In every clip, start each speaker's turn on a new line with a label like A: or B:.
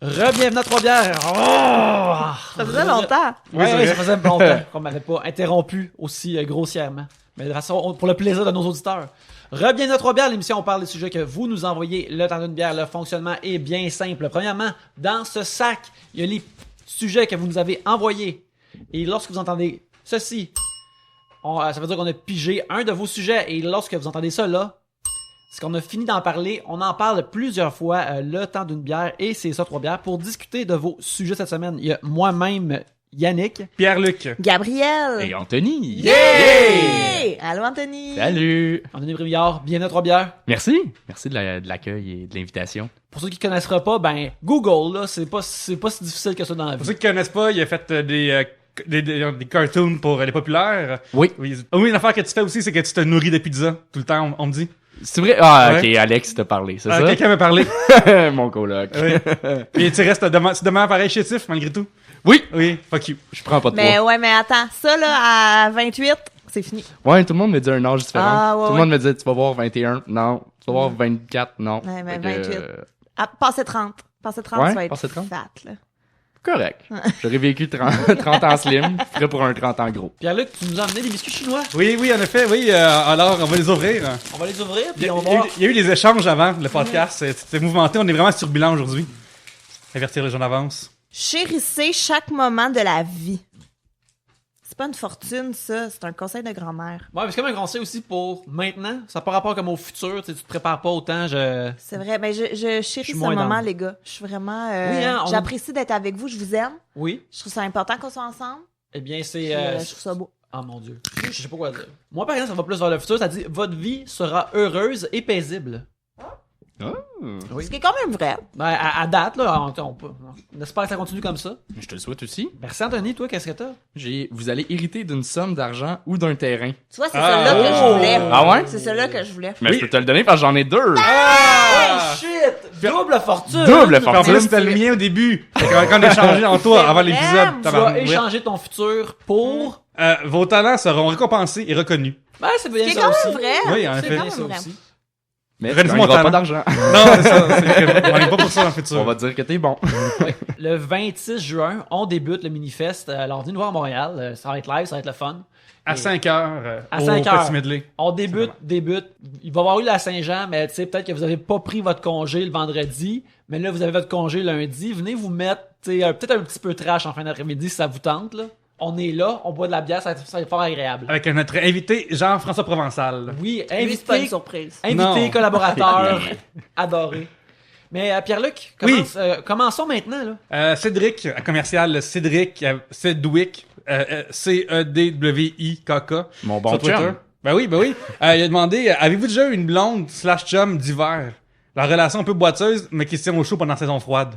A: Re-bienvenue à Trois-Bières! Oh!
B: Ça faisait longtemps.
A: Ouais, ça faisait longtemps qu'on m'avait pas interrompu aussi grossièrement. Mais de façon, pour le plaisir de nos auditeurs. Re-bienvenue à Trois-Bières, l'émission où on parle des sujets que vous nous envoyez. Le temps d'une bière, le fonctionnement est bien simple. Premièrement, dans ce sac, il y a les sujets que vous nous avez envoyés. Et lorsque vous entendez ceci, ça veut dire qu'on a pigé un de vos sujets. Et lorsque vous entendez ça là, c'est qu'on a fini d'en parler. On en parle plusieurs fois, le temps d'une bière et c'est ça, Trois-Bières. Pour discuter de vos sujets cette semaine, il y a moi-même, Yannick,
C: Pierre-Luc,
B: Gabriel.
D: Et Anthony.
B: Yeah! Allô, Anthony.
D: Salut.
A: Anthony Brévillard, bienvenue à Trois-Bières.
D: Merci. Merci de l'accueil et de l'invitation.
A: Pour ceux qui ne connaisseraient pas, ben Google, là, c'est pas si difficile que ça dans la
C: pour
A: vie.
C: ceux qui connaissent pas, il a fait des cartoons pour les populaires.
D: Oui.
C: Oui, une affaire que tu fais aussi, c'est que tu te nourris de pizza tout le temps, on me dit.
D: C'est vrai? Ah,
C: Ouais.
D: ok, Alex t'a parlé, c'est ça?
C: Quelqu'un m'a parlé.
D: Mon coloc.
C: Oui. Et tu restes demain pareil chétif, malgré tout.
D: Oui.
C: Oui, fuck you.
D: Je prends pas de
B: Mais
D: poids.
B: ouais, mais attends, ça là, à 28, c'est fini.
D: Ouais, tout le monde me dit un âge différent.
B: Ah, ouais,
D: tout le monde me dit, tu vas voir 21. Non. Tu vas voir 24. Non.
B: Ouais, mais
D: Fait que,
B: 28. Ah, passez 30. Passez 30,
D: Ouais,
B: ça va être
D: passez 30.
B: fat, là.
D: correct. J'aurais vécu 30 ans slim. Je ferais pour un 30 ans gros.
A: Pierre-Luc, tu nous as amené des biscuits chinois.
C: Oui, en effet, oui. Alors, on va les ouvrir.
A: On va les ouvrir,
C: Il y,
A: puis on
C: a,
A: va voir.
C: il y a eu des échanges avant le podcast. C'était mouvementé. On est vraiment turbulent aujourd'hui. Avertir les gens d'avance.
B: Chérissez chaque moment de la vie. C'est pas une fortune, ça. C'est un conseil de grand-mère.
A: Ouais, mais c'est comme un conseil aussi pour maintenant. Ça n'a pas rapport comme au futur. Tu sais, tu te prépares pas autant.
B: C'est vrai. Mais je
A: Je
B: chéris
A: suis
B: ce
A: moins
B: moment,
A: down.
B: les gars. Je suis vraiment...
A: Oui, hein,
B: j'apprécie d'être avec vous. Je vous aime.
A: Oui.
B: Je trouve ça important qu'on soit ensemble.
A: Eh bien, c'est.
B: Puis, je trouve ça beau.
A: Oh mon Dieu. Je sais pas quoi dire. Moi, par exemple, ça va plus vers le futur. Ça dit votre vie sera heureuse et paisible. Oui.
B: Ce qui est quand même vrai.
A: Ben, à date, là, on espère que ça continue comme ça.
D: Je te le souhaite aussi.
A: Merci, Anthony. Toi, qu'est-ce que t'as?
D: Vous allez hériter d'une somme d'argent ou d'un terrain.
B: Tu vois, c'est
C: Ah,
B: celle-là que je voulais.
D: Ah ouais?
B: C'est celle-là que je voulais.
D: Mais
C: Oui.
D: je peux te le donner parce que j'en ai deux.
A: Oh shit! Double fortune!
D: Double
C: En
D: fortune.
C: plus, c'était le mien au début. Quand on a échangé en toi
B: C'est
C: avant
B: vrai,
C: l'épisode.
B: tu
A: Tu vas
C: tabarnak.
A: échanger ton futur pour.
C: Vos talents seront récompensés et reconnus.
A: Ben, c'est bien
B: Ce qui est
A: ça
B: quand
A: aussi.
B: même vrai.
C: Oui, en
A: C'est
C: effet.
A: bien
B: quand
A: ça
B: même vrai.
A: aussi.
D: Mais tu
C: Redis-moi
D: gagneras
C: talent.
D: pas d'argent.
C: Non, c'est ça. On est pas pour ça dans le futur.
D: On va dire que t'es bon.
A: Le 26 juin, on débute le Minifest. Alors, venez nous voir à Montréal. Ça va être live, ça va être le fun.
C: À 5 heures.
A: À
C: au
A: 5 heures.
C: Petit Medley.
A: On débute. Il va y avoir eu la Saint-Jean, mais tu sais, peut-être que vous avez pas pris votre congé le vendredi, mais là, vous avez votre congé lundi. Venez vous mettre, tu sais, peut-être un petit peu trash en fin d'après-midi si ça vous tente, là. On est là, on boit de la bière, ça va être fort agréable.
C: Avec notre invité Jean-François Provençal.
A: Oui,
B: Lui, c'est pas une
A: invité,
B: surprise.
C: Non.
A: collaborateur, adoré. Mais Pierre-Luc,
C: Oui.
A: commençons maintenant, là.
C: Cédric, à commercial Cédric, Cedwick, Cedwikk.
D: Mon bon
C: sur Twitter.
D: chum.
C: Ben oui. Il a demandé, avez-vous déjà eu une blonde / chum d'hiver? La relation un peu boiteuse, mais qui se tient au chaud pendant la saison froide.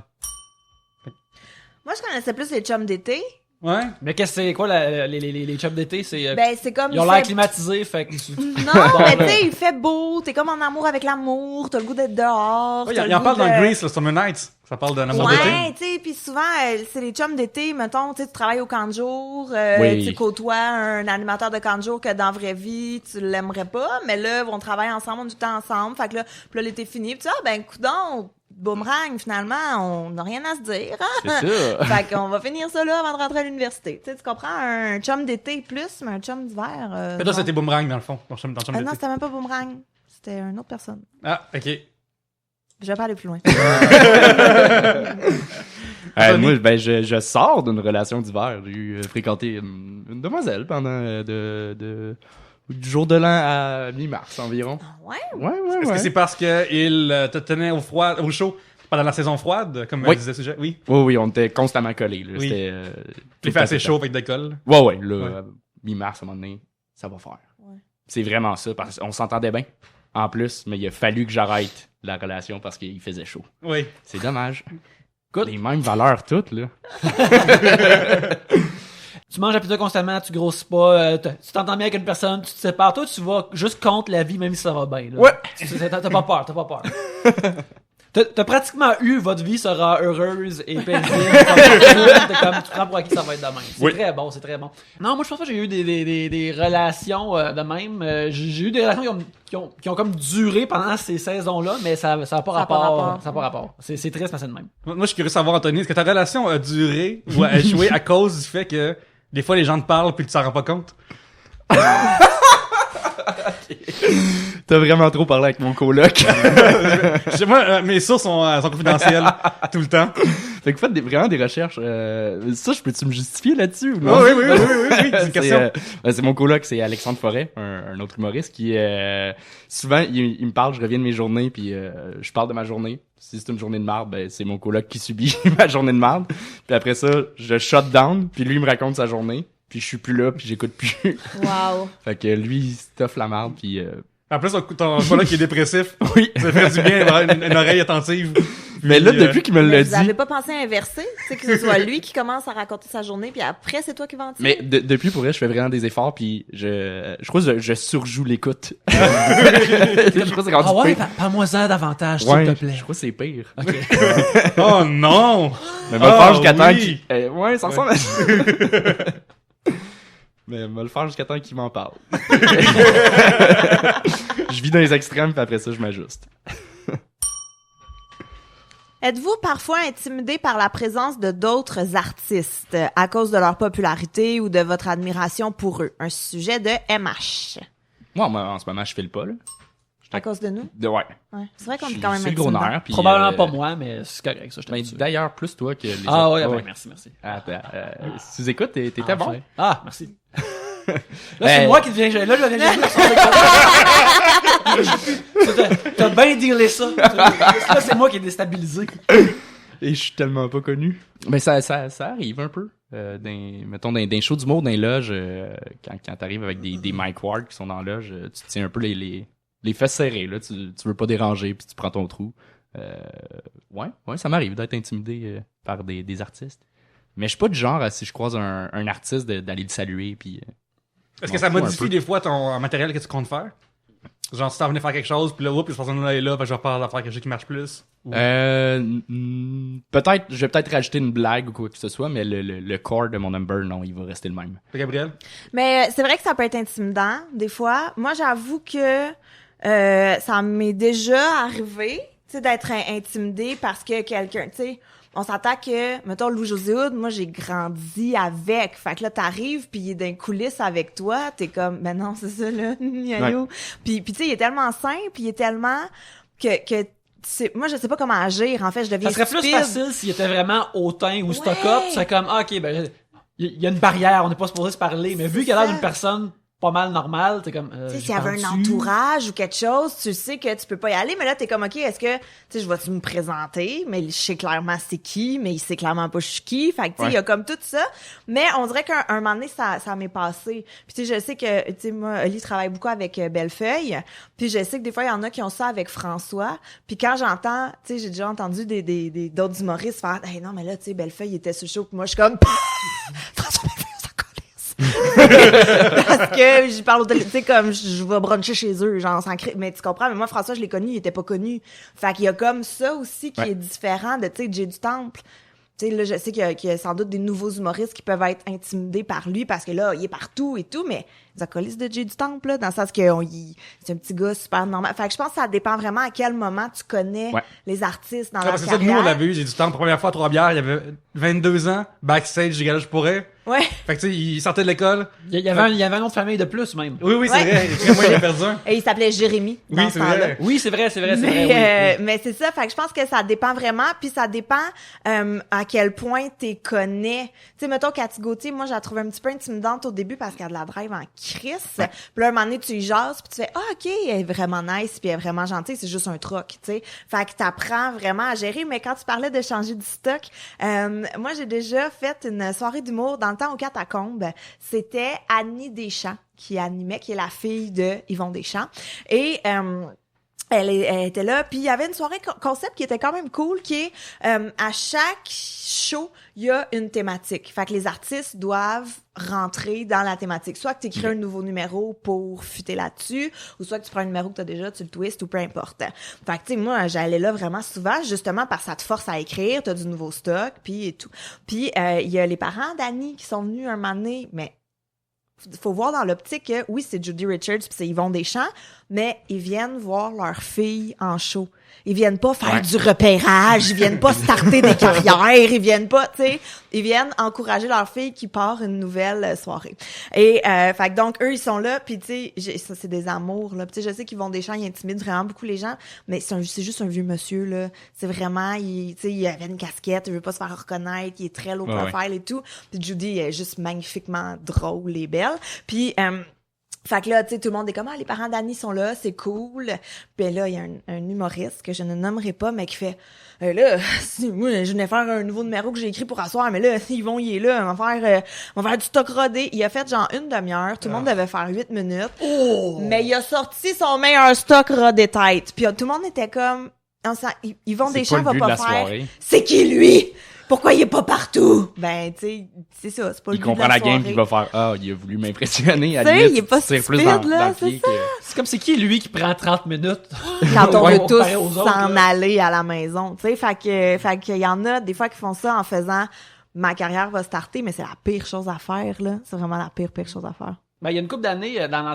B: Moi, je connaissais plus les chums d'été.
C: Ouais.
A: Mais qu'est-ce que c'est quoi les chums d'été? C'est,
B: Ben, c'est comme...
A: ils ont
B: il
A: l'air
B: fait-
A: climatisés, fait que
B: Non, mais tu sais, il fait beau, t'es comme en amour avec l'amour, t'as le goût d'être dehors.
C: Ouais,
B: t'as
C: il
B: le
C: en
B: goût
C: parle dans
B: de-
C: Grease, là, Summer Nights. Ça parle d'un amour d'été.
B: Ouais, tu sais, puis souvent, c'est les chums d'été, mettons, tu sais, tu travailles au camp de jour,
D: Oui.
B: tu côtoies un animateur de camp de jour que dans la vraie vie, tu l'aimerais pas, mais là, on travaille ensemble, on est tout le temps ensemble, fait que là, puis là, l'été fini, puis tu dis, ah, ben, coudonc, boomerang, finalement, on n'a rien à se dire, hein?
D: C'est ça.
B: Fait qu'on va finir ça là avant de rentrer à l'université. Tu sais, tu comprends? Un chum d'été plus, mais un chum d'hiver.
C: Mais toi,
B: non.
C: c'était Boomerang, dans le fond. Dans le chum
B: Non,
C: d'été.
B: c'était même pas boomerang. C'était une autre personne.
C: Ah, ok.
B: Je vais pas aller plus loin.
D: Moi, ben, je sors d'une relation d'hiver. J'ai fréquenté une demoiselle pendant du jour de l'an à mi-mars environ.
B: Ouais.
D: Ouais.
C: Est-ce que c'est parce qu'il te tenait au chaud pendant la saison froide, comme
D: Oui.
C: disait le sujet? Oui.
D: Oui, on était constamment collés. Là.
C: Oui.
D: C'était,
C: Il fait assez chaud avec de l'école.
D: Ouais, là,
C: Ouais.
D: mi-mars, à un moment donné, ça va faire.
B: Ouais.
D: C'est vraiment ça, parce qu'on s'entendait bien, en plus, mais il a fallu que j'arrête la relation parce qu'il faisait chaud.
C: Oui.
D: C'est dommage.
A: Écoute.
D: Les mêmes valeurs toutes, là.
A: Tu manges à pizza constamment, tu grossis pas, tu t'entends bien avec une personne, tu te sépares. Toi, tu vas juste contre la vie, même si ça va bien. Là.
D: Ouais.
A: T'as pas peur. T'as pratiquement eu votre vie sera heureuse et paisible. comme tu prends pour acquis ça va être de même. C'est
C: Oui.
A: très bon, c'est très bon. Non, moi je pense pas que j'ai eu des relations de même. J'ai eu des relations qui ont comme duré pendant ces saisons-là, mais ça a pas rapport. Ça a pas rapport. C'est triste, mais c'est de même.
C: Moi, je suis curieux de savoir, Anthony, est-ce que ta relation a duré ou a échoué à cause du fait que des fois les gens te parlent puis tu t'en rends pas compte?
D: T'as vraiment trop parlé avec mon coloc.
C: Moi, mes sources sont confidentielles tout le temps.
D: Fait que vous faites vraiment des recherches. Ça, peux-tu me justifier là-dessus ou non?
C: Oui, c'est une question.
D: C'est mon coloc, c'est Alexandre Forêt, un autre humoriste qui souvent il me parle, je reviens de mes journées puis je parle de ma journée. Si c'est une journée de marde, ben c'est mon coloc qui subit ma journée de marde. Puis après ça, je shut down, puis lui il me raconte sa journée, puis je suis plus là, puis j'écoute plus.
B: Wow.
D: Fait que lui il stuff la marde puis
C: En plus, ton coloc qui est dépressif.
D: oui.
C: Ça fait du bien d'avoir une oreille attentive.
D: Mais là,
C: Puis,
D: depuis qu'il me
B: Mais
D: l'a
B: vous
D: dit.
B: avez pas pensé à inverser? Tu sais, que ce soit lui qui commence à raconter sa journée, puis après, c'est toi qui vas en tirer?
D: Mais depuis, pour vrai, je fais vraiment des efforts, puis je crois que je surjoue l'écoute. Je crois que c'est rendu
A: Ah ouais,
D: pire.
A: parle-moi-en davantage,
D: Ouais,
A: s'il te plaît.
D: je crois que c'est pire.
C: Oh non!
D: Mais me le faire jusqu'à temps
C: oui.
D: qu'il... ouais, ça ressemble à... Mais me le faire jusqu'à temps qu'il m'en parle. Je vis dans les extrêmes, puis après ça, je m'ajuste.
B: Êtes-vous parfois intimidé par la présence de d'autres artistes à cause de leur popularité ou de votre admiration pour eux? Un sujet de MH.
D: Moi, en ce moment, je file pas, là.
B: À cause de nous?
D: Ouais.
B: Ouais. C'est vrai qu'on
D: Je
B: est
D: suis
B: quand même
D: sur le gros
B: intimidant.
D: nerf, puis,
A: Probablement pas moi, mais c'est correct, ça, je
D: Ben,
A: t'assure.
D: d'ailleurs, plus toi que les
A: Ah
D: autres.
A: ouais, ben, merci.
D: Attends, si tu écoutes, t'étais
A: Enfin.
D: bon.
A: Ah, merci. Là,
D: Ben-
A: c'est moi qui deviens gêné. Là, je deviens gêné. T'as bien dealé ça. Là, c'est moi qui est déstabilisé.
D: Et je suis tellement pas connu. Mais ça arrive un peu. Mettons, dans des shows d'humour, dans les loges, quand t'arrives avec des Mike Ward qui sont dans la loge, tu te tiens un peu les fesses serrées, là. Tu veux pas déranger, puis tu prends ton trou. Ouais, ça m'arrive d'être intimidé par des artistes. Mais je suis pas du genre, si je croise un artiste, d'aller le saluer, puis...
C: Est-ce que ça modifie des fois ton matériel que tu comptes faire? Genre, si t'en venais faire quelque chose, puis là, oups, cette personne-là est là, ben, je vais pas faire quelque chose qui marche plus. Ou...
D: Peut-être, je vais peut-être rajouter une blague ou quoi que ce soit, mais le core de mon number, non, il va rester le même.
C: Gabriel?
B: Mais c'est vrai que ça peut être intimidant, des fois. Moi, j'avoue que ça m'est déjà arrivé, tu sais, d'être intimidée parce que quelqu'un, tu sais, on s'entend que, mettons, Louis-José Hood, moi, j'ai grandi avec. Fait que là, t'arrives, puis il est dans les coulisses avec toi, t'es comme, ben non, c'est ça, là, yayo.
D: Ouais.
B: Puis tu sais, il est tellement simple, il est tellement que moi, je sais pas comment agir, en fait, je deviens
A: Ça serait plus
B: stupide.
A: facile s'il était vraiment hautain ou stock-up.
B: Ouais.
A: Tu serais comme, ah, ok, ben, il y a une barrière, on n'est pas supposé se parler. Mais vu qu'il a l'air
B: ça.
A: d'une personne pas mal normale, t'es comme,
B: Tu sais, s'il y avait un entourage ou quelque chose, tu sais que tu peux pas y aller, mais là, t'es comme, OK, est-ce que, tu sais, je vais-tu me présenter, mais je sais clairement c'est qui, mais il sait clairement pas je suis qui. Fait que, tu sais, il y a comme tout ça. Mais on dirait qu'un moment donné, ça m'est passé. Puis, tu sais, je sais que, tu sais, moi, Oli travaille beaucoup avec Bellefeuille. Puis, je sais que des fois, il y en a qui ont ça avec François. Puis, quand j'entends, tu sais, j'ai déjà entendu d'autres humoristes faire, hey, non, mais là, tu sais, Bellefeuille, il était sur le show. Puis moi, je suis comme, François Bellefeuille, parce que je parle au télé, tu sais, comme je vais bruncher chez eux, genre sans mais tu comprends, mais moi François je l'ai connu, il était pas connu. Fait qu'il y a comme ça aussi qui est différent de, tu sais, Jay du Temple. Tu sais, là, je sais qu'il y a sans doute des nouveaux humoristes qui peuvent être intimidés par lui parce que là, il est partout et tout, mais les acolytes de Jay du Temple, là, dans le sens que c'est un petit gars super normal. Fait que je pense que ça dépend vraiment à quel moment tu connais les artistes dans leur
C: Parce que
B: carrière.
C: ça, nous, on l'avait eu, j'ai du temps, pour la première fois à Trois-Bières, il y avait 22 ans, backstage, j'ai galé, je pourrais.
B: Ouais.
C: Fait que tu sais, il sortait de l'école.
A: Il y avait un nom de famille de plus, même.
C: Oui, c'est
B: Ouais.
C: vrai. Moi, il a perdu un.
B: Et il s'appelait Jérémy.
C: Oui,
B: dans
C: c'est
B: ce temps-là.
C: vrai.
A: Oui, c'est vrai.
B: Mais,
A: Oui.
B: mais c'est ça, fait que je pense que ça dépend vraiment, puis ça dépend à quel point t'es connais. Tu sais, mettons Cathy Gauthier, moi, je la trouvais un petit peu intimidante au début parce qu'elle a de la drive en crisse. Puis là, un moment donné, tu y jases, puis tu fais « Ah, OK, elle est vraiment nice, puis elle est vraiment gentille, c'est juste un troc, tu sais. » Fait que t'apprends vraiment à gérer, mais quand tu parlais de changer du stock, moi, j'ai déjà fait une soirée d'humour dans le temps au Catacombes. C'était Annie Deschamps qui animait, qui est la fille de Yvon Deschamps. Et Elle était là, puis il y avait une soirée concept qui était quand même cool, qui est à chaque show, il y a une thématique. Fait que les artistes doivent rentrer dans la thématique. Soit que tu écris un nouveau numéro pour fuiter là-dessus, ou soit que tu prends un numéro que tu as déjà, tu le twists, ou peu importe. Fait que tu sais, moi, j'allais là vraiment souvent, justement parce que ça te force à écrire, tu as du nouveau stock, puis et tout. Puis il y a les parents d'Annie qui sont venus un moment donné, mais faut voir dans l'optique que, oui, c'est Judy Richards puis c'est Yvon Deschamps, mais ils viennent voir leur fille en show. Ils viennent pas faire du repérage, ils viennent pas starter des carrières, ils viennent pas, tu sais, ils viennent encourager leur fille qui part une nouvelle soirée. Et fait que donc eux ils sont là, puis tu sais, ça c'est des amours là. Tu sais, je sais qu'ils vont des champs, ils intimident vraiment beaucoup les gens, mais c'est juste un vieux monsieur là. C'est vraiment, tu sais, il avait une casquette, il veut pas se faire reconnaître, il est très low profile et tout. Puis Judy est juste magnifiquement drôle et belle. Puis fait que là, tu sais, tout le monde est comme, les parents d'Annie sont là, c'est cool. Puis là, il y a un humoriste que je ne nommerai pas, mais qui fait, là, moi, je venais faire un nouveau numéro que j'ai écrit pour asseoir, mais là, Yvon, il est là, on va faire du stock rodé. Il a fait genre une demi-heure, tout le monde devait faire 8 minutes. Mais il a sorti son meilleur stock rodé tête. Puis tout le monde était comme, Yvon Deschamps va pas faire, c'est qui lui? Pourquoi il est pas partout? Ben, tu sais, c'est ça, c'est pas le but de la soirée. Il comprend la game,
D: puis il va faire, il a voulu m'impressionner.
B: Tu sais, il est pas stupide, là, c'est ça.
A: C'est comme c'est qui lui qui prend 30 minutes?
B: Quand on veut tous s'en aller à la maison, tu sais, fait que y en a des fois qui font ça en faisant, ma carrière va starter, mais c'est la pire chose à faire, là. C'est vraiment la pire chose à faire.
A: Ben, il y a une couple d'années, dans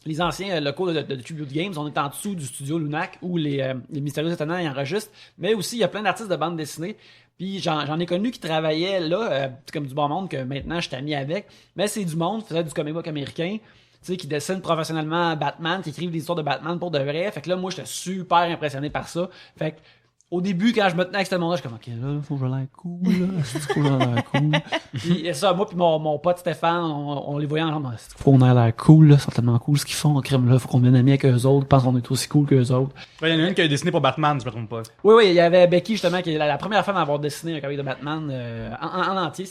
A: les anciens locaux de Tribute Games, on est en dessous du studio Lunac où les Mystérieux Étonnants y enregistrent, mais aussi il y a plein d'artistes de bande dessinée. Puis j'en ai connu qui travaillaient là, comme du bon monde que maintenant je suis ami avec, mais c'est du monde qui faisait du comic book américain, tu sais, qui dessinent professionnellement Batman, qui écrivent des histoires de Batman pour de vrai. Fait que là, moi, j'étais super impressionné par ça. Fait que au début, quand je me tenais avec ce monde-là, je suis comme, OK, là, faut que je l'air cool, là. Faut que je l'air cool. Puis ça, moi puis mon pote Stéphane, on les voyait ensemble. Faut qu'on ait l'air cool, là. C'est tellement cool ce qu'ils font. Crème, là. Faut qu'on devienne amis avec eux autres. Pense qu'on est aussi cool qu'eux autres.
C: Il y en a une qui a dessiné pour Batman, si je me trompe pas.
A: Oui, il y avait Becky, justement, qui est la première femme à avoir dessiné un comic de Batman, en entier.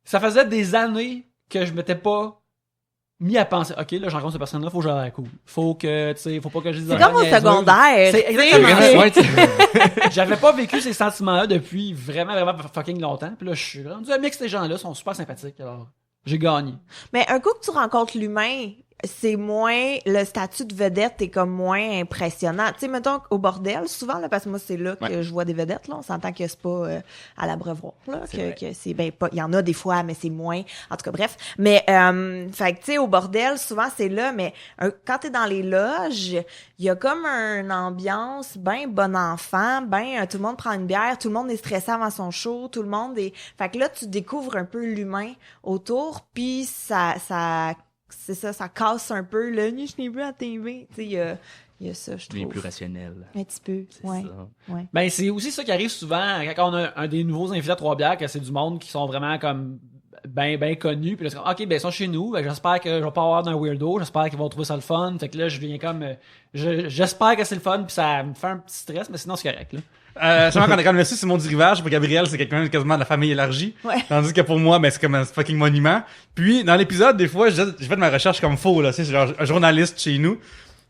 A: Ça faisait des années que je m'étais pas mis à penser, OK, là, j'en rencontre cette personne-là, faut que j'aille à la cool. Faut que, tu sais, faut pas que je dise.
B: C'est comme au secondaire.
A: C'est exactement. J'avais pas vécu ces sentiments-là depuis vraiment fucking longtemps. Puis là, je suis rendu ami avec ces gens-là, sont super sympathiques. Alors, j'ai gagné.
B: Mais un coup que tu rencontres l'humain, c'est moins, le statut de vedette est comme moins impressionnant. Tu sais, mettons, au bordel, souvent, là, parce que moi, c'est là que je vois des vedettes, là. On s'entend que c'est pas à l'Abreuvoir, là. Que c'est, ben, pas, il y en a des fois, mais c'est moins. En tout cas, bref. Mais, fait que, tu sais, au bordel, souvent, c'est là, mais quand t'es dans les loges, il y a comme une ambiance ben bon enfant, tout le monde prend une bière, tout le monde est stressé avant son show, tout le monde est, fait que là, tu découvres un peu l'humain autour, puis ça c'est ça, ça casse un peu le « je n'ai vu à TV ». Tu sais, il y a ça, je trouve.
D: Il est plus rationnel.
B: Un petit peu, ouais.
A: Ben, c'est aussi ça qui arrive souvent quand on a un des nouveaux invités à Trois-Bières, que c'est du monde qui sont vraiment comme ben connus. Puis là, c'est comme, OK, ben, ils sont chez nous. Ben, j'espère que je vais pas avoir d'un weirdo. J'espère qu'ils vont trouver ça le fun. Fait que là, je viens comme... j'espère que c'est le fun, puis ça me fait un petit stress, mais sinon, c'est correct, là.
C: Seulement quand on a comme c'est mon rivage, pour Gabriel, c'est quelqu'un quasiment de la famille élargie.
B: Ouais.
C: Tandis que pour moi, ben, c'est comme un fucking monument. Puis, dans l'épisode, des fois, j'ai fait ma recherche comme faux, là. Tu sais, c'est genre un journaliste chez nous.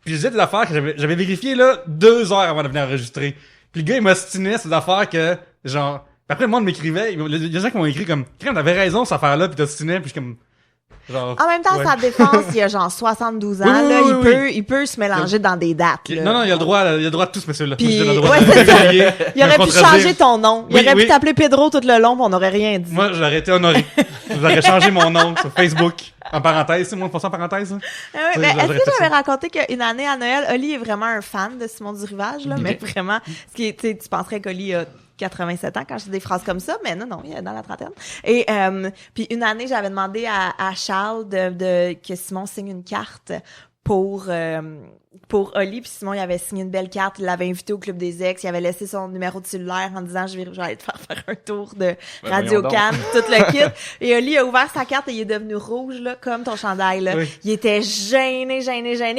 C: Puis, je disais des affaires que j'avais vérifiées, là, 2 heures avant de venir enregistrer. Puis, le gars, il m'ostinait ces affaires que, genre, après, le monde m'écrivait. Il y a des gens qui m'ont écrit comme, crème, t'avais raison, cette affaire-là, puis t'ostinais, puis je suis comme, genre.
B: En même temps, sa défense, il a genre 72 ans, là, il peut se mélanger dans des dates, là.
C: Non, il a le droit de tout, ce monsieur-là.
B: Puis, il aurait pu changer ton nom. Il aurait pu t'appeler Pedro tout le long, pis on n'aurait rien dit.
C: Moi, j'aurais été honoré. J'aurais changé mon nom sur Facebook. En parenthèse, c'est moi, on fait ça en parenthèse, hein?
B: Mais est-ce que j'avais raconté qu'une année à Noël, Oli est vraiment un fan de Simon du Rivage, là, mais vraiment, ce qui est, tu penserais qu'Oli a 87 ans quand je dis des phrases comme ça, mais non, il est dans la trentaine. Et puis une année, j'avais demandé à Charles que Simon signe une carte pour Oli, puis Simon, il avait signé une belle carte, il l'avait invité au Club des Ex, il avait laissé son numéro de cellulaire en disant « je vais aller te faire un tour de Radio Cannes, tout le kit ». Et Oli a ouvert sa carte et il est devenu rouge, là, comme ton chandail, là. Oui. Il était gêné.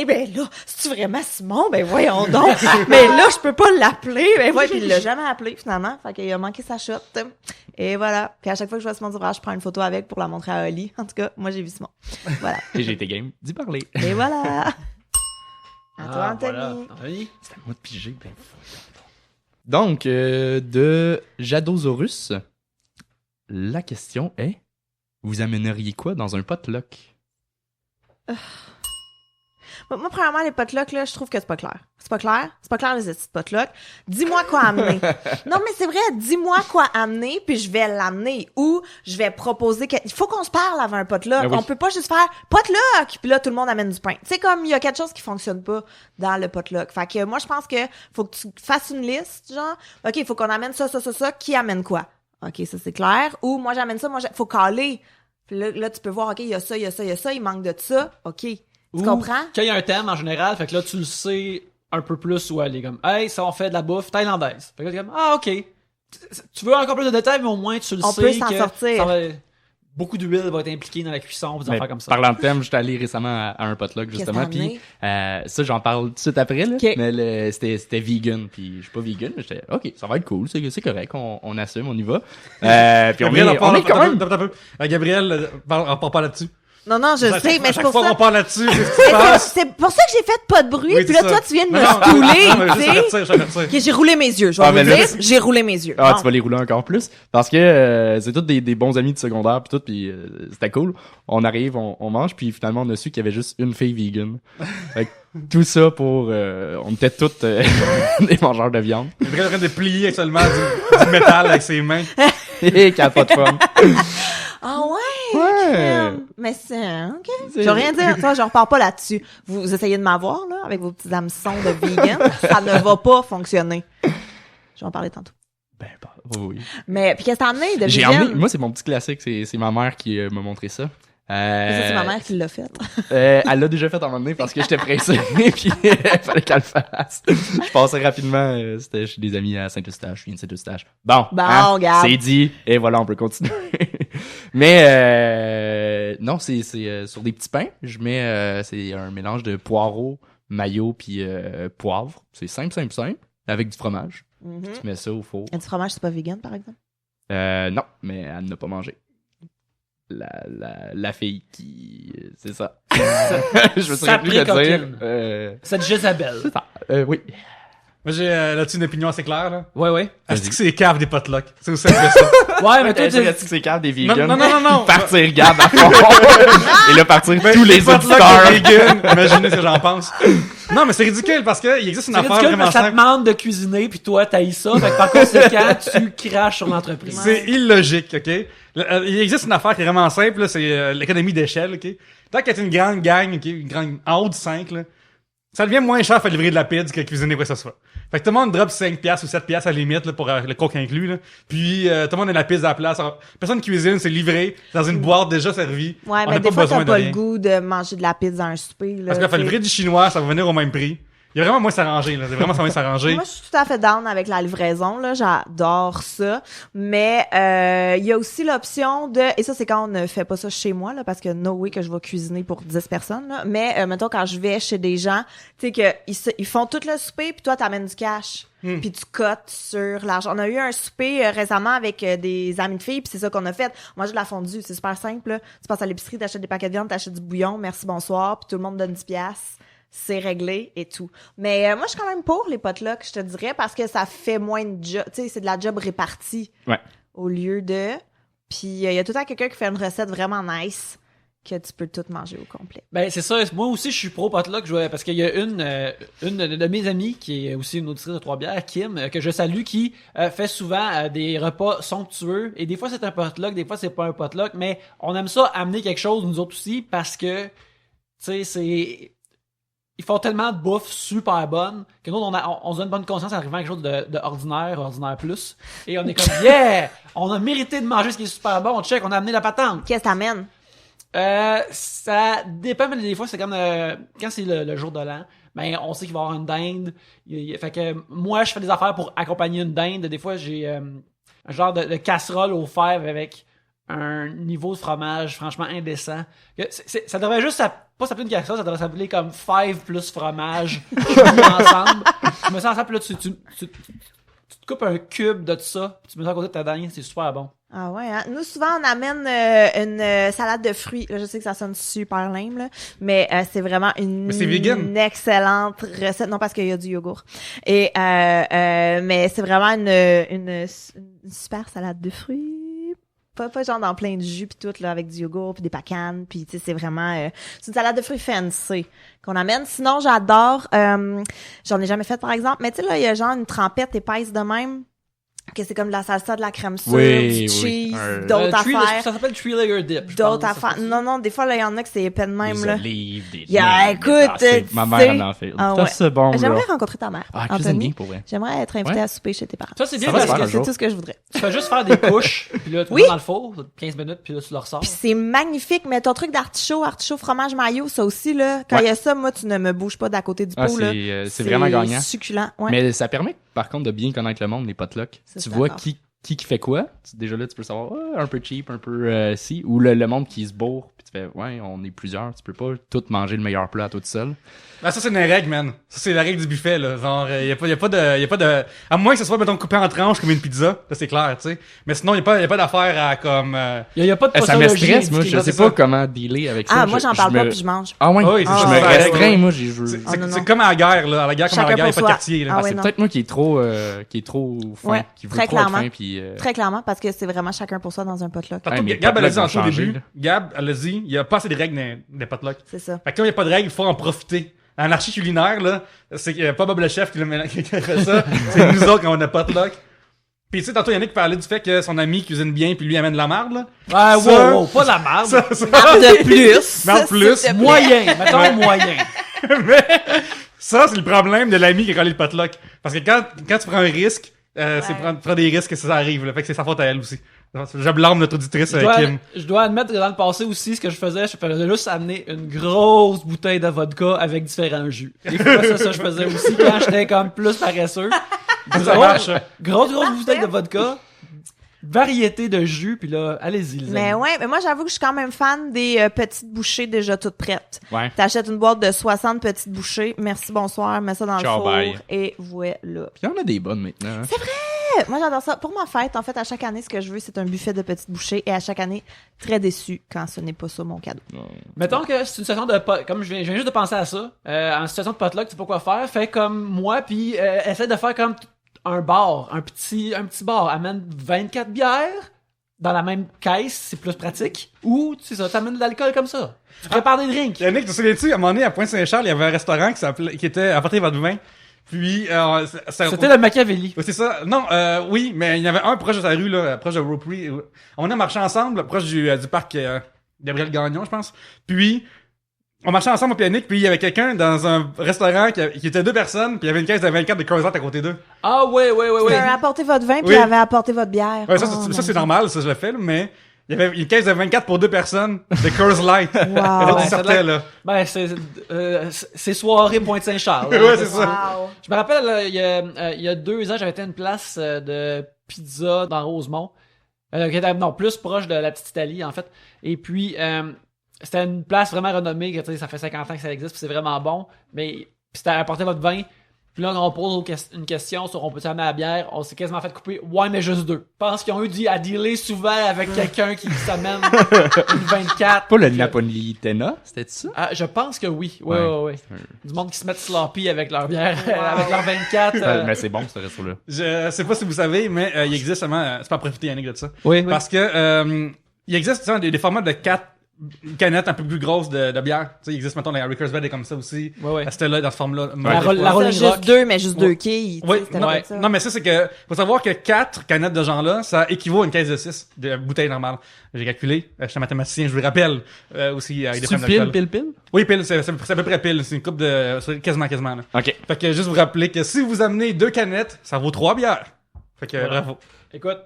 B: Ben là, c'est-tu vraiment Simon? Ben voyons donc! Mais là, je peux pas l'appeler! Ben ouais, puis il l'a jamais appelé, finalement. Fait qu'il a manqué sa shot. Et voilà. Puis à chaque fois que je vois Simon Durage, je prends une photo avec pour la montrer à Oli. En tout cas, moi, j'ai vu Simon. Voilà.
D: Et j'ai été game d'y parler.
B: Et voilà! À toi, Anthony.
A: Voilà. Anthony?
D: C'est à moi de piger. Ben, donc, de Jadosaurus, la question est, vous amèneriez quoi dans un potluck?
B: Moi, premièrement, les potlucks, là, je trouve que c'est pas clair. C'est pas clair? C'est pas clair, les petits potlucks. Dis-moi quoi amener. Non, mais c'est vrai, dis-moi quoi amener, puis je vais l'amener. Ou je vais proposer il faut qu'on se parle avant un potluck.
D: Ben oui.
B: On peut pas juste faire potluck, puis là, tout le monde amène du pain. Tu sais, comme il y a quelque chose qui fonctionne pas dans le potluck. Fait que moi, je pense que faut que tu fasses une liste, genre, OK, il faut qu'on amène ça, qui amène quoi? OK, ça, c'est clair. Ou moi, j'amène ça, faut caler. Puis là, tu peux voir, OK, il y a ça, il manque de ça. OK. Tu comprends?
A: Quand il y a un thème en général, fait que là, tu le sais un peu plus où aller. Comme, hey, ça, on fait de la bouffe thaïlandaise. Fait que là, t'es comme, ah, ok. Tu veux encore plus de détails, mais au moins, tu le
B: On
A: sais.
B: peut s'en
A: que
B: sortir.
A: ça va- beaucoup d'huile va être impliquée dans la cuisson, des affaires comme ça.
D: Parlant de thème, j'étais allé récemment à un potluck, justement,
B: Qu'est-ce que t'as
D: puis ça, j'en parle tout de suite après, là,
B: Ok.
D: mais c'était vegan, puis je suis pas vegan, mais j'étais, ok, ça va être cool, c'est correct, on assume, on y va. Puis on est quand même...
C: Gabriel, on parle pas là-dessus.
B: Non, je sais, mais c'est pour
C: fois
B: ça.
C: qu'on parle là-dessus, qu'est-ce qui se passe?
B: C'est pour ça que j'ai fait pas de bruit,
C: Oui,
B: puis
C: c'est
B: là,
C: ça.
B: toi, tu viens de
C: Non,
B: me
C: non,
B: stouler,
C: je
B: tu sais.
C: t'avertir.
B: Ok, j'ai roulé mes yeux. Je vais
D: Ah,
B: vous
D: mais
B: le
D: là,
B: dire, j'ai roulé mes yeux.
D: Ah,
B: Bon.
D: tu vas les rouler encore plus. Parce que c'est tous des bons amis de secondaire puis tout, puis c'était cool. On arrive, on mange, puis finalement on a su qu'il y avait juste une fille vegan. Fait que tout ça pour... on était tous des mangeurs de viande.
C: Il est en train de plier actuellement du métal avec ses mains.
D: Et qui a pas de fun.
B: Ah ouais?
D: Ouais.
B: Mais c'est... OK.
D: C'est-
B: Je vais rien dire. Toi, je repars pas là-dessus. Vous essayez de m'avoir, là, avec vos petits hameçons de vegan. Ça ne va pas fonctionner. Je vais en parler tantôt.
D: Ben, oui.
B: Mais, puis qu'est-ce que t'as amené de
D: J'ai
B: vegan?
D: emmené... Moi, c'est mon petit classique. C'est ma mère qui m'a montré ça.
B: Ça, c'est ma mère qui l'a fait.
D: Elle l'a déjà fait à un moment donné parce que j'étais pressé puis il fallait qu'elle le fasse. Je passais rapidement, c'était chez des amis à Saint-Eustache, je viens de Saint-Eustache. Bon,
B: regarde.
D: c'est dit et voilà, on peut continuer. Mais non, c'est sur des petits pains, je mets c'est un mélange de poireaux, mayo puis poivre. C'est simple avec du fromage.
B: Mhm.
D: Tu mets ça au four.
B: Et du fromage, c'est pas vegan, par exemple?
D: Non, mais elle n'a pas mangé. La fille qui... c'est ça. Je me souviens plus de dire.
A: Cette Jézabel.
D: C'est ça. Oui.
C: Moi, j'ai là-dessus une opinion assez claire, là.
A: Ouais.
C: Est-ce que c'est les caves des potlucks? C'est aussi simple que ça.
A: Ouais, mais toi,
D: Tu sais que c'est calme des vegans.
C: Non.
D: Partir garde à fond. Et là, partir tous les
C: potlucks
D: auditeurs.
C: de vegan, imaginez ce que j'en pense. Non, mais c'est ridicule parce que il existe une
A: c'est
C: affaire
A: ridicule
C: vraiment
A: parce que ça te
C: simple.
A: demande de cuisiner, puis toi, t'haïs ça. Fait que par conséquent, tu craches sur l'entreprise.
C: C'est illogique, OK? Il existe une affaire qui est vraiment simple, là, c'est l'économie d'échelle, OK? Tant qu'il y a une grande gang, OK, une grande, en haut de 5, là, ça devient moins cher à livrer de la pizza que cuisiner quoi que ce soit. Fait que tout le monde drop 5$ ou 7$ à la limite, là, pour le coke inclus, là. Puis, tout le monde a la pizza à la place. Alors, personne cuisine, c'est livré dans une boîte déjà servie.
B: Ouais,
C: On
B: mais
C: n'a
B: des
C: pas
B: fois,
C: besoin
B: t'as
C: de
B: pas
C: rien.
B: le goût de manger de la pizza à un souper, là.
C: Parce que là, fait le vrai du chinois, ça va venir au même prix. Il y a vraiment moins s'arranger, là. C'est vraiment ça va s'arranger.
B: Moi, je suis tout à fait down avec la livraison, là. J'adore ça. Mais, il y a aussi l'option de, et ça, c'est quand on ne fait pas ça chez moi, là, parce que no way que je vais cuisiner pour 10 personnes, là. Mais, mettons, quand je vais chez des gens, tu sais, ils font tout le souper, puis toi, t'amènes du cash. Puis tu cotes sur l'argent. On a eu un souper récemment avec des amis de filles, puis c'est ça qu'on a fait. Moi, j'ai de la fondue, c'est super simple, là. Tu passes à l'épicerie, t'achètes des paquets de viande, t'achètes du bouillon, merci, bonsoir, puis tout le monde donne 10$. C'est réglé et tout. Mais moi, je suis quand même pour les potlucks, je te dirais, parce que ça fait moins de job. Tu sais, c'est de la job répartie.
D: Ouais.
B: Au lieu de... Puis, il y a tout le temps quelqu'un qui fait une recette vraiment nice que tu peux tout manger au complet.
A: Ben, c'est ça. Moi aussi, je suis pro potluck, parce qu'il y a une de mes amies, qui est aussi une auditrice de Trois-Bières, Kim, que je salue, qui fait souvent des repas somptueux. Et des fois, c'est un potluck, des fois, c'est pas un potluck. Mais on aime ça amener quelque chose, nous autres aussi, parce que, tu sais, c'est... Ils font tellement de bouffe super bonne que nous, on se donne bonne conscience en arrivant à quelque chose de ordinaire plus. Et on est comme, yeah! On a mérité de manger ce qui est super bon. On check, on a amené la patente.
B: Qu'est-ce que t'amènes?
A: Ça dépend, mais des fois, c'est comme quand c'est le jour de l'an, ben on sait qu'il va y avoir une dinde. Fait que moi, je fais des affaires pour accompagner une dinde. Des fois, j'ai un genre de casserole aux fèves avec un niveau de fromage franchement indécent. Ça devrait juste pas s'appeler une casserole, ça devrait s'appeler comme 5 plus fromage mis ensemble. Je me sens ensemble, puis là, tu tu te coupes un cube de ça, puis tu mets ça à côté de ta dinde, c'est super bon.
B: Ah ouais, hein? Nous, souvent, on amène une salade de fruits. Là, je sais que ça sonne super lame, là, mais c'est vraiment
C: Mais c'est vegan.
B: une excellente recette. Non, parce qu'il y a du yogourt. Et mais c'est vraiment une super salade de fruits. Pas genre dans plein de jus puis tout, là, avec du yogourt puis des pacanes. Puis, tu sais, c'est vraiment... c'est une salade de fruits fancy qu'on amène. Sinon, j'adore... j'en ai jamais fait, par exemple. Mais tu sais, là, il y a genre une trempette épaisse de même. Que c'est comme de la salsa, de la crème sûre,
D: Oui,
B: du
D: oui.
B: cheese, d'autres affaires.
A: Ça s'appelle Three Layer Dip.
B: D'autres affaires. Non, des fois, là, il y en a que c'est épais de même,
D: Des
B: là.
D: olives, des
B: Yeah,
D: limes,
B: écoute,
D: ma
B: tu
D: mère
B: sais.
D: en a fait.
B: Ah
D: Ça,
B: ouais.
D: c'est bon,
B: J'aimerais
D: là.
B: rencontrer ta mère,
D: Ah, cuisine
B: Anthony.
D: bien, pour vrai.
B: J'aimerais être invitée
D: Ouais.
B: à souper chez tes parents.
A: Ça, c'est bien
D: Ça va
A: parce
D: se faire
A: que
D: un
B: C'est
D: jour.
B: tout ce que je voudrais.
A: tu fais juste faire des couches, puis là, tu
B: Oui.
A: mets dans le four, 15 minutes, puis là, tu le ressors.
B: Puis c'est magnifique, mais ton truc d'artichaut, fromage mayo, ça aussi, là, quand il
D: Ouais.
B: y a ça, moi, tu ne me bouges pas d'à côté du
D: Ah,
B: pot, là.
D: c'est vraiment gagnant.
B: Succulent, ouais.
D: Mais ça permet, par contre, de bien connaître le monde, les potlucks.
B: Ça,
D: Tu
B: c'est
D: vois
B: d'accord.
D: qui fait quoi. Déjà là, tu peux savoir, un peu cheap, un peu si. Ou le monde qui se bourre, puis tu fais, ouais, on est plusieurs, tu peux pas tout manger le meilleur plat à toi tout seul.
C: Ben, ça, c'est une règle, man. Ça, c'est la règle du buffet, là. Genre, y a pas de, à moins que ce soit, mettons, coupé en tranches comme une pizza. Là, c'est clair, tu sais. Mais sinon, y a pas d'affaire à, comme,
A: Il y a pas de
D: Ça me
A: posologie
D: stresse, moi,
A: indiquée,
D: je
A: là,
D: sais
A: c'est
D: pas
A: ça.
D: comment dealer avec ça.
B: Ah, moi, j'en parle pas, puis je mange.
D: Ah ouais,
C: Ah oui, c'est
D: je
C: ça,
D: me
C: c'est la
D: restreins,
C: règle.
D: moi,
C: c'est
B: non, non.
C: c'est comme à la guerre, là. À la guerre, comme à la
B: Chacun
C: guerre, y a
B: pour
C: pas de
B: soi.
C: quartier, là.
B: Ah ouais,
D: c'est
B: non.
D: peut-être moi qui est trop fin,
B: Ouais,
D: qui veut
B: très
D: trop être
B: clairement.
D: fin, puis
B: Très clairement, parce que c'est vraiment chacun pour soi dans un potluck.
C: Tantôt,
D: Ouais, mais
C: Gab, elle a dit en
D: potluck
C: au
D: vont
C: début.
D: changer, là.
C: Gab, elle a dit, y a pas assez de règles dans les potlucks.
B: C'est ça.
C: Fait que comme y a pas de règles, il faut en profiter. Dans l'anarchie culinaire, là, c'est pas Bob le chef qui a fait ça. C'est nous autres quand on a potluck. Pis tu sais, tantôt, Yannick parlait du fait que son ami cuisine bien puis lui amène de la merde, là.
A: Ouais,
C: Ça-
A: wow, pas de la merde.
C: Ça,
B: Marde de plus.
C: Marde plus.
B: s'il te plaît.
A: Moyen, mettons moyen.
C: mais ça, c'est le problème de l'ami qui a collé le potluck. Parce que quand tu prends un risque, c'est prendre des risques que ça arrive, là. Fait que c'est sa faute à elle aussi. Je blâme notre auditrice, Kim.
A: Je dois admettre que dans le passé aussi, ce que je faisais juste amener une grosse bouteille de vodka avec différents jus. Des fois, ça, je faisais aussi quand j'étais comme plus paresseux.
C: Ça marche.
A: Grosse bouteille de vodka, variété de jus, puis là, allez-y, les
B: Mais
A: amis.
B: ouais, mais moi, j'avoue que je suis quand même fan des petites bouchées déjà toutes prêtes.
D: Ouais.
B: T'achètes une boîte de 60 petites bouchées. Merci, bonsoir. Mets ça dans
D: Ciao,
B: le four.
D: bye.
B: Et voilà.
D: Puis il y en a des bonnes maintenant. Hein.
B: Moi, j'adore ça. Pour ma fête, en fait, à chaque année, ce que je veux, c'est un buffet de petites bouchées. Et à chaque année, très déçu quand ce n'est pas ça mon cadeau.
A: Mettons que c'est une situation de comme je viens juste de penser à ça, en situation de potluck, tu sais pas quoi faire, fais comme moi, puis essaie de faire comme un bar, un petit bar, amène 24 bières dans la même caisse, c'est plus pratique, ou tu sais ça, t'amènes de l'alcool comme ça. Tu prépares des drinks.
C: Yannick, tu te souviens-tu, à un moment donné, à Pointe-Saint-Charles, il y avait un restaurant qui était apporté votre vin. Puis,
A: C'était le Machiavelli.
C: Oui, c'est ça. Non, oui, mais il y en avait un proche de sa rue, là, proche de Ropery. On a marché ensemble, proche du parc Gabriel Gagnon, je pense. Puis, on marchait ensemble au Pianique, puis il y avait quelqu'un dans un restaurant qui était deux personnes, puis il y avait une caisse de 24 de croissants à côté d'eux.
A: Ah ouais.
B: Tu avez apporté votre vin, puis
C: Oui.
B: il avait apporté votre bière.
C: Ouais, ça,
B: Oh,
C: c'est,
B: mon
C: ça, c'est
B: Dieu.
C: normal, ça, je le fais, là, mais il y avait une caisse de 24 pour deux personnes de Coors Light. Et l'autre,
B: Wow.
C: il
A: ça
C: sortait, là.
A: Ben, c'est soirée Pointe-Saint-Charles.
C: Ouais, c'est ça.
B: Wow.
A: Je me rappelle, il y a 2 ans, j'avais été à une place de pizza dans Rosemont. Qui était, non, plus proche de la petite Italie, en fait. Et puis, c'était une place vraiment renommée, que, tu sais, ça fait 50 ans que ça existe, puis c'est vraiment bon. Mais, puis c'était apporter votre vin. Puis là, on pose une question sur on peut amener la bière, on s'est quasiment fait couper. Ouais, mais juste 2. Je pense qu'ils ont eu à dealer souvent avec quelqu'un qui s'amène une 24.
D: Pas le
A: Puis,
D: Napolitana, c'était ça?
A: ah, je pense que oui. Ouais.
D: Ouais.
A: Du monde qui se met sloppy avec leur bière, avec leur 24.
D: Mais c'est bon, ce resto-là.
C: Je sais pas si vous savez, mais il existe seulement, c'est pas profiter, Yannick, de ça.
A: Oui, oui.
C: Parce que il existe tu sais, des formats de 4 canettes un peu plus grosses de bière. Tu sais, il existe, mettons, la Ricker's Bed est comme ça aussi.
A: Ouais.
C: C'était là, dans ce forme-là.
A: La
C: Ouais.
A: la Rolling
B: Ça,
A: Rock.
B: juste deux, mais juste
C: Ouais.
B: deux quilles. tu sais,
C: Oui,
B: c'était
C: non,
B: peut-être ça.
C: non, mais ça, c'est que, faut savoir que 4 canettes de genre-là, ça équivaut à une caisse de 6 de bouteilles normales. J'ai calculé, je suis un mathématicien, je vous le rappelle, aussi, avec des
D: Tu
C: problèmes d'alcool.
D: pile?
C: Oui, pile, c'est à peu près pile, c'est une coupe de, c'est quasiment, là.
D: Ok.
C: Fait que juste vous rappeler que si vous amenez 2 canettes, ça vaut 3 bières. Fait que,
A: Voilà.
C: bravo.
A: Écoute,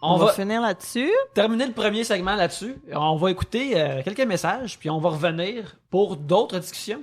B: On
A: on
B: va
A: va
B: finir là-dessus.
A: terminer le premier segment là-dessus. On va écouter quelques messages, puis on va revenir pour d'autres discussions.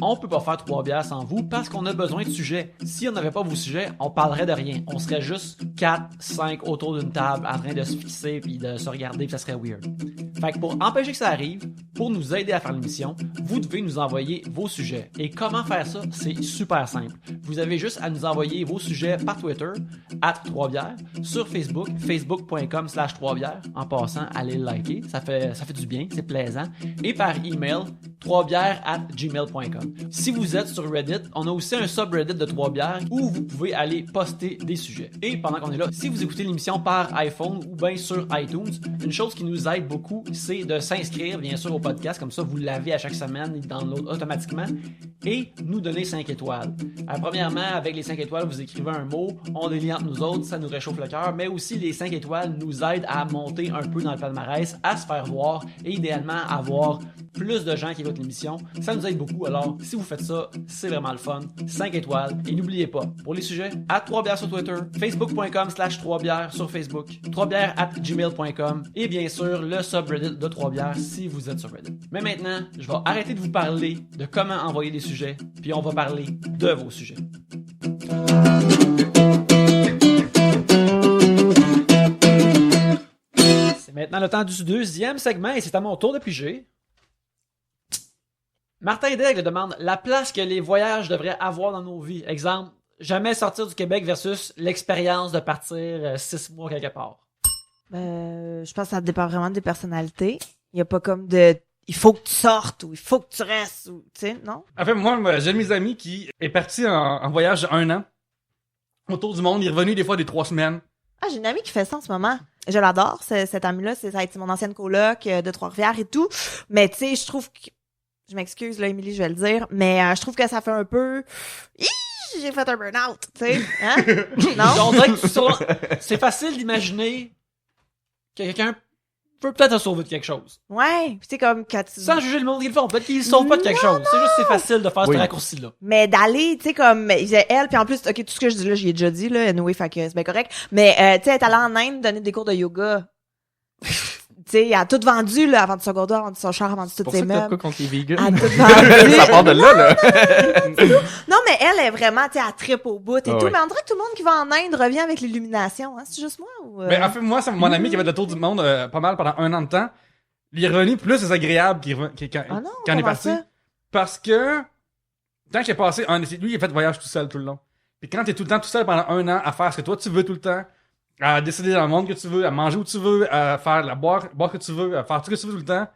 A: On peut pas faire 3 bières sans vous parce qu'on a besoin de sujets. Si on n'avait pas vos sujets, on parlerait de rien. On serait juste 4, 5 autour d'une table en train de se fixer puis de se regarder puis ça serait weird. Fait que pour empêcher que ça arrive, pour nous aider à faire l'émission, vous devez nous envoyer vos sujets. Et comment faire ça? C'est super simple. Vous avez juste à nous envoyer vos sujets par Twitter, @3bières, sur Facebook, facebook.com/3bières. En passant, allez le liker. Ça fait du bien, c'est plaisant. Et par email, 3bières@gmail.com. Si vous êtes sur Reddit, on a aussi un subreddit de 3 bières où vous pouvez aller poster des sujets. Et pendant qu'on est là, si vous écoutez l'émission par iPhone ou bien sur iTunes, une chose qui nous aide beaucoup, c'est de s'inscrire bien sûr au podcast, comme ça vous l'avez à chaque semaine, il download automatiquement, et nous donner 5 étoiles. Premièrement, avec les 5 étoiles, vous écrivez un mot, on les lit entre nous autres, ça nous réchauffe le cœur, mais aussi les 5 étoiles nous aident à monter un peu dans le palmarès, à se faire voir et idéalement avoir plus de gens qui écoutent l'émission. Ça nous aide beaucoup, alors si vous faites ça, c'est vraiment le fun. 5 étoiles. Et n'oubliez pas, pour les sujets, @3bières sur Twitter, facebook.com/3bières sur Facebook, 3bières@gmail.com et bien sûr, le subreddit de 3 bières si vous êtes sur Reddit. Mais maintenant, je vais arrêter de vous parler de comment envoyer des sujets, puis on va parler de vos sujets. C'est maintenant le temps du deuxième segment et c'est à mon tour de piger. Martin Daigle demande la place que les voyages devraient avoir dans nos vies. Exemple, jamais sortir du Québec versus l'expérience de partir 6 mois quelque part.
B: Je pense que ça dépend vraiment des personnalités. Il y a pas comme de il faut que tu sortes ou il faut que tu restes ou tu sais, non?
C: En fait, moi, j'ai mes amis qui est parti en voyage de 1 an autour du monde. Il est revenu des fois des 3 semaines.
B: Ah, j'ai une amie qui fait ça en ce moment. Je l'adore, cette amie-là. Ça a été mon ancienne coloc de Trois-Rivières et tout. Mais tu sais, je trouve que je m'excuse, là, Émilie, je vais le dire, mais je trouve que ça fait un peu... J'ai fait un burn-out, tu sais, hein? Non?
A: On dirait que c'est facile d'imaginer que quelqu'un peut peut-être se sauver de quelque chose.
B: Ouais, c'est comme quand tu...
A: Sans juger le monde qu'ils le font, peut-être qu'ils se sauvent pas de quelque chose. C'est juste c'est facile de faire ce raccourci-là.
B: Mais d'aller, tu sais, comme elle, puis en plus, ok, tout ce que je dis là, j'y ai déjà dit, là, anyway, fait que c'est bien correct, mais tu sais, elle est allée en Inde donner des cours de yoga. Tu sais, elle a tout vendu, là, avant de son condo, avant de son char, avant de toutes ses meubles.
D: C'est pour ça que t'as quoi contre les vegans?
B: Elle a tout vendu.
D: Ça part de là.
B: Non, mais elle est vraiment, tu sais, elle trippe au bout et tout.
D: ouais.
B: Mais on dirait que tout le monde qui va en Inde revient avec l'illumination. Hein? C'est juste moi ou...
C: Mais en fait, moi, c'est mon ami qui avait le tour du monde pas mal pendant 1 an de temps. Il est revenu plus désagréable quand il est parti.
B: Ça?
C: Parce que quand il est passé lui, il a fait le voyage tout seul tout le long. Puis quand t'es tout le temps tout seul pendant 1 an à faire ce que toi tu veux tout le temps, à décider dans le monde que tu veux, à manger où tu veux, à faire boire que tu veux, à faire tout ce que tu veux tout le temps,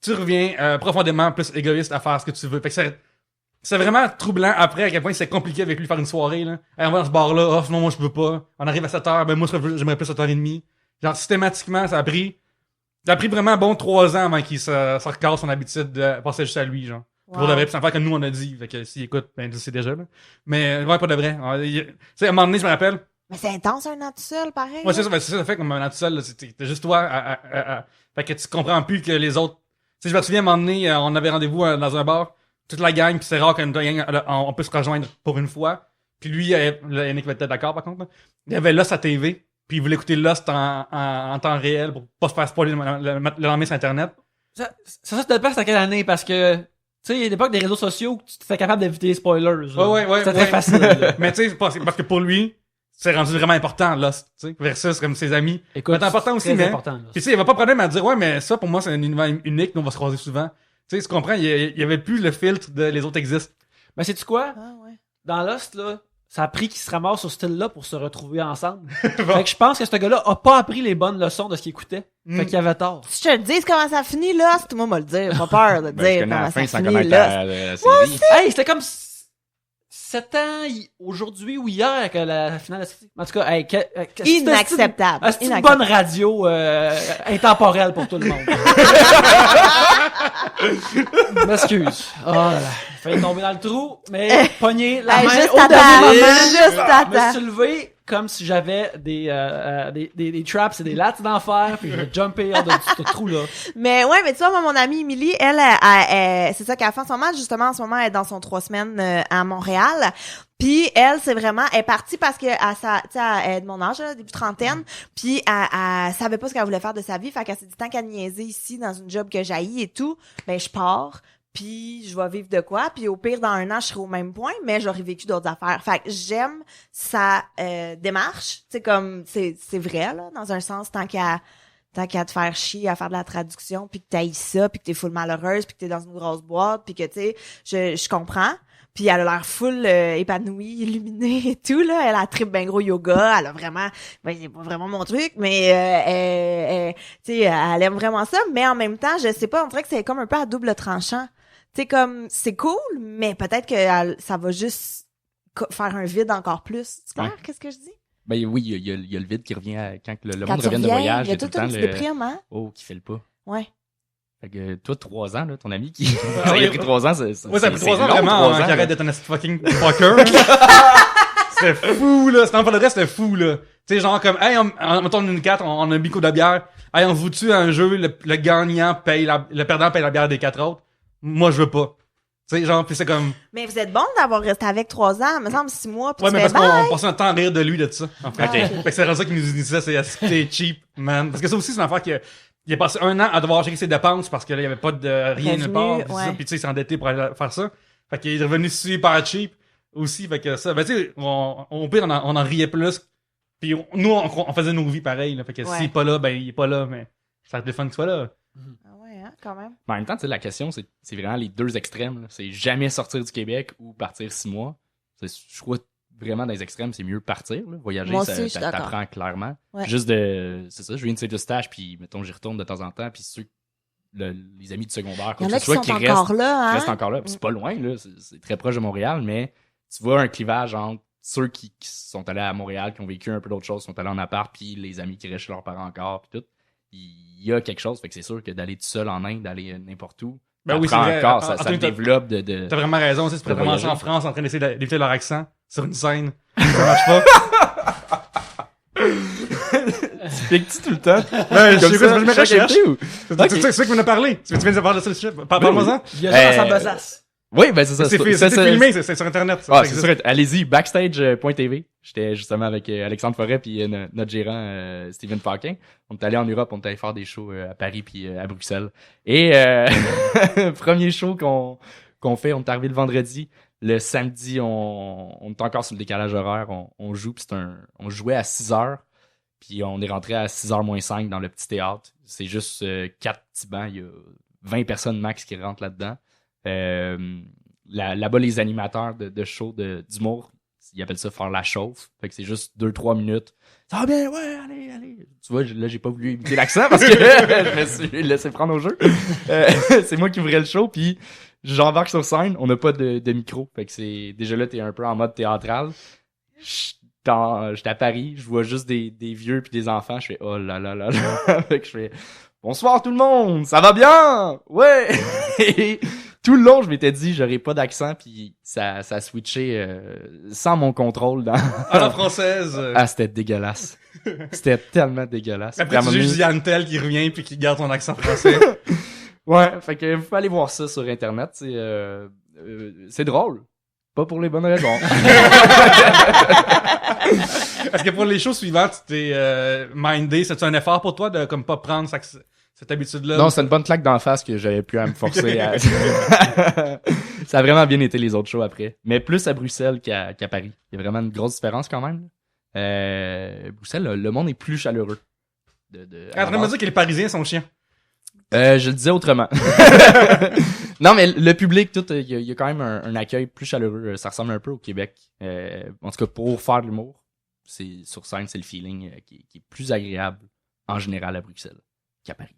C: tu reviens profondément plus égoïste à faire ce que tu veux. Fait que c'est vraiment troublant après à quel point c'est compliqué avec lui faire une soirée, là. Hey, on va dans ce bar-là, non, moi je peux pas. On arrive à 7h, ben moi j'aimerais plus 7h30. Genre systématiquement, ça a pris vraiment 3 ans avant qu'il se recasse son habitude de passer juste à lui, genre.
B: Wow.
C: Pour de vrai, pis c'est l'affaire que nous on a dit. Fait que s'il écoute, ben c'est déjà là. Mais ouais, pas de vrai. Tu sais, à un moment donné, je me rappelle.
B: Mais c'est intense un an tout seul, pareil.
C: Ouais, c'est ça fait comme un an tout seul, là. C'était juste toi fait que tu comprends plus que les autres. Tu sais, je me souviens, à un moment donné, on avait rendez-vous dans un bar, toute la gang, pis c'est rare qu'une gang, on peut se rejoindre pour une fois. Puis lui, Yannick va être d'accord par contre, là. Il avait Lost à TV, puis il voulait écouter Lost en temps réel pour pas se faire spoiler le lendemain sur Internet.
A: Ça dépend c'est à quelle année, parce que, tu sais, il y a l'époque des réseaux sociaux où tu étais capable d'éviter les spoilers.
C: Ouais.
A: C'était très facile. Là.
C: Mais tu sais, parce que pour lui, c'est rendu vraiment important, Lost, tu sais, versus comme ses amis.
A: Écoute,
C: c'est important aussi, mais.
A: important, là.
C: Puis tu sais, il y avait pas de problème à dire, ouais, mais ça, pour moi, c'est un univers unique, nous, on va se croiser souvent. Tu sais, tu comprends, il y avait plus le filtre de les autres existent.
A: Ben, sais-tu quoi?
B: Ah, ouais.
A: Dans Lost, là, ça a pris qu'ils se ramassent sur ce style-là pour se retrouver ensemble. Fait que je pense que ce gars-là a pas appris les bonnes leçons de ce qu'il écoutait. Fait qu'il avait tort.
B: Si je te dis comment ça finit, là, c'est moi, moi le dire. Pas peur de
D: Ben, je
B: dire
D: connais
B: comment
D: la fin
B: ça
D: sans
B: finit,
D: connaître
B: là.
D: la série.
A: Hey, c'était comme 7 ans aujourd'hui ou hier que la finale a sorti. En tout cas, hey,
B: Inacceptable.
A: C'est une bonne radio intemporelle pour tout le monde. Je m'excuse. Oh là là. Failli tomber dans le trou, mais pogner la main
B: juste
A: au
B: à
A: dernier
B: terre.
A: moment.
B: Juste à
A: Je me
B: terre.
A: suis levé, comme si j'avais des traps et des lattes d'enfer, puis je vais jumper hors de ce trou-là.
B: Mais ouais, mais tu vois, moi, mon amie Émilie, elle, c'est ça qu'elle fait en ce moment. Justement, en ce moment, elle est dans son 3 semaines à Montréal. Puis elle, c'est vraiment, elle est partie parce que elle est de mon âge, là, début trentaine, puis elle savait pas ce qu'elle voulait faire de sa vie, fait qu'elle s'est dit tant qu'à niaiser ici dans une job que j'haïs et tout, ben je pars, puis je vais vivre de quoi, puis au pire dans 1 an je serai au même point, mais j'aurais vécu d'autres affaires. Fait que j'aime sa démarche, c'est comme c'est vrai là, dans un sens tant qu'à te faire chier à faire de la traduction, puis que t'haïs ça, puis que t'es full malheureuse, puis que t'es dans une grosse boîte, puis que tu sais, je comprends. Puis elle a l'air full épanouie, illuminée et tout, là. Elle a trip ben gros yoga. Elle a vraiment... Ben, c'est pas vraiment mon truc, mais tu sais, elle aime vraiment ça. Mais en même temps, je sais pas, on dirait que c'est comme un peu à double tranchant. Tu sais, comme, c'est cool, mais peut-être que ça va juste faire un vide encore plus. Tu vois, qu'est-ce que je dis?
D: Ben oui, il y a le vide qui revient quand le
B: Quand
D: monde
B: tu
D: revient de
B: reviens,
D: voyage.
B: il y a tout un petit déprime, hein?
D: Oh, qui fait le pas.
B: Ouais.
D: Fait que toi, 3 ans, là, ton ami qui... il a pris 3 ans, c'est
C: Ouais, ça a pris 3 ans
D: long,
C: vraiment
D: 3 ans,
C: qu'il
D: là.
C: arrête d'être un fucking fucker. C'était fou, là. C'était pas le reste, c'était fou, là. Tu sais, genre comme, hey, mettons une 4, on a un bico de bière. Hey, on vous tue un jeu, le gagnant paye le perdant paye la bière des 4 autres. Moi, je veux pas. Tu sais, genre, pis c'est comme...
B: Mais vous êtes bon d'avoir resté avec 3 ans, me semble 6 mois, puis
C: Ouais,
B: tu
C: mais
B: fais
C: parce
B: bye.
C: qu'on passait un temps à rire de lui, de ça. En fait.
B: Ah, ok.
C: Fait que c'est ça qui nous disait, c'est cheap, man. Parce que ça aussi, c'est une affaire que, il a passé 1 an à devoir checker ses dépenses parce que là, il y avait pas de rien
B: Revenu,
C: nulle part. Pis
B: ouais.
C: ça, pis tu sais, il s'est endetté pour aller faire ça. Fait qu'il est revenu super cheap aussi. Fait que ça, ben tu sais, au pire, on en riait plus. Puis nous, on faisait nos vies pareil. Là. Fait que
B: Ouais.
C: s'il est pas là, ben il est pas là. Mais ça te le fun qu'il soit là.
B: Ah ouais, hein, quand même.
D: Mais en même temps, tu sais, la question, c'est vraiment les deux extrêmes. Là. C'est jamais sortir du Québec ou partir 6 mois. Je crois vraiment dans les extrêmes, c'est mieux partir. Là. Voyager,
B: Moi
D: ça
B: aussi, je suis d'accord.
D: t'apprend clairement.
B: Ouais.
D: Juste c'est ça, je viens de faire de stage, puis mettons, j'y retourne de temps en temps, puis les amis du secondaire,
B: Il y
D: quoi
B: en
D: que
B: a
D: ce
B: qui
D: soit,
B: sont
D: qui
B: encore là, hein?
D: restent encore là. Puis c'est pas loin, là. C'est très proche de Montréal, mais tu vois un clivage entre ceux qui sont allés à Montréal, qui ont vécu un peu d'autres choses, sont allés en appart, puis les amis qui restent chez leurs parents encore, puis tout. Il y a quelque chose, fait que c'est sûr que d'aller tout seul en Inde, d'aller n'importe où,
C: Ben oui,
D: t'apprends
C: c'est vrai.
D: encore, ça
C: Anthony,
D: développe de...
C: T'as vraiment raison. Tu sais, tu pourrais
D: de
C: commencer
D: voyager.
C: en France en train d'essayer d'éviter leur accent sur une scène. Ça marche pas.
D: Piques-tu tout le temps?
C: Ben, je
D: Comme
C: sais
D: ça,
C: quoi, je me
D: chaque
C: recherche.
D: été ou?
C: C'est ça qui m'en a parlé. Tu viens de parler de ça, le chef. Parle-moi-en.
A: Il y a ça dans sa
D: Euh,
A: besace.
D: Oui, ben c'est ça.
C: C'est filmé, c'est sur Internet. ça,
D: Ah,
C: ça
D: c'est
C: existe.
D: sûr. Allez-y, backstage.tv. J'étais justement avec Alexandre Forêt puis notre gérant Steven Paquin. On est allé en Europe, on est allé faire des shows à Paris puis à Bruxelles. Et premier show qu'on fait, on est arrivé le vendredi. Le samedi, on est encore sur le décalage horaire. On joue, puis on jouait à 6h. Puis on est rentré à 6h moins 5 dans le petit théâtre. C'est juste 4 petits bancs. Il y a 20 personnes max qui rentrent là-dedans. Là-bas, les animateurs de show d'humour, ils appellent ça faire la chauffe. Fait que c'est juste 2-3 minutes. Ça va bien, ouais, allez. Tu vois, là, j'ai pas voulu imiter l'accent parce que je me suis laissé prendre au jeu. C'est moi qui ouvrais le show, puis j'embarque sur scène. On n'a pas de micro. Fait que c'est déjà là, t'es un peu en mode théâtral. J'étais à Paris, je vois juste des vieux puis des enfants. Je fais oh là là là là. Fait que je fais bonsoir tout le monde, ça va bien? Ouais! Et tout le long, je m'étais dit, j'aurais pas d'accent, puis ça a switché sans mon contrôle.
C: À la française.
D: Ah, c'était dégueulasse. C'était tellement dégueulasse.
C: Après, tu
D: Vraiment,
C: juges Yann Tell qui revient puis qui garde ton accent français.
D: ouais, fait que vous pouvez aller voir ça sur Internet. C'est drôle. Pas pour les bonnes raisons.
C: Est-ce que pour les shows suivantes, tu t'es mindé, c'est un effort pour toi de comme pas prendre cette habitude-là?
D: Non, c'est une bonne claque d'en face que j'avais pu à me forcer à... Ça a vraiment bien été les autres shows après. Mais plus à Bruxelles qu'à Paris. Il y a vraiment une grosse différence quand même. Bruxelles, le monde est plus chaleureux.
C: T'es en train de me dire que les Parisiens sont chiants.
D: Je le disais autrement. Non, mais le public, tout, il y a quand même un accueil plus chaleureux. Ça ressemble un peu au Québec. En tout cas, pour faire de l'humour, sur scène, c'est le feeling qui est plus agréable en général à Bruxelles qu'à Paris.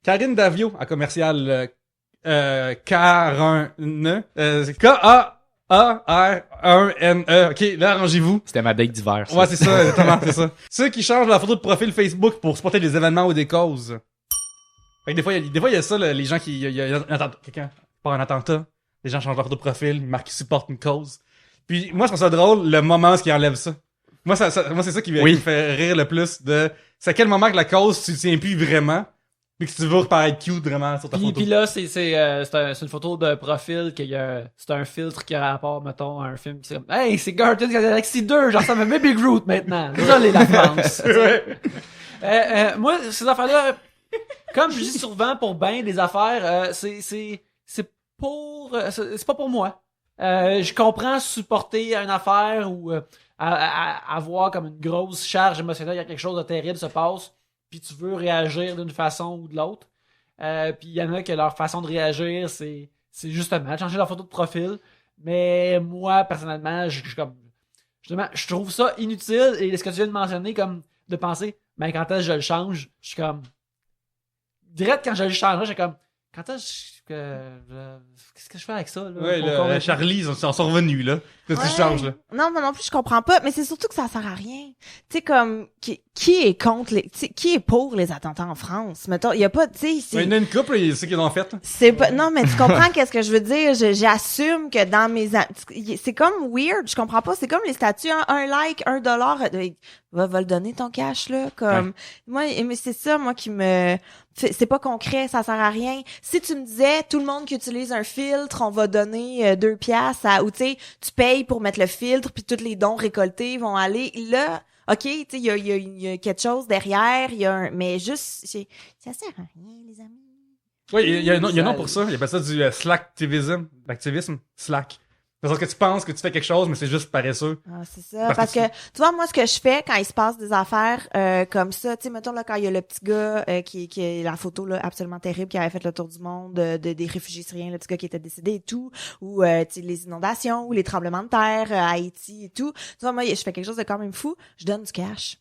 C: Karine Davio, à commercial K1N. C'est K-A-A-R-1-N-E. OK, là, arrangez-vous.
D: C'était ma date d'hiver. ça.
C: Ouais, c'est ça, exactement, c'est ça. Ceux qui changent la photo de profil Facebook pour supporter des événements ou des causes. Fait que des fois, il y a ça, là, les gens qui... quelqu'un part un attentat, les gens changent leur photo de profil, ils marquent qu'ils supportent une cause. Puis moi, je trouve ça drôle, le moment où il enlève ça. Moi, c'est ça qui me fait rire le plus c'est à quel moment que la cause, tu tiens plus vraiment, puis que tu veux reparaître cute vraiment sur ta photo.
A: Puis là, c'est une photo de profil c'est un filtre qui a rapport, mettons, à un film qui c'est comme, hey, c'est Guardians of the Galaxy 2, genre ça me met Big Groot maintenant. Désolé la France. Moi, ces affaires-là, comme je dis souvent pour ben des affaires, c'est pas pour moi. Je comprends supporter une affaire ou avoir comme une grosse charge émotionnelle, il y a quelque chose de terrible se passe, puis tu veux réagir d'une façon ou de l'autre. Puis il y en a que leur façon de réagir, c'est justement changer leur photo de profil. Mais moi, personnellement, je trouve ça inutile. Et ce que tu viens de mentionner, comme de penser, ben quand est-ce que je le change, je suis comme... Direct quand je le changerai, j'ai comme... Quand est-ce que... Qu'est-ce que je fais avec ça, là?
C: Ouais, Charlie, ils en sont revenus, là. Que tu changes, là.
B: Non, moi non plus, je comprends pas. Mais c'est surtout que ça sert à rien. Tu sais, comme, qui est contre qui est pour les attentats en France? Mettons, il y a pas, tu sais,
C: il y en a une couple, c'est qu'ils ont fait.
B: C'est pas, non, mais tu comprends qu'est-ce que je veux dire? J'assume que dans mes, c'est comme weird, je comprends pas. C'est comme les statuts, un like, $1. Va le donner ton cash, là. Comme, moi, mais c'est ça, moi, qui me, c'est pas concret, ça sert à rien. Si tu me disais, tout le monde qui utilise un filtre, on va donner $2 ou tu sais, tu payes pour mettre le filtre, puis tous les dons récoltés vont aller là. OK, tu sais, il y a quelque chose derrière, mais juste, ça sert à rien, les amis.
C: Oui, il y a un nom pour ça. Il appelle ça du slacktivism. L'activisme, slack. Parce que tu penses que tu fais quelque chose, mais c'est juste paresseux.
B: Ah, c'est ça. Parce que, tu vois, moi, ce que je fais quand il se passe des affaires comme ça, tu sais, mettons, là, quand il y a le petit gars qui est la photo, là, absolument terrible, qui avait fait le tour du monde des réfugiés syriens, le petit gars qui était décédé et tout, ou, tu sais, les inondations, ou les tremblements de terre à Haïti et tout. Tu vois, moi, je fais quelque chose de quand même fou. Je donne du cash.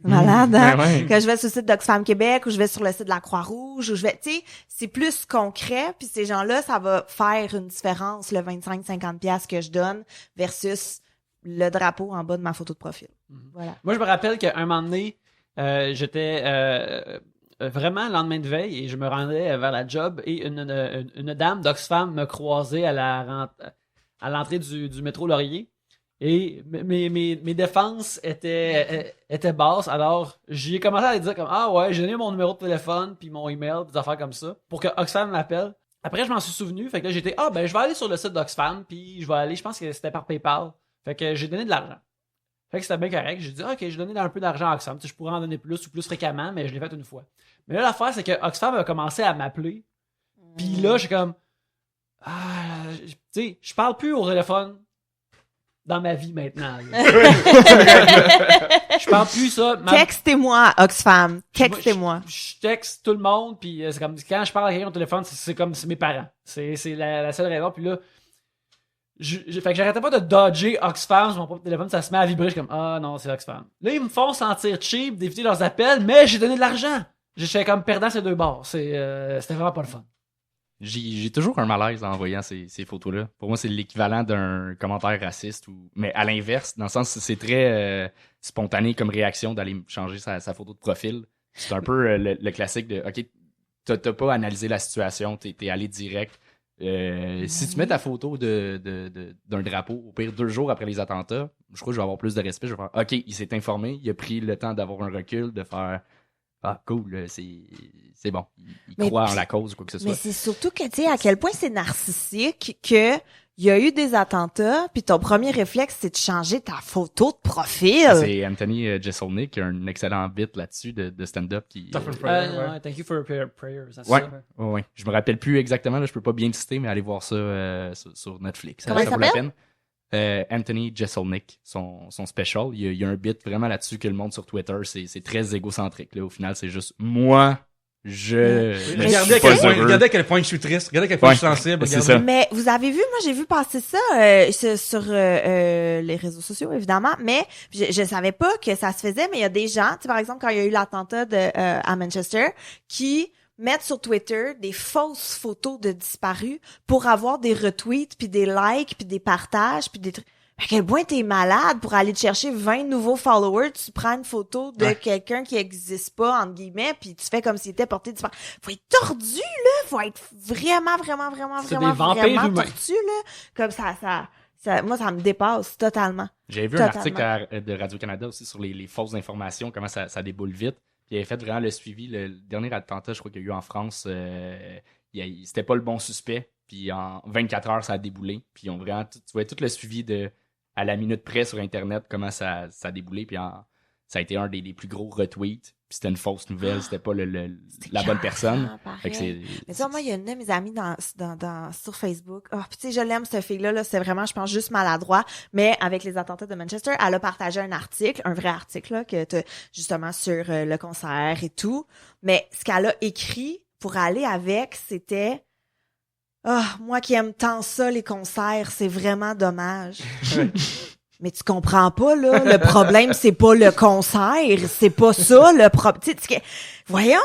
B: Malade, hein?
D: Ouais.
B: Quand je vais sur le site d'Oxfam Québec, ou je vais sur le site de la Croix-Rouge, ou je vais, tu sais, c'est plus concret, puis ces gens-là, ça va faire une différence, le 25-50$ que je donne versus le drapeau en bas de ma photo de profil. Voilà.
A: Moi, je me rappelle qu'à un moment donné, j'étais vraiment le lendemain de veille et je me rendais vers la job et une dame d'Oxfam me croisait à l'entrée du métro Laurier et mes défenses étaient basses. Alors, j'y ai commencé à lui dire comme « Ah ouais, j'ai donné mon numéro de téléphone puis mon email, des affaires comme ça pour que Oxfam m'appelle. » Après, je m'en suis souvenu. Fait que là, j'étais, ben, je vais aller sur le site d'Oxfam, puis je vais aller, je pense que c'était par PayPal. Fait que j'ai donné de l'argent. Fait que c'était bien correct. J'ai dit, OK, j'ai donné un peu d'argent à Oxfam. Tu sais, je pourrais en donner plus ou plus fréquemment, mais je l'ai fait une fois. Mais là, l'affaire, c'est que Oxfam a commencé à m'appeler. Puis là, j'ai comme, tu sais, je parle plus au téléphone dans ma vie maintenant. Je parle plus ça.
B: Textez-moi, Oxfam. Textez-moi.
A: Je texte tout le monde, puis c'est comme quand je parle à quelqu'un au téléphone, c'est comme c'est mes parents. C'est la seule raison. Puis là, fait que j'arrêtais pas de dodger Oxfam sur mon propre téléphone, ça se met à vibrer. Je suis comme, ah non, c'est Oxfam. Là, ils me font sentir cheap d'éviter leurs appels, mais j'ai donné de l'argent. J'étais comme perdant ces deux bords. C'était vraiment pas le fun.
D: J'ai toujours un malaise en voyant ces photos-là. Pour moi, c'est l'équivalent d'un commentaire raciste, mais à l'inverse, dans le sens c'est très spontané comme réaction d'aller changer sa photo de profil. C'est un peu le classique de OK, t'as pas analysé la situation, t'es allé direct. Si tu mets ta photo d'un drapeau, au pire 2 jours après les attentats, je crois que je vais avoir plus de respect. Je vais faire OK, il s'est informé, il a pris le temps d'avoir un recul, de faire ah, cool, c'est bon. Il croit en la cause ou quoi que ce soit.
B: Mais c'est surtout que, tu sais, à quel point c'est narcissique que il y a eu des attentats, puis ton premier réflexe, c'est de changer ta photo de profil.
D: C'est Anthony Jeselnik qui a un excellent bit là-dessus de stand-up qui...
A: Thank you for your prayers.
D: Ouais. Je me rappelle plus exactement, là, je peux pas bien le citer, mais allez voir ça sur Netflix.
B: Comment
D: ça vaut la
B: s'appelle?
D: peine. Anthony Jeselnik, son special, il y a un bit vraiment là-dessus que le monde sur Twitter, c'est très égocentrique. Là. Au final, c'est juste moi,
C: Regardez à quel point je suis triste, regardez à quel point je suis sensible.
D: C'est ça.
B: Mais vous avez vu, moi j'ai vu passer ça sur les réseaux sociaux évidemment, mais je savais pas que ça se faisait, mais il y a des gens, tu sais par exemple quand il y a eu l'attentat à Manchester, qui mettre sur Twitter des fausses photos de disparus pour avoir des retweets, puis des likes, puis des partages, puis des trucs. À quel point t'es malade pour aller te chercher 20 nouveaux followers, tu prends une photo de quelqu'un qui existe pas, entre guillemets, puis tu fais comme s'il était porté disparu. Faut être tordu, là! Faut être vraiment
A: C'est des vampires humains.
B: tordu, là! Comme ça, Moi, ça me dépasse totalement.
D: J'avais vu un
B: Totalement.
D: article de Radio-Canada aussi sur les fausses informations, comment ça déboule vite. Puis il avait fait vraiment le suivi. Le dernier attentat, je crois qu'il y a eu en France, c'était pas le bon suspect. Puis en 24 heures, ça a déboulé. Puis ils ont vraiment, tu voyais tout le suivi à la minute près sur Internet, comment ça a déboulé. Puis ça a été un des plus gros retweets. Puis c'était une fausse nouvelle, c'était pas la bonne personne. Fait que
B: Mais tu vois, moi, il y a une de mes amies sur Facebook. Oh, puis tu sais, je l'aime, cette fille-là, là, c'est vraiment, je pense, juste maladroit. Mais avec les attentats de Manchester, elle a partagé un article, un vrai article, là, justement sur le concert et tout. Mais ce qu'elle a écrit pour aller avec, c'était moi qui aime tant ça, les concerts, c'est vraiment dommage. Mais tu comprends pas, là, le problème, c'est pas le concert, c'est pas ça, le problème. Voyons,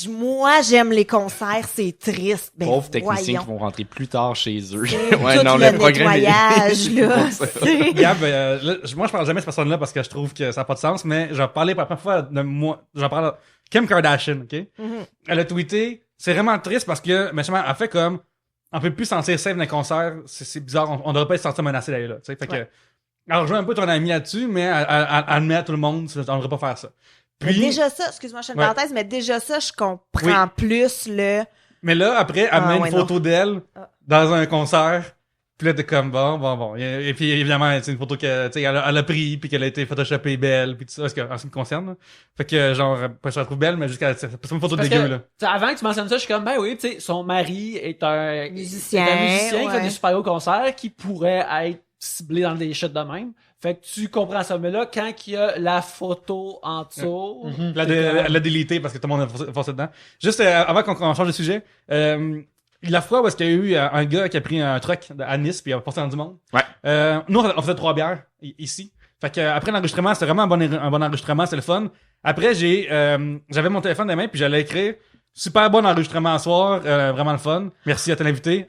B: moi, j'aime les concerts, c'est triste. Ben,
D: pauvres techniciens
B: voyons.
D: qui vont rentrer plus tard chez eux.
B: Tout
D: non,
B: le
D: le programme
B: nettoyage, là.
C: Gab, moi, je parle jamais de cette personne-là parce que je trouve que ça n'a pas de sens, mais j'en parlais pour la première fois de moi. J'en parle Kim Kardashian, OK?
B: Mm-hmm.
C: Elle a tweeté, c'est vraiment triste parce que, mais justement, elle fait comme, on peut plus se sentir safe dans les concerts, c'est bizarre, on devrait pas se sentir menacé d'aller là, tu sais. Fait que, alors, je joue un peu ton ami là-dessus, mais elle admet à tout le monde, on devrait pas faire ça.
B: Mais
C: Puis,
B: déjà ça, excuse-moi, je fais une parenthèse, mais déjà ça, je comprends plus le...
C: mais là, après, elle met une photo d'elle dans un concert. Puis là, t'es comme, bon. Et puis, évidemment, c'est une photo que, tu sais, elle a pris, puis qu'elle a été photoshopée belle, puis tout ça, en ce qui me concerne, là. Fait que, genre, je la trouve belle, mais jusqu'à, c'est pas une photo
A: Parce
C: dégueu,
A: que,
C: là.
A: t'sais, avant que tu mentionnes ça, je suis comme, ben oui, tu sais, son mari est un
B: Musicien,
A: qui fait
B: ouais.
A: des super hauts concerts qui pourrait être ciblé dans des shit de même. Fait que tu comprends ça. Mais là, quand il y a la photo en dessous...
C: Elle l'a délité parce que tout le monde a forcé dedans. Juste, avant qu'on change de sujet, la fois où est-ce qu'il y a eu un gars qui a pris un truck à Nice puis il a passé dans du monde.
D: Ouais.
C: Nous, on faisait 3 bières ici. Fait que après l'enregistrement, c'était vraiment un bon enregistrement, c'était le fun. Après, j'avais mon téléphone dans les mains puis j'allais écrire super bon enregistrement ce soir, vraiment le fun. Merci à ton invité.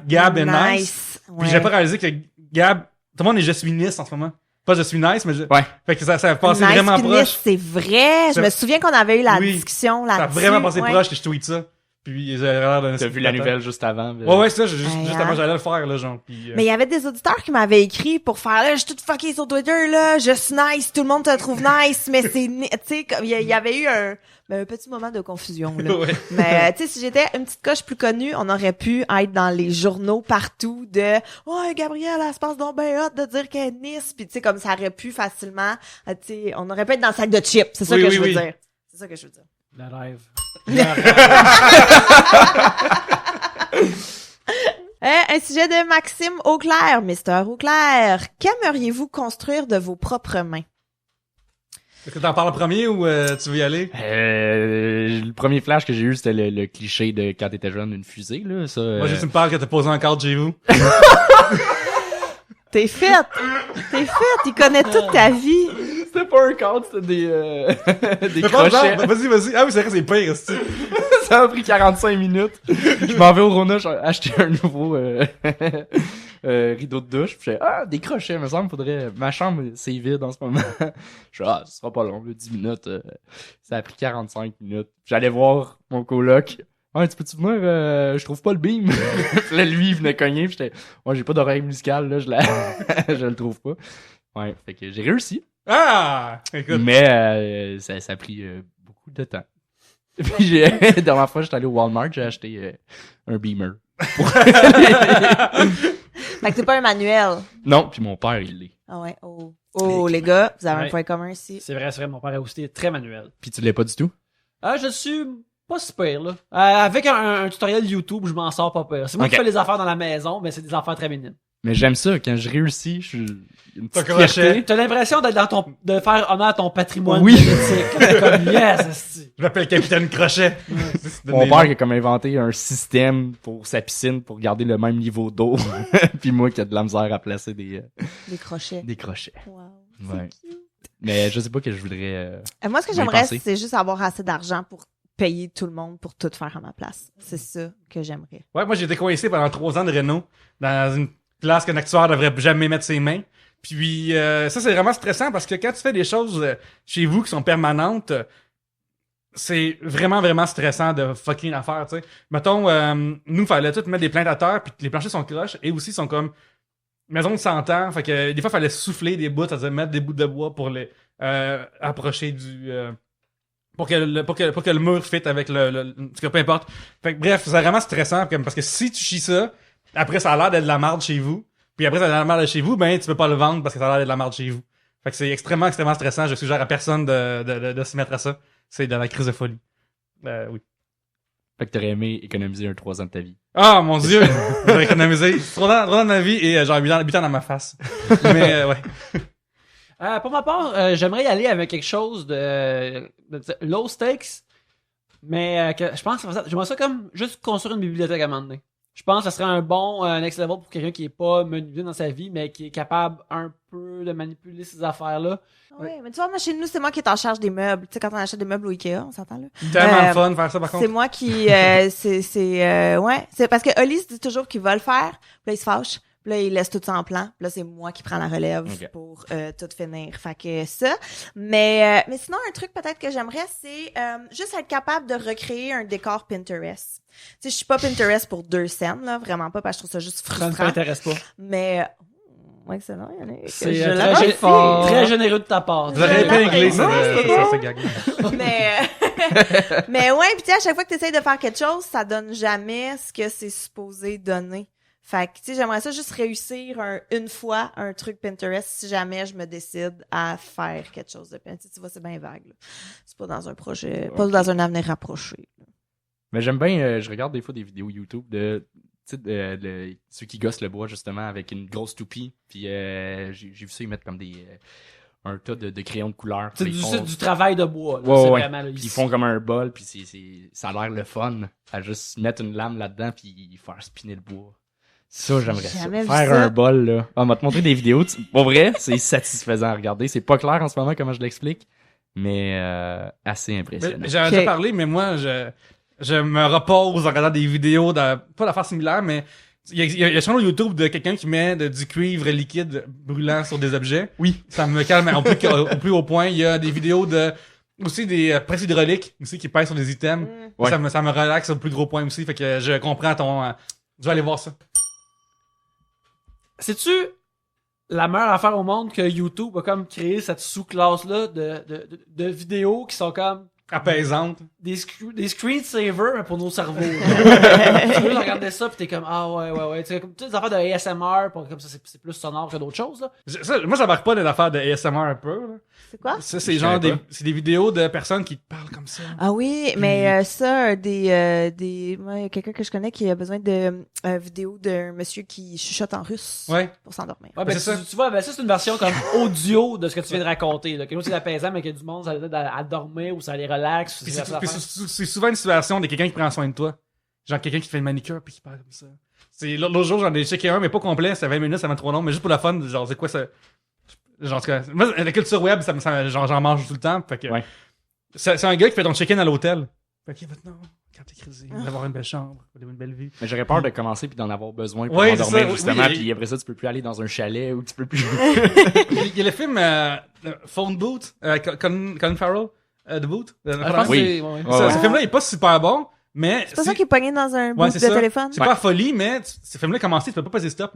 C: #Gab est nice. Puis
B: Ouais.
C: j'ai pas réalisé que Gab, tout le monde est je suis Nice en ce moment. Pas je suis nice, mais
D: Ouais.
C: fait que ça a passé
B: Nice
C: vraiment
B: puis
C: proche.
B: Nice, c'est vrai. Je me souviens qu'on avait eu la
C: Oui.
B: discussion
C: Ça a
B: là-dessus.
C: vraiment passé
B: ouais.
C: proche que je tweete ça. Puis j'ai l'air d'un...
D: T'as vu la nouvelle juste avant.
C: Ouais, c'est ça, juste
B: Ouais,
C: avant
B: hein.
C: j'allais le faire, là, genre. Puis,
B: Mais il y avait des auditeurs qui m'avaient écrit pour faire là, je suis toute fuckée sur Twitter là, je suis nice, tout le monde te trouve nice, mais c'est, tu sais, il y avait eu un petit moment de confusion là.
C: Ouais.
B: Mais tu sais, si j'étais une petite coche plus connue, on aurait pu être dans les journaux partout de Gabrielle, elle se passe donc ben hot de dire qu'elle est Nice, puis tu sais comme ça aurait pu facilement, tu sais, on aurait pu être dans le sac de chips, c'est ça
C: Oui,
B: que
C: oui,
B: je veux
C: oui.
B: dire. C'est ça que je veux dire.
A: Le rêve.
B: Un sujet de Maxime Auclair, Mister Auclair. Qu'aimeriez-vous construire de vos propres mains?
C: Est-ce que t'en parles en premier ou tu veux y aller?
D: Le premier flash que j'ai eu, c'était le cliché de quand t'étais jeune, une fusée, là. Ça,
C: Moi, juste tu me parles que t'as posé un cadre chez vous.
B: T'es faite! Il connaît toute ta vie.
D: C'était pas un cadre, c'était des
C: Mais pas
D: crochets.
C: genre, vas-y. Ah oui, c'est vrai, c'est pire, c'est
D: Ça a pris 45 minutes. Je m'en vais au Rona, j'ai acheté un nouveau rideau de douche. Puis j'ai des crochets, me semble, faudrait... Ma chambre, c'est vide en ce moment. Je dis, ce sera pas long, là, 10 minutes. Ça a pris 45 minutes. J'allais voir mon coloc. Tu peux-tu venir, je trouve pas le beam. Puis là, lui, il venait cogner. Puis j'étais, j'ai pas d'oreille musicale, là, je le trouve pas. Ouais, fait que j'ai réussi.
C: Ah! Écoute.
B: Mm.
D: Mais ça a pris beaucoup de temps. Puis la dernière fois, j'étais allé au Walmart, j'ai acheté un beamer.
B: Fait que t'es pas un manuel.
D: Non, puis mon père, il l'est.
B: Ah ouais, oh, les gars, vous avez
A: Ouais.
B: un point commun ici.
A: C'est vrai, mon père a aussi été très manuel.
D: Puis tu l'es pas du tout?
A: Je suis pas super, là. Avec un tutoriel YouTube, je m'en sors pas pire. C'est moi qui
D: Ok.
A: fais les affaires dans la maison, mais c'est des affaires très minimes.
D: Mais j'aime ça, quand je réussis, je suis une petite
C: crochet.
D: fierté.
A: T'as l'impression d'être de faire honneur à ton patrimoine
D: Oui.
A: génétique. T'es comme, yes, esti.
C: Je m'appelle Capitaine Crochet.
D: Mon père qui a comme inventé un système pour sa piscine pour garder le même niveau d'eau. Puis moi qui a de la misère à placer
B: Des crochets.
D: des crochets.
B: Wow.
D: Ouais. Mais je sais pas que je voudrais...
B: Moi, ce que
D: On va y
B: j'aimerais,
D: penser.
B: c'est juste avoir assez d'argent pour payer tout le monde pour tout faire à ma place. C'est ça que j'aimerais.
C: Ouais, moi, j'ai été coincé pendant 3 ans de Renault dans une place qu'un actuaire devrait jamais mettre ses mains. Puis ça, c'est vraiment stressant parce que quand tu fais des choses chez vous qui sont permanentes, c'est vraiment, vraiment stressant de fucking affaire, tu sais. Mettons, nous, fallait tout mettre des plaintes à terre, puis les planchers sont croches, et aussi sont comme maison de 100 ans. Fait que des fois, il fallait souffler des bouts, c'est-à-dire mettre des bouts de bois pour les approcher du... pour que le mur fitte avec en tout cas, peu importe. Fait que bref, c'est vraiment stressant parce que si tu chies ça, après ça a l'air d'être de la merde chez vous, puis après ça a l'air de la merde chez vous, ben tu peux pas le vendre parce que ça a l'air d'être de la merde chez vous. Fait que c'est extrêmement stressant. Je suggère à personne de s'y mettre à ça. C'est de la crise de folie. Oui.
D: Fait que t'aurais aimé économiser 3 ans de ta vie.
C: Ah, mon Dieu! J'ai économisé 3 ans de ma vie et genre 8 ans dans ma face. Mais, ouais.
A: Pour ma part, j'aimerais y aller avec quelque chose de low stakes, mais que je pense que j'aimerais ça comme juste construire une bibliothèque à un moment donné. Je pense que ça serait un bon next level pour quelqu'un qui est pas menuisier dans sa vie, mais qui est capable un peu de manipuler ces affaires-là.
B: Oui, mais tu vois, moi, chez nous, c'est moi qui est en charge des meubles. Tu sais, quand on achète des meubles au Ikea, on s'entend, là.
C: Tellement fun de faire ça, par contre.
B: C'est moi qui, ouais. C'est parce que Oli se dit toujours qu'il va le faire. Puis là, il se fâche. Puis là, il laisse tout ça en plan. Puis là, c'est moi qui prends la relève pour tout finir. Fait que ça. Mais sinon, un truc peut-être que j'aimerais, c'est juste être capable de recréer un décor Pinterest. Tu sais, je suis pas Pinterest pour 2 scènes, là. Vraiment pas, parce que je trouve ça juste frustrant.
A: Ça ne m'intéresse pas.
B: Mais... excellent, Yannick.
A: C'est très généreux de ta part.
C: Vous auriez épinglé ça, c'est gag.
B: Mais ouais, pis tu sais, à chaque fois que tu essayes de faire quelque chose, ça donne jamais ce que c'est supposé donner. Fait que, tu sais, j'aimerais ça juste réussir une fois un truc Pinterest si jamais je me décide à faire quelque chose de Pinterest. Tu vois, c'est bien vague, là. C'est pas dans un projet, pas dans un avenir rapproché. Là.
D: Mais j'aime bien, je regarde des fois des vidéos YouTube de ceux qui gossent le bois, justement, avec une grosse toupie. Puis j'ai vu ça, ils mettent comme un tas de crayons de couleur.
A: C'est du travail de bois. Là.
D: Ouais,
A: c'est
D: ouais.
A: vraiment, là,
D: Puis ils font comme un bol, puis ça a l'air le fun à juste mettre une lame là-dedans puis faire spinner le bois. Ça, j'aimerais ça. Faire un bol, là. On va te montrer des vidéos. Pour vrai, c'est satisfaisant à regarder. C'est pas clair en ce moment comment je l'explique, mais assez impressionnant.
C: J'en ai déjà parlé, mais moi, je me repose en regardant des vidéos pas d'affaires similaires, mais il y a une chaîne YouTube de quelqu'un qui met du cuivre liquide brûlant sur des objets.
D: Oui.
C: Ça me calme au plus haut point. Il y a des vidéos aussi des presses hydrauliques aussi qui pèsent sur des items.
D: Ouais.
C: Ça me relaxe au plus gros point aussi. Fait que je comprends je vais aller voir ça.
A: Sais-tu la meilleure affaire au monde que YouTube a comme créé cette sous-classe-là de vidéos qui sont comme
C: Apaisante.
A: des screensavers pour nos cerveaux. Tu veux regarder ça pis t'es comme ouais. Tu sais, comme toutes les affaires de ASMR, comme ça c'est plus sonore que d'autres choses là.
C: Moi j'embarque pas des affaires de ASMR un peu. Là.
B: C'est quoi?
C: Ça c'est genre des vidéos de personnes qui parlent comme ça.
B: Ah oui, mais ça, moi, il y a quelqu'un que je connais qui a besoin de vidéo d'un monsieur qui chuchote en russe pour s'endormir.
A: Ouais, ben, tu vois, ça c'est une version comme audio de ce que tu viens de raconter. Quelque chose qui est apaisant, mais que du monde, ça aide à dormir ou ça les relaxe.
C: C'est souvent une situation de quelqu'un qui prend soin de toi. Genre quelqu'un qui fait une manicure puis qui parle comme ça. L'autre jour, j'en ai checké un, mais pas complet, c'est 20 minutes, ça m'a trop long, mais juste pour la fun, genre c'est quoi ça? Genre, en tout cas, moi, la culture web, genre, j'en mange tout le temps. Fait que, c'est un gars qui fait ton check-in à l'hôtel. Fait que maintenant, quand t'es crédit, d'avoir une belle chambre, d'avoir une belle vie.
D: Mais j'aurais peur de commencer puis d'en avoir besoin pour m'endormir, justement. Puis après ça, tu peux plus aller dans un chalet ou tu peux plus.
C: Il y a le film Phone Booth, Colin Farrell, The Boot. Ce film-là, il est pas super bon, mais
B: c'est pas ça qui est pogné dans un bout de téléphone.
C: C'est pas folie, mais ce film-là commencé, tu peux pas passer stop.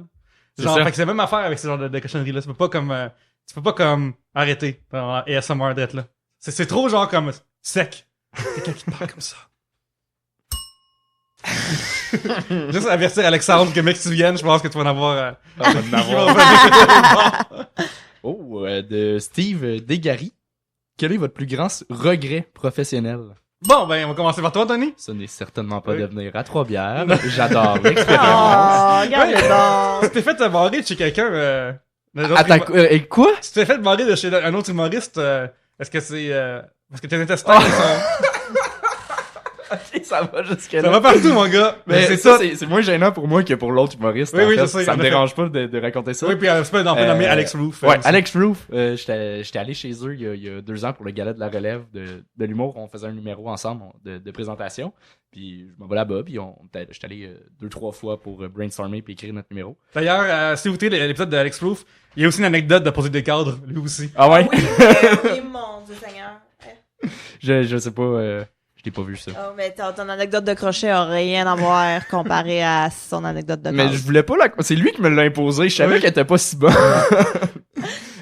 C: Genre, fait que c'est la même affaire avec ce genre de cochonnerie-là. Tu peux pas comme arrêter pendant ASMR d'être là. C'est trop genre comme sec. Quelqu'un qui parle comme ça. Juste avertir Alexandre que mec tu viennes, je pense que tu vas en avoir.
D: De Steve Desgaris. Quel est votre plus grand regret professionnel?
C: Bon, ben, on va commencer par toi, Tony.
D: Ce n'est certainement pas de venir à 3 bières. J'adore l'expérience.
B: Regarde
C: Tu t'es fait barrer de chez quelqu'un,
D: quoi?
C: Tu t'es fait barrer de chez un autre humoriste, est-ce que c'est, parce que tes intestins sont...
D: Ok, ça va jusque-là.
C: Ça va partout, mon gars.
D: Mais c'est moins gênant pour moi que pour l'autre humoriste.
C: Oui,
D: je
C: sais.
D: Ça me dérange pas de raconter ça.
C: Oui, puis on peut nommer Alex Roof.
D: Ouais, Alex Roof. J'étais allé chez eux il y a 2 ans pour le gala de la relève de l'humour. On faisait un numéro ensemble de présentation. Puis je m'en vais là-bas. Puis j'étais allé 2-3 fois pour brainstormer puis écrire notre numéro.
C: D'ailleurs, si vous écoutez l'épisode d'Alex Roof, il y a aussi une anecdote de poser des cadres, lui aussi.
D: Ah ouais?
B: Oui, mon Dieu Seigneur.
D: Je sais pas... je J'ai pas vu ça.
B: Oh, mais ton anecdote de crochet a rien à voir comparé à son anecdote de
D: Mais
B: corde.
D: je voulais pas c'est lui qui me l'a imposé. Je savais qu'elle était pas si bonne.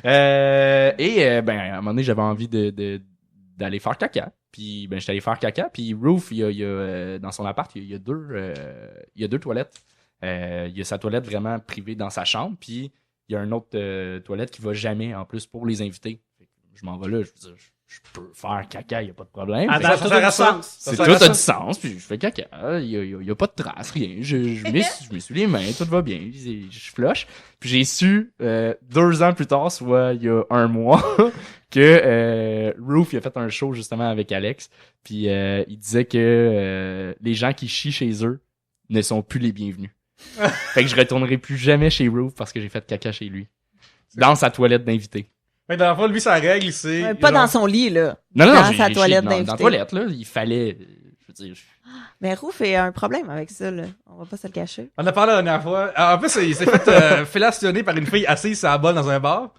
D: Ben, à un moment donné, j'avais envie d'aller faire caca. Puis, ben, j'étais allé faire caca. Puis, Roof, il y a dans son appart, il y a deux toilettes. Il y a sa toilette vraiment privée dans sa chambre. Puis, il y a une autre toilette qui va jamais, en plus, pour les invités. Je m'en vais là, je veux dire, je peux faire caca, il y a pas de problème.
A: Ah,
C: Ça
A: tout
C: sert
A: a
C: à
A: du
C: ça.
A: sens.
C: Ça
D: C'est
C: sert
D: tout
C: à
D: a
C: ça.
D: du sens, puis je fais caca, il y a pas de traces, rien. Je m'essuie les mains, tout va bien, je flush. Puis j'ai su 2 ans plus tard, soit il y a 1 mois, que Roof il a fait un show justement avec Alex, puis il disait que les gens qui chient chez eux ne sont plus les bienvenus. Fait que je retournerai plus jamais chez Roof parce que j'ai fait caca chez lui. Dans sa toilette d'invité.
C: Fait que dans le fond, lui, sa règle, c'est...
B: Pas
C: genre-
B: dans son lit, là.
D: Non,
B: Dans
D: j'ai
B: sa
D: chié
B: toilette
D: dans
B: d'invité.
D: la toilette, là, il fallait, je veux dire...
B: Mais Rouf a un problème avec ça, là. On va pas se le cacher.
C: On en a parlé la dernière fois. En plus, il s'est fait fellationner par une fille assise sur la balle dans un bar.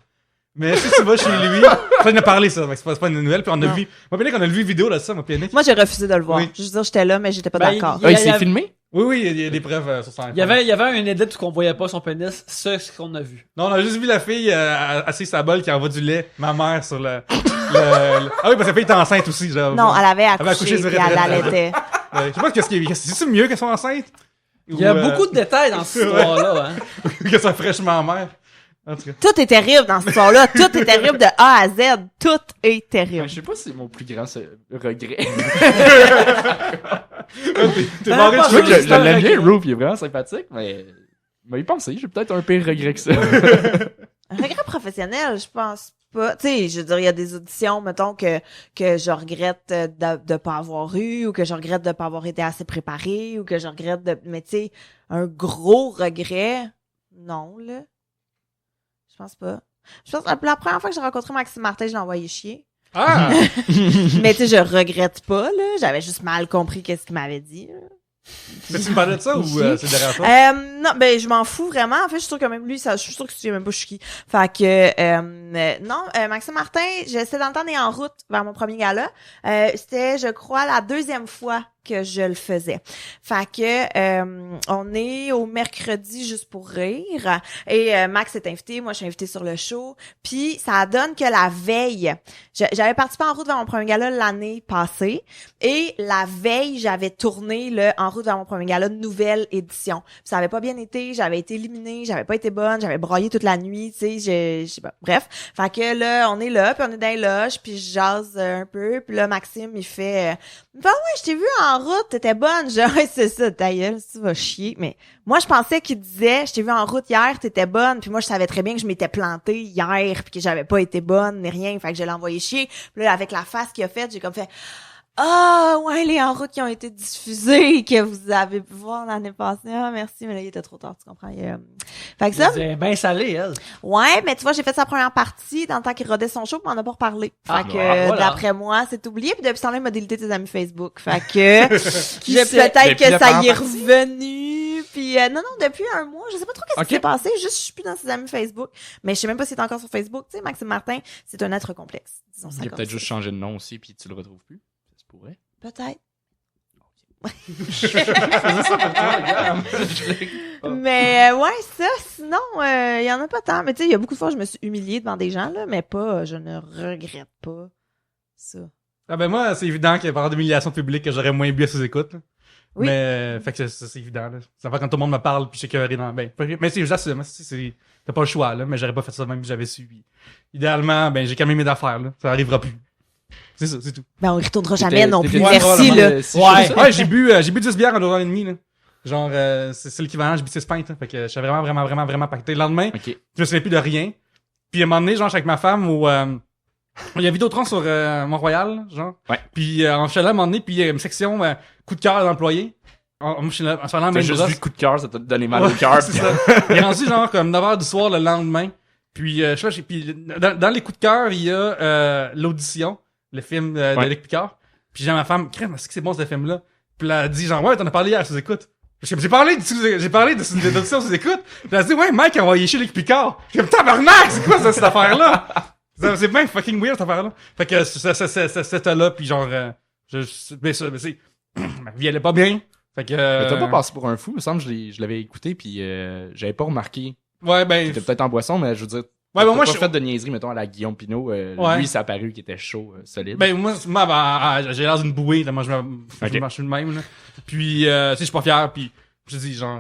C: Mais si tu vas chez lui, ça, il en a parlé, ça. C'est pas une nouvelle. Puis on a
B: Non.
C: vu... Moi, Panic, on a vu une vidéo de ça, moi, Panic.
B: Moi, j'ai refusé de le voir.
C: Oui.
B: Je veux dire, j'étais là, mais j'étais pas
A: Ben,
B: d'accord.
A: il
D: Ah, il
A: y
D: s'est
A: a-
D: filmé?
C: Oui, il y a des preuves sur ça.
A: Il y avait un edit qu'on voyait pas son pénis, ce qu'on a vu.
C: Non, on a juste vu la fille assise sur la balle qui envoie du lait, ma mère, sur le... Ah oui, parce que la fille était enceinte aussi. Genre.
B: Non, elle avait
C: avait
B: accouché,
C: accouché
B: puis
C: direct,
B: elle
C: direct.
B: allaitait.
C: Je sais pas c'est mieux qu'elle soit enceinte?
A: Il y a beaucoup de détails dans cette histoire-là, hein.
C: que soit fraîchement mère. En tout cas.
B: Tout est terrible dans cette histoire-là. Tout est terrible de A à Z. Tout est terrible.
D: Je sais pas si c'est mon plus grand regret.
C: T'es barré de
A: pas
D: Je vois
C: choses.
D: que je l'aime
A: regret.
D: bien, Roof, il est vraiment sympathique, mais y penser, j'ai peut-être un pire regret que ça.
B: Un regret professionnel, je pense pas. Tu sais, je veux dire, il y a des auditions, mettons, que je regrette de pas avoir eu, ou que je regrette de pas avoir été assez préparé, ou que je regrette de... Mais tu sais, un gros regret, non, là. Je pense pas. Je pense que la première fois que j'ai rencontré Maxime Martin, je l'ai envoyé chier.
C: Ah!
B: Mais tu sais, je regrette pas, là. J'avais juste mal compris qu'est-ce qu'il m'avait dit, là.
C: Tu me parlais de ça ou c'est derrière toi?
B: Non, ben je m'en fous vraiment. En fait, je suis sûre que même lui, je suis sûre que tu sais même pas je suis qui. Fait que non, Maxime Martin, j'étais dans le temps d'aller en route vers mon premier gala. C'était, je crois, la 2e fois que je le faisais. Fait que on est au mercredi juste pour rire et Max est invité, moi je suis invitée sur le show. Puis ça donne que la veille, j'avais participé en route vers mon premier gala l'année passée et la veille, j'avais tourné le En route vers mon premier gala nouvelle édition. Puis ça avait pas bien été, j'avais été éliminée, j'avais pas été bonne, j'avais broyé toute la nuit, tu sais, je sais pas. Bref, fait que là, on est là, puis on est dans les loges, puis je jase un peu, puis là Maxime, il fait ouais, je t'ai vu en route, t'étais bonne. Genre, ouais, c'est ça, ta gueule, tu vas chier. Mais moi, je pensais qu'il disait, je t'ai vu en route hier, t'étais bonne. Puis moi, je savais très bien que je m'étais plantée hier, puis que j'avais pas été bonne, ni rien. Fait que je l'ai envoyé chier. Puis là, avec la face qu'il a faite, j'ai comme fait, ah, ouais, les en route qui ont été diffusés, que vous avez pu voir l'année passée. Ah, merci, mais là, il était trop tard, tu comprends. Fait que ça,
A: C'est bien salé, elle.
B: ouais, mais tu vois, j'ai fait sa première partie dans le temps qu'il rodait son show, puis on en a pas reparlé. Fait
A: Ah,
B: que,
A: voilà.
B: d'après moi, c'est oublié, puis depuis ce temps-là, il m'a délité ses amis Facebook. Fait que,
A: Qui
B: je
A: sait?
B: peut-être
D: Depuis
B: que
D: la
B: ça y est
D: première partie?
B: revenu, puis non, depuis 1 mois, je sais pas trop qu'est-ce
D: Ok.
B: qui s'est passé, juste je suis plus dans ses amis Facebook, mais je sais même pas s'il est encore sur Facebook. Tu sais, Maxime Martin, c'est un être complexe, disons ça
D: Il a
B: comme
D: peut-être
B: ça.
D: juste changé de nom aussi, puis tu le retrouves plus. Ça se pourrait.
B: Peut-être.
D: Je faisais ça pour toi, regarde.
B: Mais ouais, ça, sinon, il y en a pas tant. Mais tu sais, il y a beaucoup de fois, je me suis humiliée devant des gens, là, mais pas, je ne regrette pas ça.
C: Ah ben moi, c'est évident qu'il y a par d'humiliation publique que j'aurais moins bu à sous-écoute. Là.
B: Oui.
C: Mais fait que c'est évident. Là. Ça fait quand tout le monde me parle puis je sais qu'il y a dans... Ben, mais c'est j'assume. T'as pas le choix, là, mais j'aurais pas fait ça même si j'avais su. Idéalement, ben j'ai calmé mes affaires. Là. Ça arrivera plus. C'est ça, c'est tout.
B: Ben, on y retournera jamais non plus.
C: t'étais-
B: Merci,
C: ouais,
B: là.
A: Ouais.
C: Ouais, j'ai bu 10 bières en 2 ans et demi. Là. Genre, c'est l'équivalent, j'ai bu 6 pintes. Là. Fait que j'étais vraiment pacté. Le lendemain,
D: Ok.
C: je me souviens plus de rien. Puis à un moment donné, genre, je suis avec ma femme où il y a Vidéotron sur Mont-Royal, genre.
D: Ouais.
C: Puis on suis allé à un moment donné, puis il y a une section coup de cœur d'employés. Je suis allé en
D: T'as
C: même
D: juste
C: brosse.
D: vu le coup de cœur, ça t'a donné mal au
C: Ouais,
D: cœur.
C: c'est ça. Il est rendu genre comme 9h du soir le lendemain. Puis je sais pas, puis dans les coups de cœur, il y a l'audition, le film
D: Ouais.
C: d'Éric Picard. Puis j'ai ma femme, crème, est-ce que c'est bon ce film-là? Puis elle a dit genre ouais, t'en as parlé hier, sous écoute. J'ai parlé de l'audition sous écoute. Puis elle a dit ouais, Mike a envoyé chez Éric Picard. J'ai dit tabarnak, c'est quoi ça, cette affaire-là? C'est bien fucking weird cette affaire-là. Fait que c'était là, puis genre Mais c'est... Ma vie allait pas bien. Fait que...
D: Mais t'as pas passé pour un fou, il me semble, je l'avais écouté, puis j'avais pas remarqué.
C: Ouais, ben...
D: C'était peut-être en boisson, mais je veux dire...
C: Ouais, ben moi,
D: pas fait de niaiserie, mettons, à la Guillaume Pinot.
C: Ouais.
D: Lui, ça a paru qu'il était chaud, solide.
C: Ben, moi j'ai l'air d'une bouée, tellement je marche de même, là. Puis, tu sais, je suis pas fier, puis je dis, genre,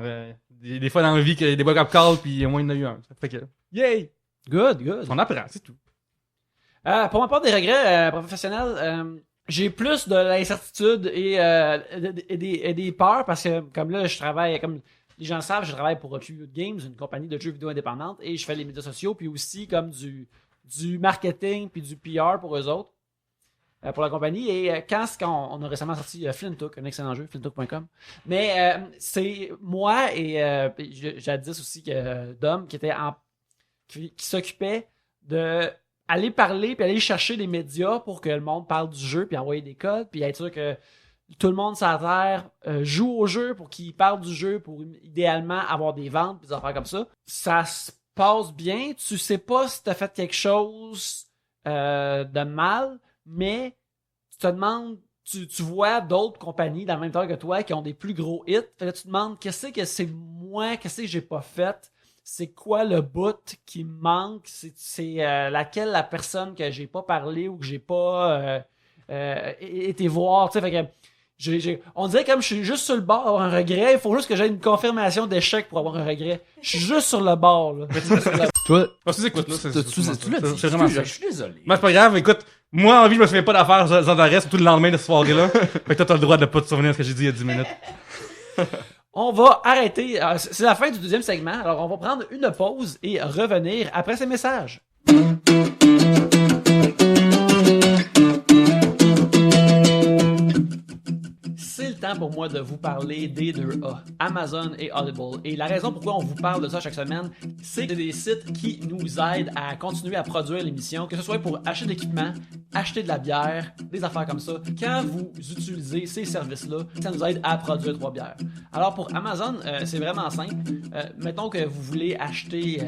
C: des fois dans la vie, qu'il y a des bugs up call, puis au moins, il y en a eu un. Fait que, yay!
A: Good.
C: On apprend, c'est tout.
A: Pour ma part des regrets professionnels, j'ai plus de l'incertitude et des peurs parce que, comme là, je travaille, comme les gens le savent, je travaille pour Tribute Games, une compagnie de jeux vidéo indépendante, et je fais les médias sociaux, puis aussi comme du marketing, puis du PR pour eux autres, pour la compagnie. Et quand on a récemment sorti Flintook, un excellent jeu, flintook.com. Mais c'est moi et jadis aussi Dom qui s'occupait de aller parler puis aller chercher des médias pour que le monde parle du jeu puis envoyer des codes puis être sûr que tout le monde sur la Terre joue au jeu pour qu'ils parlent du jeu pour idéalement avoir des ventes puis des affaires comme ça. Ça se passe bien. Tu sais pas si tu as fait quelque chose de mal, mais tu te demandes, tu vois d'autres compagnies dans le même temps que toi qui ont des plus gros hits. Fait que tu te demandes qu'est-ce que c'est moi, qu'est-ce que j'ai pas fait. C'est quoi le bout qui me manque? C'est laquelle la personne que j'ai pas parlé ou que j'ai pas été voir. Fait que on dirait comme je suis juste sur le bord d'avoir un regret. Il faut juste que j'aie une confirmation d'échec pour avoir un regret. Je suis juste sur le bord. Là.
D: Toi,
C: Écoute, là, c'est
D: c'est
C: vraiment ça.
D: Je suis désolé.
C: Mais c'est pas grave, écoute, moi, en vie, je me souviens pas d'affaires sans arrêt, surtout le lendemain de ce soirée-là. Fait que toi, t'as le droit de pas te souvenir de ce que j'ai dit il y a 10 minutes.
A: On va arrêter. C'est la fin du deuxième segment. Alors, on va prendre une pause et revenir après ces messages. C'est le temps pour moi de vous parler des 2A, Amazon et Audible. Et la raison pourquoi on vous parle de ça chaque semaine, c'est que c'est des sites qui nous aident à continuer à produire l'émission, que ce soit pour acheter de l'équipement, acheter de la bière, des affaires comme ça. Quand vous utilisez ces services-là, ça nous aide à produire 3 bières. Alors pour Amazon, c'est vraiment simple. Mettons que vous voulez acheter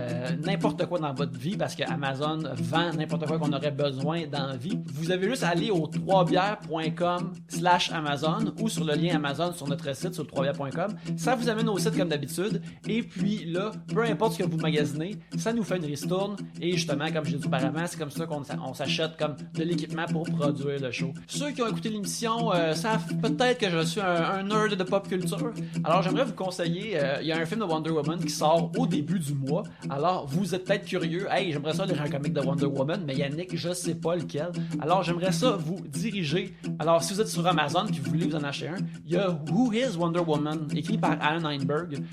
A: n'importe quoi dans votre vie, parce que Amazon vend n'importe quoi qu'on aurait besoin dans la vie. Vous avez juste à aller au 3bières.com/Amazon ou sur le lien Amazon sur notre site sur le 3bières.com. Ça vous amène au site comme d'habitude. Et puis là, peu importe ce que vous magasinez, ça nous fait une ristourne. Et justement, comme j'ai dit auparavant, c'est comme ça qu'on s'achète comme de l'équipement pour produire le show. Ceux qui ont écouté l'émission savent peut-être que je suis un nerd de pop culture. Alors j'aimerais vous conseiller, il y a un film de Wonder Woman qui sort au début du mois. Alors vous êtes peut-être curieux, hey, j'aimerais ça lire un comic de Wonder Woman, mais Yannick, je sais pas lequel. Alors j'aimerais ça vous diriger. Alors si vous êtes sur Amazon et que vous voulez vous en acheter un, il y a Who is Wonder Woman, écrit par Alan Heinberg,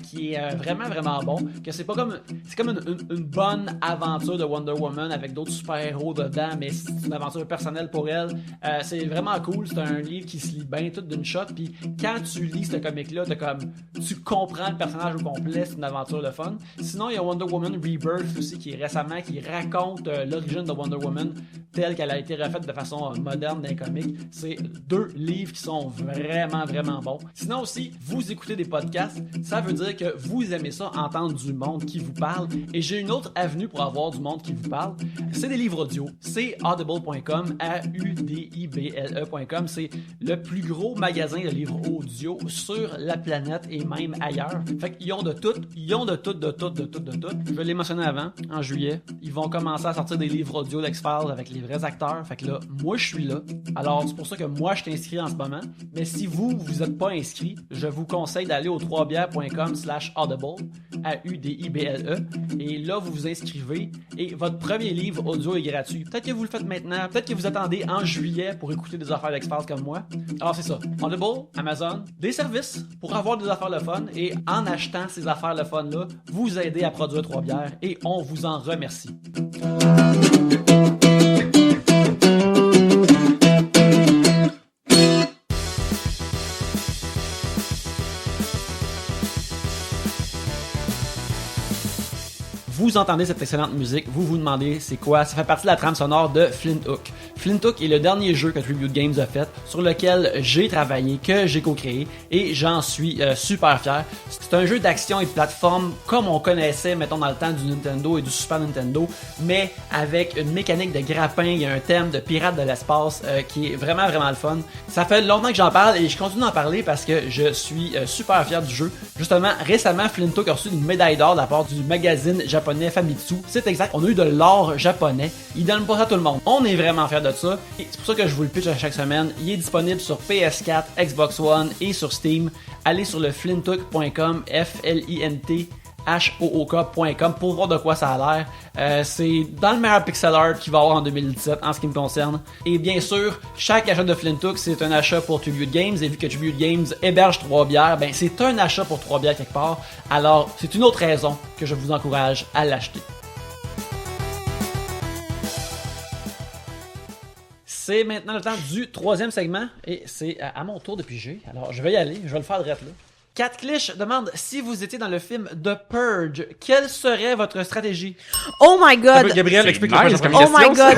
A: qui est vraiment vraiment bon. Que c'est comme une bonne aventure de Wonder Woman avec d'autres super-héros dedans, mais c'est une aventure personnelle pour elle. C'est vraiment cool. C'est un livre qui se lit bien tout d'une shot. Puis quand tu lis ce comic-là, tu comprends le personnage au complet. C'est une aventure de fun. Sinon, il y a Wonder Woman Rebirth aussi qui raconte l'origine de Wonder Woman telle qu'elle a été refaite de façon moderne dans les comics. C'est 2 livres qui sont vraiment vraiment bons. Sinon aussi, vous écoutez des podcasts, ça veut dire que vous aimez ça, entendre du monde qui vous parle. Et j'ai une autre avenue pour avoir du monde qui vous parle. C'est des livres audio. C'est audible.com, audible.com. C'est le plus gros magasin de livres audio sur la planète et même ailleurs. Fait qu'ils ont de tout. Je vais les mentionner avant, en juillet. Ils vont commencer à sortir des livres audio d'X-Files avec les vrais acteurs. Fait que là, moi, je suis là. Alors, c'est pour ça que moi, je suis inscrit en ce moment. Mais si vous êtes pas inscrit, je vous conseille d'aller au 3bières.com/audible, audible. Et là, vous vous inscrivez et votre premier livre audio est gratuit. Peut-être que vous le faites maintenant, peut-être que vous attendez en juillet pour écouter des affaires d'X-Files comme moi. Alors, c'est ça. Audible, Amazon, des services pour avoir des affaires le fun et en achetant ces affaires le fun-là, vous aider à produire 3 bières et on vous en remercie. Vous entendez cette excellente musique, vous vous demandez c'est quoi? Ça fait partie de la trame sonore de Flintook. Flintook est le dernier jeu que Tribute Games a fait, sur lequel j'ai travaillé, que j'ai co-créé, et j'en suis super fier. C'est un jeu d'action et de plateforme comme on connaissait, mettons, dans le temps du Nintendo et du Super Nintendo, mais avec une mécanique de grappin, il y a un thème de pirate de l'espace qui est vraiment le fun. Ça fait longtemps que j'en parle et je continue d'en parler parce que je suis super fier du jeu. Justement, récemment, Flintook a reçu une médaille d'or de la part du magazine japonais Famitsu. C'est exact, on a eu de l'or japonais. Ils donnent pas ça à tout le monde. On est vraiment fiers de ça. Et c'est pour ça que je vous le pitch à chaque semaine. Il est disponible sur PS4, Xbox One et sur Steam. Allez sur le flintook.com, FLINTHOOK.com pour voir de quoi ça a l'air. C'est dans le meilleur pixel art qu'il va y avoir en 2017 en ce qui me concerne. Et bien sûr, chaque achat de Flintook, c'est un achat pour Tribute Games. Et vu que Tribute Games héberge 3 bières, ben c'est un achat pour 3 bières quelque part. Alors, c'est une autre raison que je vous encourage à l'acheter. C'est maintenant le temps du 3e segment et c'est à mon tour de piger. Alors, je vais y aller, je vais le faire direct là. Kat Clich demande si vous étiez dans le film The Purge, quelle serait votre stratégie?
B: Oh my god!
C: Gabriel, explique
D: nice,
C: la
D: comme
B: Oh my
D: question,
B: god!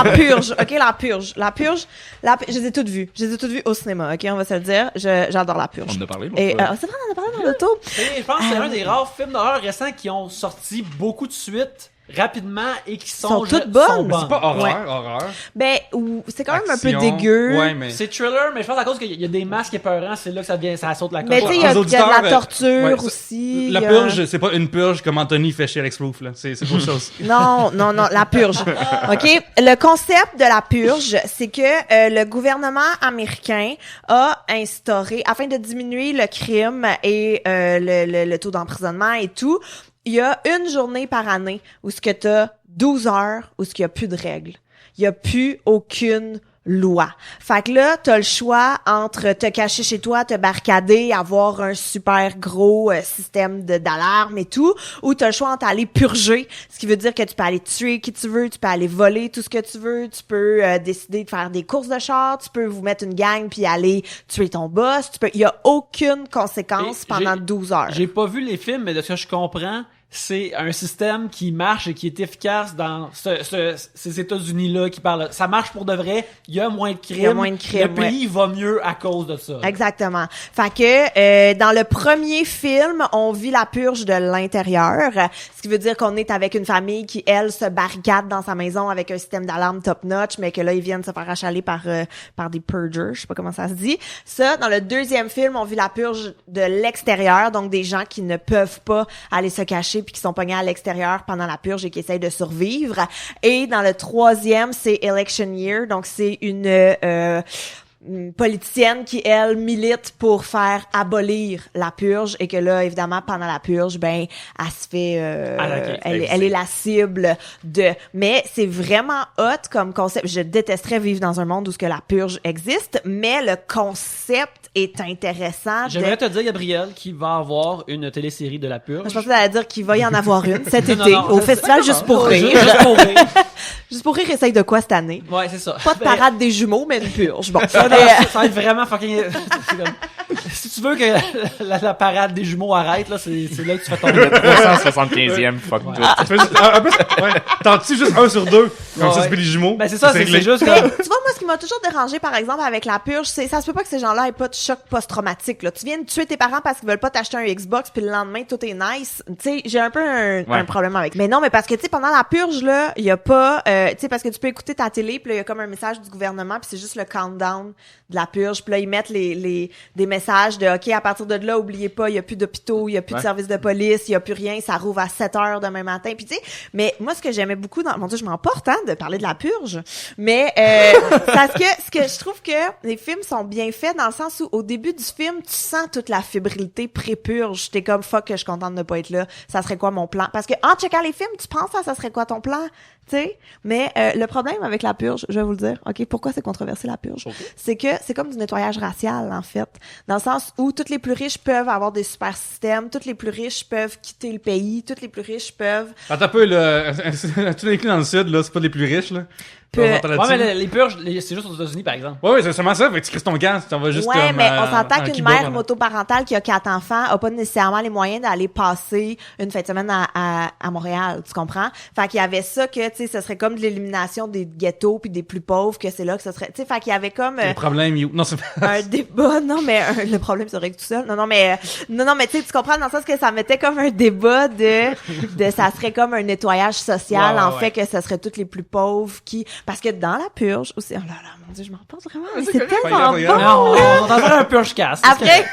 B: La purge. OK, la purge. Je les ai toutes vues. Je les ai toutes vues au cinéma. OK, on va se le dire. J'adore la purge.
D: On en a parlé,
B: Et c'est vrai, on en a parlé dans l'auto.
A: Je pense que c'est un des rares films d'horreur récents qui ont sorti beaucoup de suites rapidement et qui sont
B: toutes bonnes.
C: C'est pas horreur,
B: Ouais.
C: horreur.
B: Ben, c'est quand même un peu
C: Action.
B: dégueu.
C: Ouais, mais...
A: C'est thriller, mais je pense à cause qu'il y a des masques épeurants, c'est là que ça saute la coche.
B: Mais tu sais, il y a
C: Les
B: de la
C: auditeurs,
B: torture
C: ouais,
B: aussi.
C: La
B: il y a-
C: purge, c'est pas une purge comme Anthony fait chez Alex Proof, là. C'est autre chose.
B: Non, la purge. OK? Le concept de la purge, c'est que le gouvernement américain a instauré, afin de diminuer le crime et le taux d'emprisonnement et tout, il y a une journée par année où ce que t'as 12 heures où ce qu'il y a plus de règles. Il y a plus aucune loi. Fait que là, t'as le choix entre te cacher chez toi, te barricader, avoir un super gros système d'alarme et tout, ou t'as le choix entre aller purger, ce qui veut dire que tu peux aller tuer qui tu veux, tu peux aller voler tout ce que tu veux, tu peux décider de faire des courses de char, tu peux vous mettre une gang puis aller tuer ton boss, il y a aucune conséquence
A: Et
B: pendant
A: j'ai-
B: 12 heures.
A: J'ai pas vu les films, mais de ce que je comprends, c'est un système qui marche et qui est efficace dans ces États-Unis-là qui parlent. Ça marche pour de vrai, il y a moins de crimes.
B: Il y a moins de crimes,
A: Le pays va mieux à cause de ça.
B: Exactement. Fait que dans le premier film, on vit la purge de l'intérieur, ce qui veut dire qu'on est avec une famille qui, elle, se barricade dans sa maison avec un système d'alarme top-notch, mais que là, ils viennent se faire achaler par des purgers, je sais pas comment ça se dit. Ça, dans le deuxième film, on vit la purge de l'extérieur, donc des gens qui ne peuvent pas aller se cacher puis qui sont pognés à l'extérieur pendant la purge et qui essayent de survivre. Et dans le troisième, c'est Election Year, donc c'est une politicienne qui, elle, milite pour faire abolir la purge et que là, évidemment, pendant la purge, ben, elle se fait... elle est la cible de... Mais c'est vraiment hot comme concept. Je détesterais vivre dans un monde où ce que la purge existe, mais le concept est intéressant.
A: J'aimerais te dire, Gabriel, qu'il va avoir une télésérie de la purge.
B: Je pensais que t'allais dire qu'il va y en avoir une cet
A: Non,
B: été
A: non,
B: au
A: c'est-
B: festival Juste pour rire.
A: Juste pour rire.
B: Juste pour rire, essaye de quoi cette année?
A: Ouais, c'est ça.
B: Pas de
A: Ben,
B: parade des jumeaux, mais une purge. Bon,
A: Ça va être vraiment fucking... c'est comme- Si tu veux que la parade des jumeaux arrête, là, c'est là que tu fais tomber.
D: 375e, fuck tout.
C: En plus, ouais, t'en tues juste un sur deux. Comme ça,
A: Ouais.
C: c'est plus les jumeaux.
A: Ben c'est ça, c'est
C: réglé.
A: juste
B: Mais
A: comme...
B: tu vois, moi, ce qui m'a toujours dérangé, par exemple, avec la purge, c'est ça se peut pas que ces gens-là aient pas de choc post-traumatique. Là. Tu viens de tuer tes parents parce qu'ils veulent pas t'acheter un Xbox, puis le lendemain, tout est nice. Tu sais, j'ai un peu un problème avec. Mais non, mais parce que, tu sais, pendant la purge, là, il y a pas... tu sais, parce que tu peux écouter ta télé, puis là, il y a comme un message du gouvernement, puis c'est juste le countdown de la purge. Puis là, ils mettent des messages de, OK, à partir de là, oubliez pas, il y a plus d'hôpitaux, il y a plus de services de police, il y a plus rien, ça rouvre à 7 heures demain matin. Puis tu sais, mais moi, ce que j'aimais beaucoup dans... Mon Dieu, je m'emporte, hein, de parler de la purge. Mais parce que ce que je trouve que les films sont bien faits dans le sens où au début du film, tu sens toute la fébrilité pré-purge. T'es comme fuck que je suis contente de ne pas être là. Ça serait quoi mon plan? Parce que en checkant les films, tu penses à ça serait quoi ton plan? Tu sais? Mais le problème avec la purge, je vais vous le dire, OK, pourquoi c'est controversé la purge? Okay. C'est que c'est comme du nettoyage racial, en fait. Dans le sens où tous les plus riches peuvent avoir des super systèmes, tous les plus riches peuvent quitter le pays, tous les plus riches peuvent...
C: Attends un peu, là. Tout inclus dans le sud, là, c'est pas les plus riches, là.
B: Puis,
C: On s'entend là-dessus.
A: Ouais, mais les purges, c'est juste aux États-Unis, par exemple.
C: Ouais, c'est seulement ça. Fait que tu crisses ton camp, tu t'en vas juste
B: ouais,
C: comme,
B: mais on s'entend
C: en
B: qu'une
C: Cuba,
B: mère
C: pendant-
B: motoparentale qui a 4 enfants a pas nécessairement les moyens d'aller passer une fin de semaine à Montréal, tu comprends? Fait qu'il y avait ça que, tu sais, ce serait comme de l'élimination des ghettos puis des plus pauvres, que c'est là que ce serait, tu sais, fait qu'il y avait comme
C: Le problème, non, c'est pas...
B: un débat, non, mais le problème, c'est vrai que tout seul. Non, mais tu sais, tu comprends dans le sens que ça mettait comme un débat de ça serait comme un nettoyage social,
C: Ouais,
B: en
C: ouais.
B: fait, que ce serait tous les plus pauvres parce que dans la purge aussi, oh là là, mon Dieu, je m'en pense vraiment, mais c'est
C: correct,
B: tellement
C: regarde.
B: bon!
A: Non, on va faire un purge cast.
B: Après,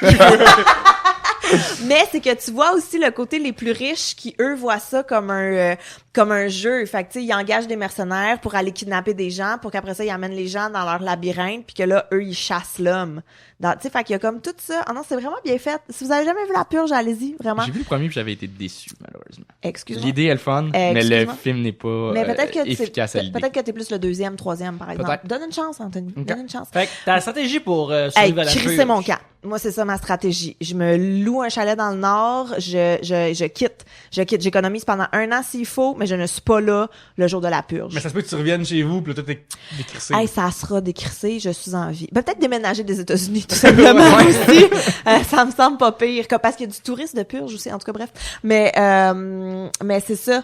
B: mais c'est que tu vois aussi le côté les plus riches qui eux voient ça comme un jeu. Fait que tu sais, ils engagent des mercenaires pour aller kidnapper des gens, pour qu'après ça ils amènent les gens dans leur labyrinthe, puis que là eux ils chassent l'homme. Tu sais, fait qu'il y a comme tout ça. Ah non, c'est vraiment bien fait. Si vous avez jamais vu La Purge, allez-y, vraiment.
D: J'ai vu le premier puis j'avais été déçu, malheureusement.
B: Excuse-moi.
D: L'idée est le fun, mais le
B: excuse-moi.
D: film n'est pas
B: Mais peut-être que
D: efficace à l'idée.
B: peut-être que t'es plus le 2e, 3e, par exemple.
D: Peut-être.
B: Donne une chance, Anthony.
D: Ok.
B: Donne une chance.
A: Fait que ta stratégie pour
B: Hey,
A: survivre à la
B: crisser
A: purge.
B: mon camp. Moi, c'est ça ma stratégie. Je me loue un chalet dans le nord, je quitte. J'économise pendant 1 an s'il faut, mais je ne suis pas là le jour de la purge.
C: Mais ça se peut que tu reviennes chez vous, pis là, tout est décrissé.
B: Hey, ça sera décrissé, je suis en vie. Ben, peut-être déménager des États-Unis, tout simplement aussi. Ça me semble pas pire, parce qu'il y a du tourisme de purge aussi, en tout cas, bref. Mais c'est ça.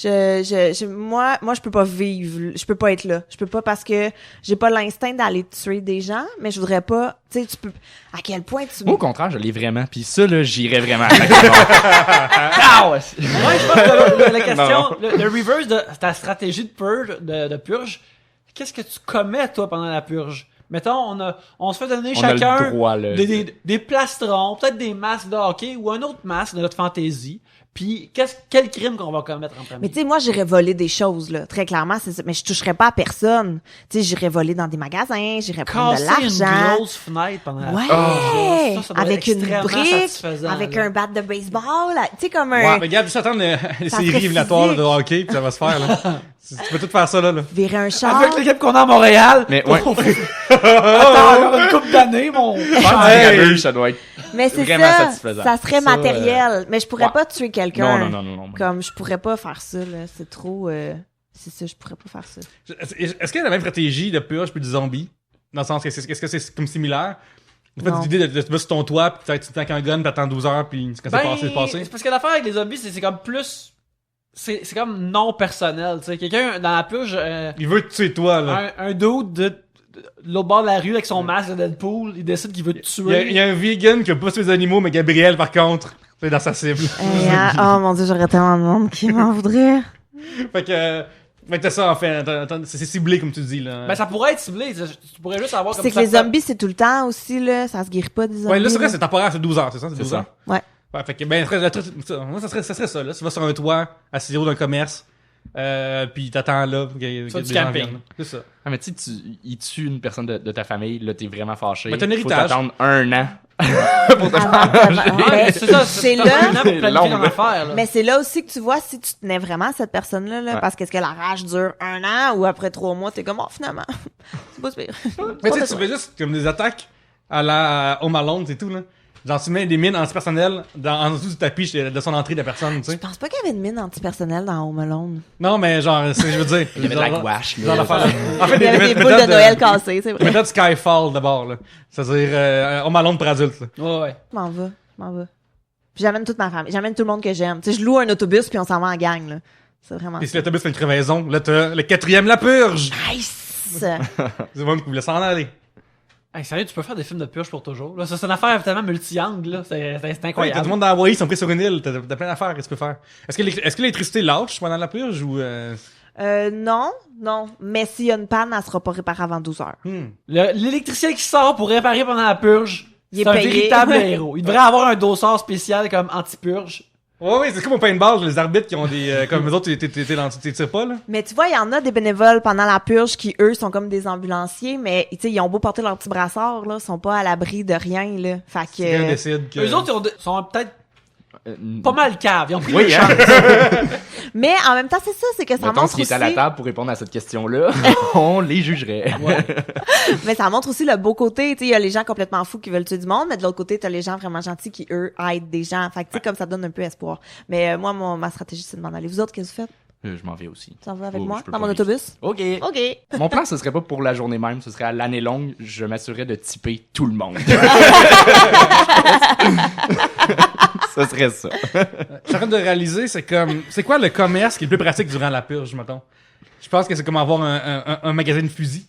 B: Moi, je peux pas vivre, je peux pas être là. Je peux pas parce que j'ai pas l'instinct d'aller tuer des gens, mais je voudrais pas, tu sais, tu peux, à quel point tu...
D: Moi, au contraire, je l'ai vraiment. Puis ça, là, j'irais vraiment.
A: Ouais, je pense que la question,
D: Non.
A: le reverse de ta stratégie de purge, de purge, qu'est-ce que tu commets, toi, pendant la purge? Mettons, on se fait donner
D: On a le
A: chacun
D: droit, là.
A: des plastrons, peut-être des masques de hockey ou un autre masque de notre fantaisie. Puis, quel crime qu'on va commettre en premier?
B: Mais tu sais, moi, j'irais voler des choses, là. Très clairement, c'est ça. Mais je toucherais pas à personne. Tu sais, j'irais voler dans des magasins, j'irais prendre de
A: Casser
B: l'argent.
A: une grosse fenêtre pendant la
B: Ouais!
A: purge. Ça doit
B: Avec
A: être
B: une
A: extrêmement
B: brique,
A: satisfaisant,
B: avec
A: là.
B: un bat de baseball, là. Tu sais, comme un...
C: Ouais, mais regarde, juste attendre les
B: Ça
C: séries
B: serait
C: éliminatoires
B: physique.
C: de hockey, pis ça va se faire, là. Tu peux tout faire ça, là.
B: Virer un char.
A: Avec l'équipe qu'on a à Montréal.
D: Mais ouais.
A: Attends, encore une couple d'années, mon.
C: Hey!
D: Ça doit être.
B: Mais c'est
D: Vraiment
B: ça.
D: satisfaisant.
B: Ça serait
D: Ça,
B: matériel. Mais je pourrais
D: ouais.
B: pas tuer quelqu'un.
D: Non.
B: Comme, je pourrais pas faire ça, là. C'est trop, c'est ça, je pourrais pas faire ça.
C: Est-ce qu'il y a la même stratégie de purge puis du zombie? Dans le sens que est-ce que c'est comme similaire? En
B: Non.
C: fait, l'idée de te vas sur ton toit, pis tu tanques un gun, pis t'attends 12 heures, pis quand c'est passé.
A: C'est parce que l'affaire avec les zombies, c'est comme plus. C'est comme non personnel, tu sais. Quelqu'un dans la purge,
C: Il veut te tuer toi, là.
A: un dude de l'autre bord de la rue avec son masque de Deadpool, il décide qu'il veut te tuer.
C: Il y a un vegan qui a pas tué les animaux, mais Gabriel, par contre, c'est dans sa cible.
B: Oh mon dieu, j'aurais tellement de monde qui m'en voudrait.
C: Fait que t'as ça, en fait. C'est ciblé, comme tu dis, là.
A: Ben ça pourrait être ciblé, tu pourrais juste avoir comme
B: C'est que
A: ça
B: les
A: fait-
B: zombies, c'est tout le temps aussi, là. Ça se guérit pas des zombies.
C: Ouais, là, c'est vrai,
B: là.
C: c'est temporaire, c'est 12 heures, c'est ça? C'est 12
D: ça.
C: heures?
B: Ouais.
C: Ouais, fait que, ben, moi, ça serait ça, là. Tu vas sur un toit, assis au d'un commerce, pis t'attends là, qu'il y
A: Sur
C: a
A: du
C: des gens
A: camping.
C: viennent. C'est ça.
D: Ah, mais tu sais, il tue une personne de ta famille, là, t'es vraiment fâché.
C: Mais t'as un
D: Faut
C: héritage.
D: t'attendre 1 an.
B: Avant de-
A: Ouais,
B: Mais
A: c'est ça,
B: c'est
A: t'as
B: là.
A: un an pour planifier
D: long,
A: ton
D: là.
A: affaire, là.
B: Mais c'est là aussi que tu vois si tu tenais vraiment à cette personne-là, là,
D: Ouais.
B: parce qu'est-ce que la rage dure 1 an ou après 3 mois, t'es comme, oh, finalement, c'est pas si pire.
C: Mais tu sais, tu fais juste comme des attaques à la Home Alone, c'est tout, là. Genre, tu mets des mines antipersonnelles en dessous du tapis de son entrée de la personne, tu
B: Je
C: sais.
B: pense pas qu'il y avait une mine antipersonnelle dans Home Alone.
C: Non, mais genre, c'est ce que je veux dire.
D: Il y avait de la gouache,
C: Genre,
D: là.
C: l'affaire. En fait,
B: Il y avait des boules de Noël cassées, c'est
C: Les
B: vrai.
C: méthodes Skyfall, d'abord, là. C'est-à-dire, Home Alone pour adultes, là.
A: Ouais.
B: Je m'en vais. Puis j'amène toute ma famille, j'amène tout le monde que j'aime. Tu sais, je loue un autobus puis on s'en va en gang, là. C'est vraiment
C: Et si
B: ça.
C: l'autobus fait une crevaison, là, t'as le 4e, la purge!
B: Nice!
C: C'est le monde qui voulait s'en aller.
A: Hey, sérieux, tu peux faire des films de purge pour toujours. Là, ça, c'est une affaire tellement multi-angle, là. C'est
C: Ouais, t'as du
A: incroyable.
C: monde dans la Hawaii, ils sont pris sur une île, t'as plein d'affaires que tu peux faire. Est-ce que l'électricité lâche pendant la purge ou
B: Non. Mais s'il y a une panne, elle sera pas réparée avant 12 heures.
A: L'électricien qui sort pour réparer pendant la purge,
B: Il est
A: c'est un
B: payé.
A: véritable héros. Il devrait avoir un dossard spécial comme anti-purge.
C: Ouais, c'est comme au paintball, les arbitres qui ont des, comme eux autres, t'es tires pas, là.
B: Mais tu vois, il y en a des bénévoles pendant la purge qui, eux, sont comme des ambulanciers, mais tu sais, ils ont beau porter leur petit brassard, là, ils sont pas à l'abri de rien, là. Fait
C: Quelqu'un
B: que...
C: décide que...
A: Eux autres, sont peut-être pas mal caves. Ils ont pris
D: Oui,
A: le
D: hein.
A: chance.
B: Mais en même temps, c'est ça, c'est que ça
D: Mettons,
B: montre
D: s'il
B: aussi...
D: est à la table pour répondre à cette question-là, on les jugerait.
B: Mais ça montre aussi le beau côté, tu sais, il y a les gens complètement fous qui veulent tuer du monde, mais de l'autre côté, t'as les gens vraiment gentils qui, eux, aident des gens. Fait que tu sais, comme ça donne un peu espoir. Mais moi, ma stratégie, c'est de m'en aller. Vous autres, qu'est-ce que vous faites?
D: Je m'en vais aussi.
B: Tu en vas avec
D: Oh,
B: moi
D: je peux
B: dans
D: pas
B: mon autobus?
D: OK.
B: OK.
D: Mon plan, ce serait pas pour la journée même, ce serait à l'année longue. Je m'assurerais de typer tout le monde. Ce serait ça.
C: Je suis en train de réaliser, c'est quoi le commerce qui est le plus pratique durant la purge, mettons? Je pense que c'est comme avoir un magasin de fusils.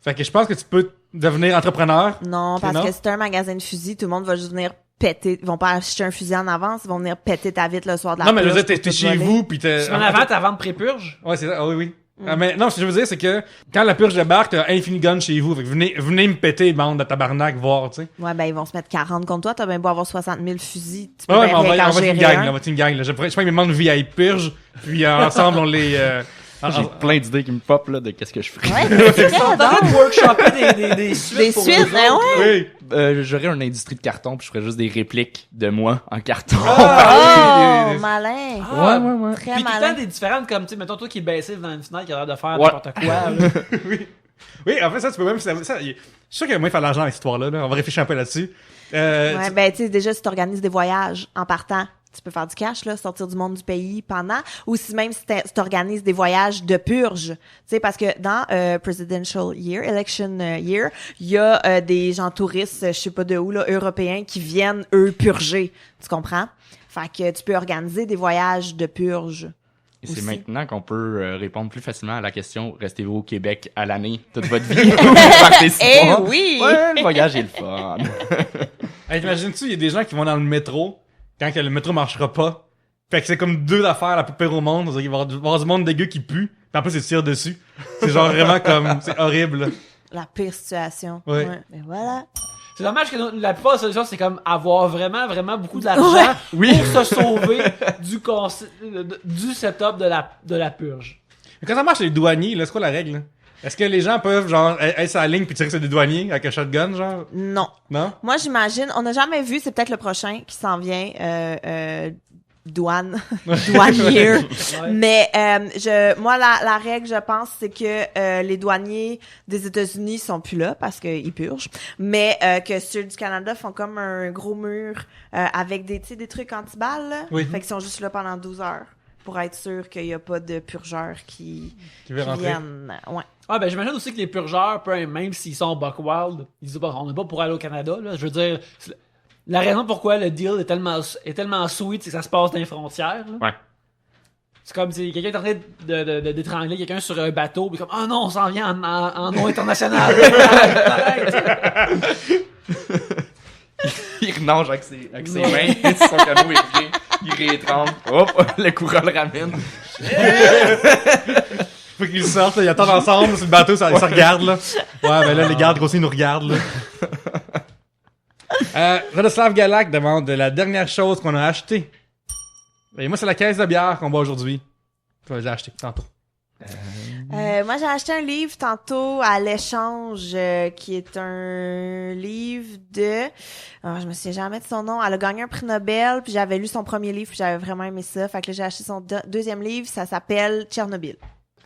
C: Fait que je pense que tu peux devenir entrepreneur.
B: Non, parce
C: non?
B: que si t'as un magasin de fusils, tout le monde va juste venir péter. Ils vont pas acheter un fusil en avance, ils vont venir péter ta vitre le soir de la
C: Non, mais je veux
B: purge
C: dire, t'es
B: pour tout
C: chez
B: voler.
C: vous, pis t'es...
A: En avant, ta vente pré-purge.
C: Ouais, c'est ça. Ah, oui, oui. Ah, mais non, ce que je veux dire, c'est que quand la purge débarque, t'as Infinity Gun chez vous. Fait que venez me péter, bande de tabarnak, voir, tu sais.
B: Ouais, ben ils vont se mettre 40 contre toi, t'as bien beau avoir 60 000 fusils, tu peux
C: Ouais,
B: bien
C: mais on va
B: rien
C: être
B: qu'en
C: une
B: gérer
C: gang,
B: un.
C: là, on va être une gang, là. Je prends mes membres de vie purge, puis ensemble, on les...
D: J'ai plein d'idées qui me pop là de qu'est-ce que je ferais.
B: Ouais, c'est vrai,
A: En train
B: donc.
A: de workshopper des suites.
B: Des
A: pour
B: suites,
A: eux
B: ben
A: autres.
B: ouais.
C: Oui.
D: J'aurais une industrie de carton puis je ferais juste des répliques de moi en carton.
B: Oh, malin.
A: Ah,
D: ouais.
B: Très
A: Puis tout le
B: malin.
A: temps des différentes, comme, tu sais, mettons, toi qui est baissé devant une fenêtre, qui a l'air de faire
D: Ouais.
A: n'importe quoi, là.
C: Oui, en fait, ça, tu peux même... Je suis sûr qu'il y a moyen de faire de l'argent avec cette histoire-là, là. On va réfléchir un peu là-dessus.
B: Ouais, ben, tu sais, déjà, si t'organises des voyages en partant, tu peux faire du cash, là, sortir du monde du pays pendant, ou si même si t'organises des voyages de purge, tu sais, parce que dans Presidential Year, Election Year, il y a des gens touristes, je sais pas de où, là, européens, qui viennent, eux, purger, tu comprends? Fait que tu peux organiser des voyages de purge.
D: Et c'est
B: aussi.
D: maintenant qu'on peut répondre plus facilement à la question restez-vous au Québec à l'année toute votre vie ou partez six
B: Eh
D: mois?
B: oui!
D: Ouais, le voyage est le fun.
C: Hey, t'imagines-tu, il y a des gens qui vont dans le métro quand que le métro marchera pas. Fait que c'est comme deux affaires la plus pire au monde. Il va y avoir du monde dégueu qui pue. Puis en plus, ils tirent dessus. C'est genre vraiment comme... C'est horrible.
B: La pire situation.
C: Ouais.
B: Mais voilà.
A: C'est dommage que la plupart des solutions, c'est comme avoir vraiment, vraiment beaucoup d'argent
D: Oui.
A: pour se sauver du setup de la purge.
C: Mais quand ça marche les douaniers, là, c'est quoi la règle, là? Est-ce que les gens peuvent, genre, être sur la ligne puis tirer sur des douaniers avec un shotgun, genre?
B: Non.
C: Non?
B: Moi, j'imagine, on n'a jamais vu, c'est peut-être le prochain qui s'en vient, douane, douanier.
A: Ouais.
B: Mais moi, la règle, je pense, c'est que les douaniers des États-Unis sont plus là parce qu'ils purgent, mais que ceux du Canada font comme un gros mur avec des trucs anti-balles. Là.
C: Oui.
B: Fait qu'ils sont juste là pendant 12 heures pour être sûr qu'il n'y a pas de purgeurs qui
C: veut rentrer.
B: viennent. Ouais.
A: Ah, ben, j'imagine aussi que les purgeurs, même s'ils sont buck wild, ils disent, bon, on n'est pas pour aller au Canada, là. Je veux dire, la raison pourquoi le deal est tellement sweet, c'est que ça se passe dans les frontières, là.
C: Ouais.
A: C'est comme si quelqu'un est en train de d'étrangler quelqu'un sur un bateau, puis comme, oh non, on s'en vient en eau internationale.
D: Il renage avec ses mains, son canot est bien, il réétrangle. Hop, le coureur le ramène.
C: Faut qu'ils sortent, là, ils attendent ensemble sur le bateau, ça se regarde, là. Ouais, ben là, les gardes aussi nous regardent, là. Radoslav Galak demande la dernière chose qu'on a acheté. Et moi, c'est la caisse de bière qu'on boit aujourd'hui. Je l'ai acheté tantôt.
B: Moi, j'ai acheté un livre tantôt à l'échange, qui est un livre de... je me souviens jamais de son nom. Elle a gagné un prix Nobel, puis j'avais lu son premier livre, puis j'avais vraiment aimé ça. Fait que là, j'ai acheté son deuxième livre, ça s'appelle Tchernobyl.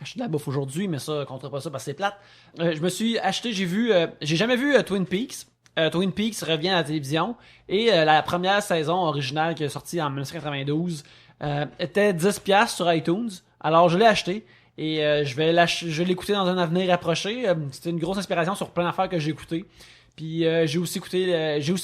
A: Je suis de la bouffe aujourd'hui, mais ça, contre pas ça parce que c'est plate. Je me suis acheté, j'ai jamais vu Twin Peaks. Twin Peaks revient à la télévision et la première saison originale qui est sortie en 1992 était 10$ sur iTunes. Alors je l'ai acheté et je vais l'écouter dans un avenir approché. C'était une grosse inspiration sur plein d'affaires que j'ai écoutées. Puis j'ai aussi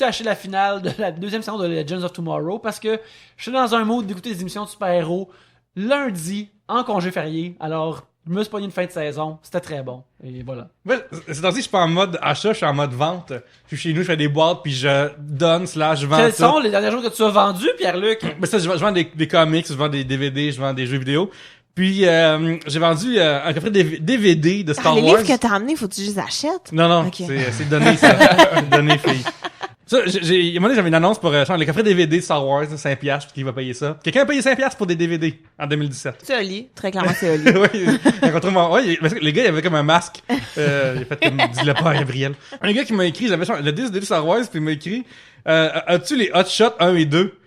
A: acheté la finale de la deuxième saison de Legends of Tomorrow parce que je suis dans un mood d'écouter des émissions de super-héros lundi en congé férié. Alors je me suis pogné une fin de saison, c'était très bon. Et voilà.
C: Ouais, c'est-à-dire que je suis pas en mode achat, je suis en mode vente. Je suis chez nous, je fais des boîtes, puis je donne / vends
A: Quels
C: tout.
A: sont les derniers jours que tu as vendus, Pierre-Luc?
C: Mais ça, je vends des comics, je vends des DVD, je vends des jeux vidéo. Puis j'ai vendu un coffret DVD de Star
B: les
C: Wars.
B: livres que t'as amenés, faut que tu les achètes?
C: Non,
B: Ok.
C: c'est donné, ça. C'est donné, fille. Ça, à un moment donné, j'avais une annonce pour genre, les coffrets DVD de Star Wars, 5$, qui va payer ça. Quelqu'un a payé 5$ pour des DVD en 2017.
B: C'est Oli. Très clairement, c'est Oli.
C: Oui, le gars, il avait comme un masque. Il a fait comme, dis-le pas à Gabriel. Un gars qui m'a écrit, j'avais le disque de Star Wars, puis il m'a écrit, as-tu les Hot Shots 1 et 2?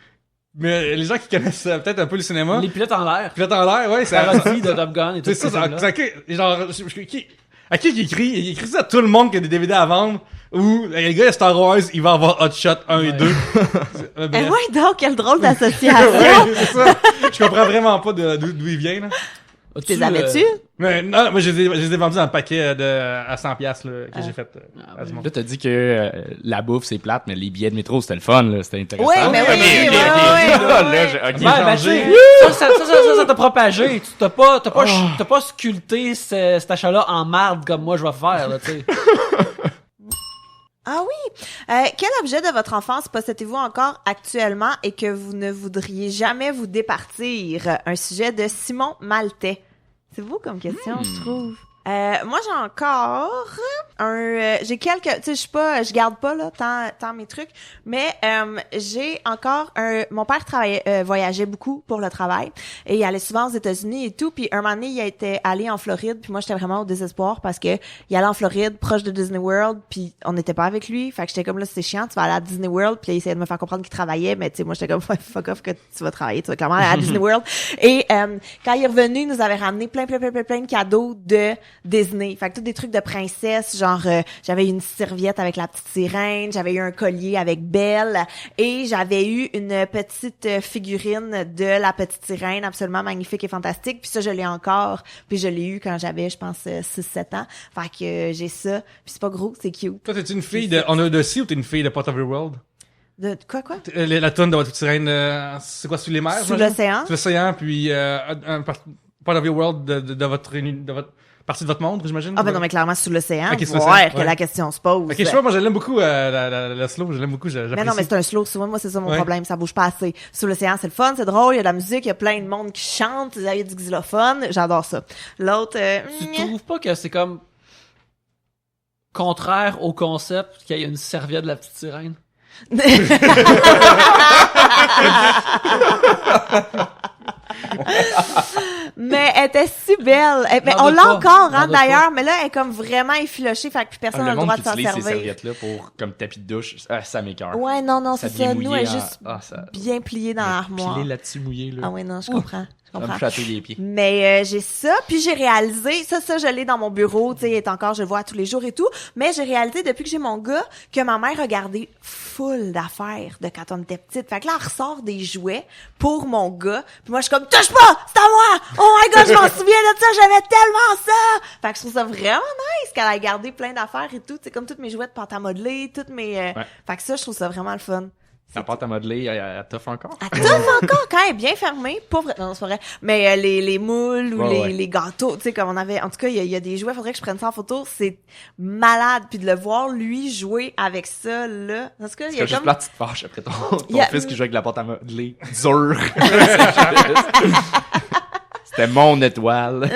C: Mais les gens qui connaissent peut-être un peu le cinéma.
A: Les pilotes en l'air.
C: Pilote en l'air, ouais, c'est
A: Parodie de Top Gun et tout
C: c'est ça,
A: ça.
C: genre, à qui il écrit? Il écrit ça à tout le monde qui a des DVD à vendre, ou, le gars de Star Wars, il va avoir Hot Shot 1 et 2.
B: Eh ouais, donc, quelle drôle d'association!
C: Ouais, c'est ça. Je comprends vraiment pas d'où il vient, là.
B: Tu les avais-tu?
C: Mais non, moi je les ai vendus dans le paquet à 100$ là, que j'ai fait à du monde.
D: Là, t'as dit que la bouffe, c'est plate, mais les billets de métro, c'était le fun, là. C'était intéressant.
B: Oui, mais oui,
D: Ok,
B: oui,
D: ok.
A: Ben, tu sais, ça t'a propagé. T'as pas sculpté cet achat-là en marde comme moi je vais faire, là, tu sais.
B: Ah oui! Quel objet de votre enfance possédez-vous encore actuellement et que vous ne voudriez jamais vous départir? Un sujet de Simon Maltais. C'est beau comme question, je trouve. Moi, j'ai encore j'ai quelques, tu sais, je garde pas, là, tant mes trucs, mais, j'ai encore mon père voyageait beaucoup pour le travail et il allait souvent aux États-Unis et tout, puis un moment donné, il était allé en Floride, puis moi, j'étais vraiment au désespoir parce que il allait en Floride, proche de Disney World, puis on n'était pas avec lui, fait que j'étais comme là, c'est chiant, tu vas aller à Disney World, puis là, il essayait de me faire comprendre qu'il travaillait, mais tu sais, moi, j'étais comme, fuck off que tu vas travailler, tu vas clairement aller à Disney World. Et, quand il est revenu, il nous avait ramené plein de cadeaux de Disney. Fait que tous des trucs de princesse, genre j'avais eu une serviette avec la petite sirène, j'avais eu un collier avec Belle et j'avais eu une petite figurine de la petite sirène absolument magnifique et fantastique. Puis ça, je l'ai encore. Puis je l'ai eu quand j'avais, je pense, 6-7 ans. Fait que j'ai ça. Puis c'est pas gros, c'est cute.
C: Toi, t'es une fille de Honor de Sea ou t'es une fille de Part of the World?
B: De quoi?
C: La tonne de votre petite sirène, c'est quoi, sous les mers?
B: Sous l'océan.
C: Sous l'océan, puis Part of the World de votre partie de votre monde, j'imagine?
B: Ah ben non, mais clairement sous l'océan.
C: Okay,
B: voir que la question se pose.
C: Ok, je sais pas, moi je l'aime beaucoup, le slow, je l'aime beaucoup, j'apprécie.
B: Mais non, mais c'est un slow, souvent, moi c'est ça mon problème, ça bouge pas assez. Sous l'océan, c'est le fun, c'est drôle, il y a de la musique, il y a plein de monde qui chante, il y a du xylophone, j'adore ça. L'autre,
A: Tu trouves pas que c'est comme contraire au concept qu'il y ait une serviette de la petite sirène?
B: Mais elle était si belle. Mais on l'a encore, hein, d'ailleurs. Mais là, elle est comme vraiment effilochée. Fait que plus personne n'a le droit de s'en servir.
D: ces serviettes-là pour, comme tapis de douche. Ça m'écoeure.
B: Ouais, non, c'est ça. Nous, elle est
D: en...
B: juste bien pliée dans l'armoire.
D: Pilé là-dessus, mouillé, là.
B: Ah ouais, non, je comprends.
D: Ça me chatouille les pieds.
B: Mais j'ai ça, puis j'ai réalisé, ça je l'ai dans mon bureau, tu sais, est encore, je le vois tous les jours et tout, mais j'ai réalisé depuis que j'ai mon gars que ma mère regardait full d'affaires de quand on était petite. Fait que là, elle ressort des jouets pour mon gars, puis moi je suis comme touche pas, c'est à moi. Oh my god, je m'en souviens de ça, j'aimais tellement ça. Fait que je trouve ça vraiment nice qu'elle ait gardé plein d'affaires et tout, c'est comme toutes mes jouets de pâte à modeler, toutes mes fait que ça je trouve ça vraiment le fun.
D: La pâte à modeler, elle t'offre encore?
B: Elle t'offre encore quand elle est bien fermée. Pas vrai. Non, c'est pas vrai. Mais les moules ou les gâteaux, tu sais, comme on avait... En tout cas, il y a des jouets, faudrait que je prenne ça en photo. C'est malade. Puis de le voir, lui, jouer avec ça, là... En tout cas, il y a
D: juste
B: comme...
D: là, tu te fâches après ton fils qui joue avec la pâte à modeler dur. C'était mon étoile.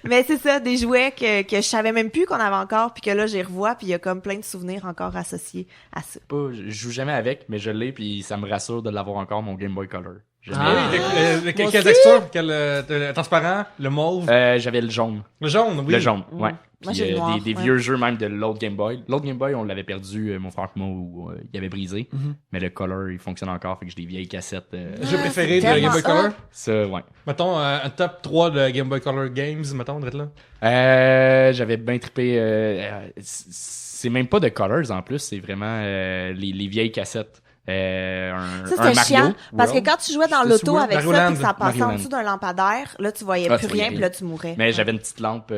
B: Mais c'est ça, des jouets que je savais même plus qu'on avait encore, puis que là, j'y revois, puis il y a comme plein de souvenirs encore associés à ça.
D: Je joue jamais avec, mais je l'ai, puis ça me rassure de l'avoir encore, mon Game Boy Color.
C: Quelle texture? Quel transparent? Le mauve?
D: J'avais le jaune.
C: Le jaune, oui.
D: Le jaune, ouais.
B: Moi,
D: Puis,
B: j'ai le noir,
D: des vieux jeux même de l'autre Game Boy. L'autre Game Boy, on l'avait perdu, mon frère et moi, où il avait brisé. Mais le Color, il fonctionne encore, fait que j'ai des vieilles cassettes.
C: Jeu préféré de Game Boy Color?
D: Ça, ouais.
C: Mettons, un top 3 de Game Boy Color Games, mettons, d'être là.
D: J'avais bien trippé. C'est même pas de Colors en plus, c'est vraiment les vieilles cassettes.
B: Ça, c'était chiant, parce que quand tu jouais dans l'auto avec ça, puis ça passait en dessous d'un lampadaire, là, tu voyais plus rien, puis là, tu mourais.
D: Mais j'avais une petite lampe.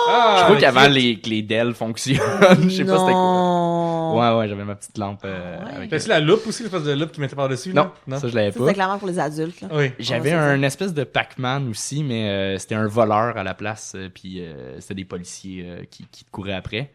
D: Je crois qu'avant que les Dell fonctionnent, je sais pas c'était quoi. Ouais, j'avais ma petite lampe.
C: T'as-tu la loupe aussi, l'espèce de loupe qui mettait par-dessus?
D: Non, ça, je l'avais pas.
B: C'était clairement pour les adultes, là.
C: Oui.
D: J'avais un espèce de Pac-Man aussi, mais c'était un voleur à la place, puis c'était des policiers qui te couraient après.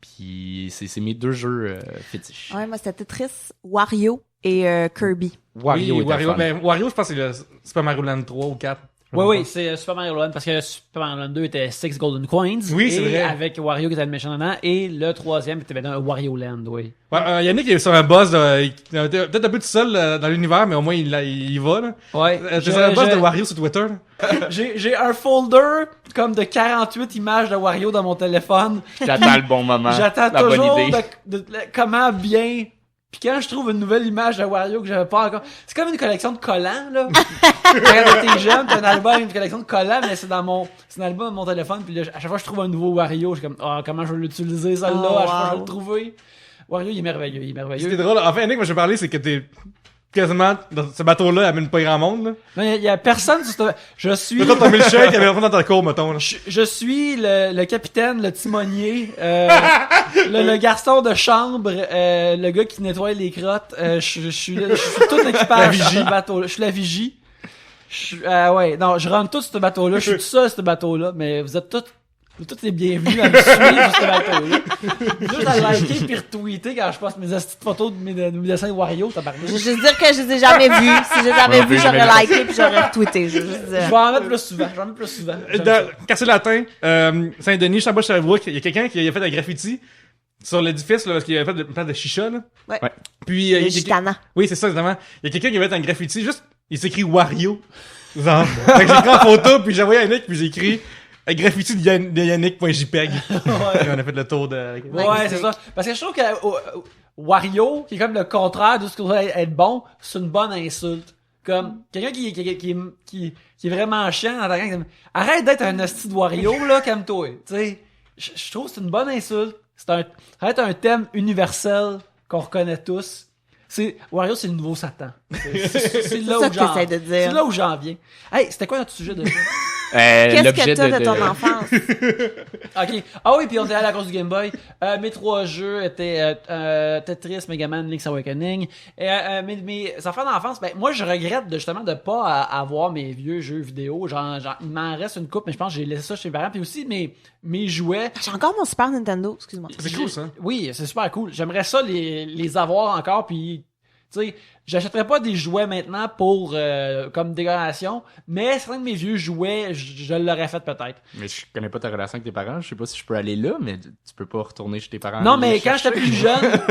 D: Puis c'est mes deux jeux fétiches.
B: Ouais, moi c'était Tetris, Wario et Kirby.
C: Wario, je pense que c'est le Super Mario Land 3 ou 4.
A: Oui, c'est Super Mario Land, parce que Super Mario Land 2 était 6 Golden Coins.
C: Oui, c'est vrai.
A: Avec Wario qui était le méchant dedans, et le troisième était maintenant un Wario Land, oui.
C: Ouais, Yannick est sur un boss, peut-être un peu tout seul dans l'univers, mais au moins il y va, là.
A: Ouais.
C: T'es sur un boss de Wario sur Twitter, là.
A: J'ai un folder comme de 48 images de Wario dans mon téléphone.
D: J'attends le bon moment.
A: J'attends
D: la
A: toujours
D: bonne idée.
A: de comment bien. Puis quand je trouve une nouvelle image de Wario que j'avais pas encore, c'est comme une collection de collants, là. Quand t'es jeune, t'as un album, une collection de collants, mais c'est dans l'album de mon téléphone, puis là, à chaque fois que je trouve un nouveau Wario, je suis comme, comment je vais l'utiliser, celle-là, à chaque fois que je vais le trouver. Wario, il est merveilleux,
C: Ce qui est drôle, enfin, Yannick, moi, je vais parler, c'est que quasiment, dans ce bateau-là, amène pas grand monde, là.
A: Non, il y a personne sur ce... Je suis...
C: Toi, t'as mis le chèque, il y avait rien dans ta cour, mettons, là.
A: Je suis le capitaine, le timonier, le garçon de chambre, le gars qui nettoie les crottes. Je suis tout l'équipage sur ce bateau-là. Je suis la vigie. Ouais, non, je rentre tout sur ce bateau-là. Je suis tout seul sur ce bateau-là, mais vous êtes tous les bienvenus à me suivre sur ce bateau-là. Juste à liker puis retweeter quand je poste mes petites photos de mes dessins de Wario, tabarnak.
B: Je veux juste dire que je les ai jamais vus. Si je les avais vus, j'aurais liké puis j'aurais retweeté. Je veux juste dire.
A: Je vais en mettre plus souvent. J'aime ça.
C: Quartier Latin, Saint-Denis, Chambord-Sherbrooke, il y a quelqu'un qui a fait un graffiti sur l'édifice, là, parce qu'il avait fait une plante de chicha, là.
B: Ouais.
C: Puis,
B: Le gitana.
C: oui, c'est ça, exactement. Il y a quelqu'un qui avait fait un graffiti, juste, il s'écrit Wario. Genre. Fait que j'ai pris en photo, puis j'ai envoyé à Yannick, puis j'ai écrit un graffiti de Yannick.jpg. Et on a fait le tour de...
A: Ouais, c'est ça. Parce que je trouve que Wario, qui est comme le contraire de ce que doit être bon, c'est une bonne insulte. Comme, quelqu'un qui est vraiment chiant dans ta gang, arrête d'être un hostie de Wario, là, comme toi. Tu sais, je trouve que c'est une bonne insulte. Ça va être un thème universel qu'on reconnaît tous. Wario, c'est le nouveau Satan. C'est là
B: ça
A: où
B: que t'essaies de dire.
A: C'est là où j'en viens. Hey, c'était quoi notre sujet déjà?
B: Qu'est-ce que t'as de ton enfance?
A: Ok. Ah oui, puis on était allé à la course du Game Boy. Mes 3 jeux étaient Tetris, Mega Man, Link's Awakening. Mes enfants d'enfance, ben moi je regrette justement de pas avoir mes vieux jeux vidéo. Genre il m'en reste une coupe, mais je pense que j'ai laissé ça chez mes parents. Puis aussi mes jouets.
B: J'ai encore mon Super Nintendo, excuse-moi.
C: C'est cool, ça.
A: Oui, c'est super cool. J'aimerais ça les avoir encore, puis tu sais, j'achèterais pas des jouets maintenant pour comme décoration, mais certains de mes vieux jouets, je l'aurais fait peut-être.
D: Mais je connais pas ta relation avec tes parents. Je sais pas si je peux aller là, mais tu peux pas retourner chez tes parents.
A: Non, mais quand j'étais plus jeune,